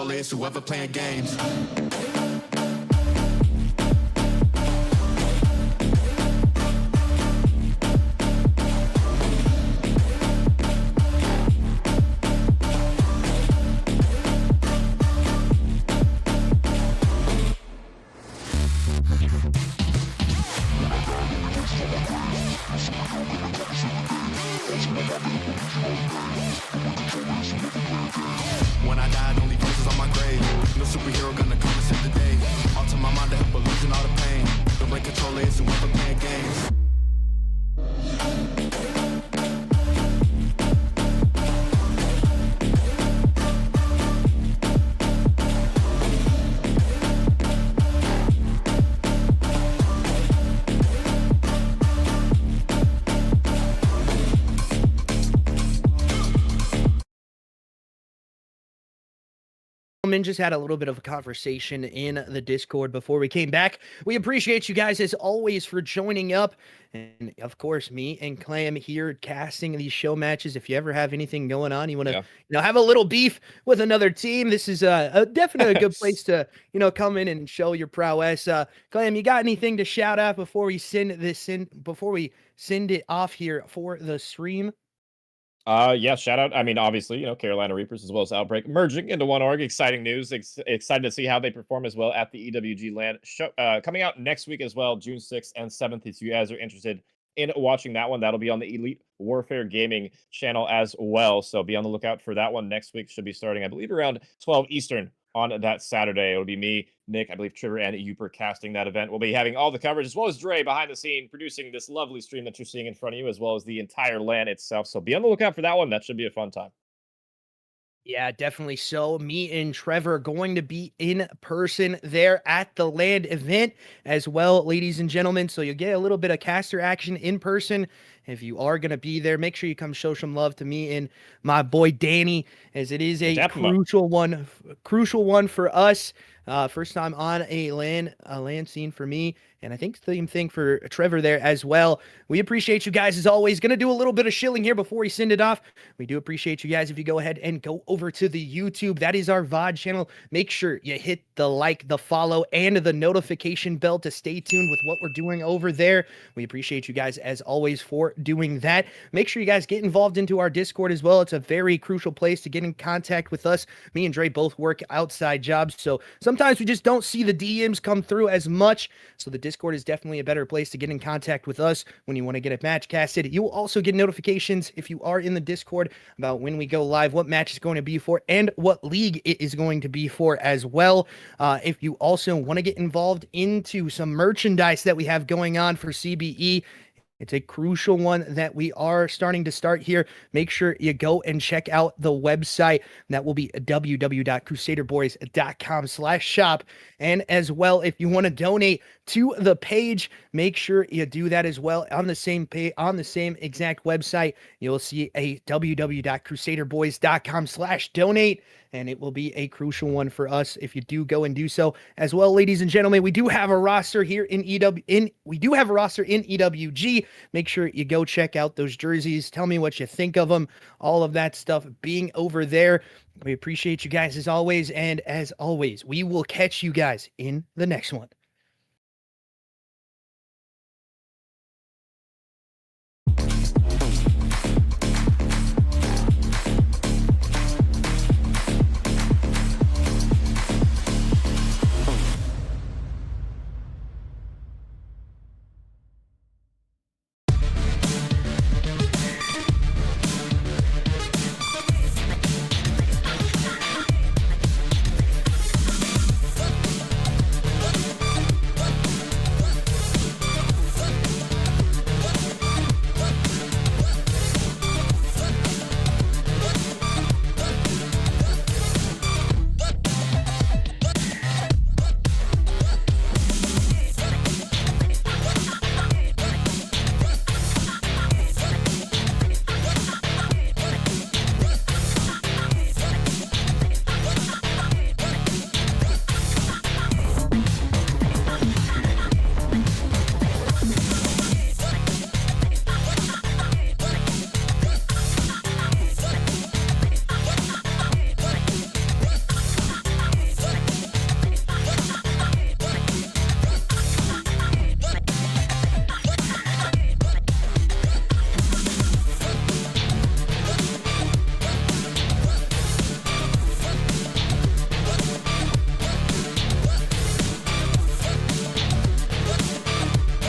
controller is whoever playing games. When I died, only verses on my grave. No superhero gonna come and save the day. All to my mind to help illusion all the pain. The right controller is whoever playing games. Just had a little bit of a conversation in the Discord before we came back. We appreciate you guys as always for joining up, and of course me and Clam here casting these show matches. If you ever have anything going on, you want to have a little beef with another team, this is definitely a good place to come in and show your prowess. Clam, you got anything to shout out before we send it off here for the stream? Yeah, shout out. I mean, obviously, Carolina Reapers as well as Outbreak merging into one org. Exciting news. Excited to see how they perform as well at the EWG LAN show coming out next week as well, June 6th and 7th. If you guys are interested in watching that one, that'll be on the Elite Warfare Gaming channel as well. So be on the lookout for that one next week. Should be starting, I believe, around 12 Eastern on that Saturday. It'll be me, Nick, I believe Trevor, and Uper casting that event. We'll be having all the coverage, as well as Dre behind the scene, producing this lovely stream that you're seeing in front of you, as well as the entire LAN itself. So be on the lookout for that one. That should be a fun time. Yeah, definitely so. Me and Trevor are going to be in person there at the LAN event as well, ladies and gentlemen. So you'll get a little bit of caster action in person. If you are going to be there, make sure you come show some love to me and my boy Danny, as it is a crucial one for us. First time on a LAN scene for me, and I think the same thing for Trevor there as well. We appreciate you guys as always. Going to do a little bit of shilling here before we send it off. We do appreciate you guys if you go ahead and go over to the YouTube. That is our VOD channel. Make sure you hit the like, the follow, and the notification bell to stay tuned with what we're doing over there. We appreciate you guys as always for doing that. Make sure you guys get involved into our Discord as well. It's a very crucial place to get in contact with us. Me and Dre both work outside jobs, so sometimes we just don't see the DMs come through as much. So the Discord is definitely a better place to get in contact with us when you want to get a match casted. You will also get notifications if you are in the Discord about when we go live, what match is going to be for, and what league it is going to be for as well. If you also want to get involved into some merchandise that we have going on for CBE, it's a crucial one that we are starting to start here. Make sure you go and check out the website. That will be www.crusaderboys.com/shop. And as well, if you want to donate to the page, make sure you do that as well on the same page, on the same exact website. You'll see a www.crusaderboys.com/donate. And it will be a crucial one for us if you do go and do so as well, ladies and gentlemen. We do have a roster here in EWG. Make sure you go check out those jerseys. Tell me what you think of them. All of that stuff being over there. We appreciate you guys as always, and as always, we will catch you guys in the next one.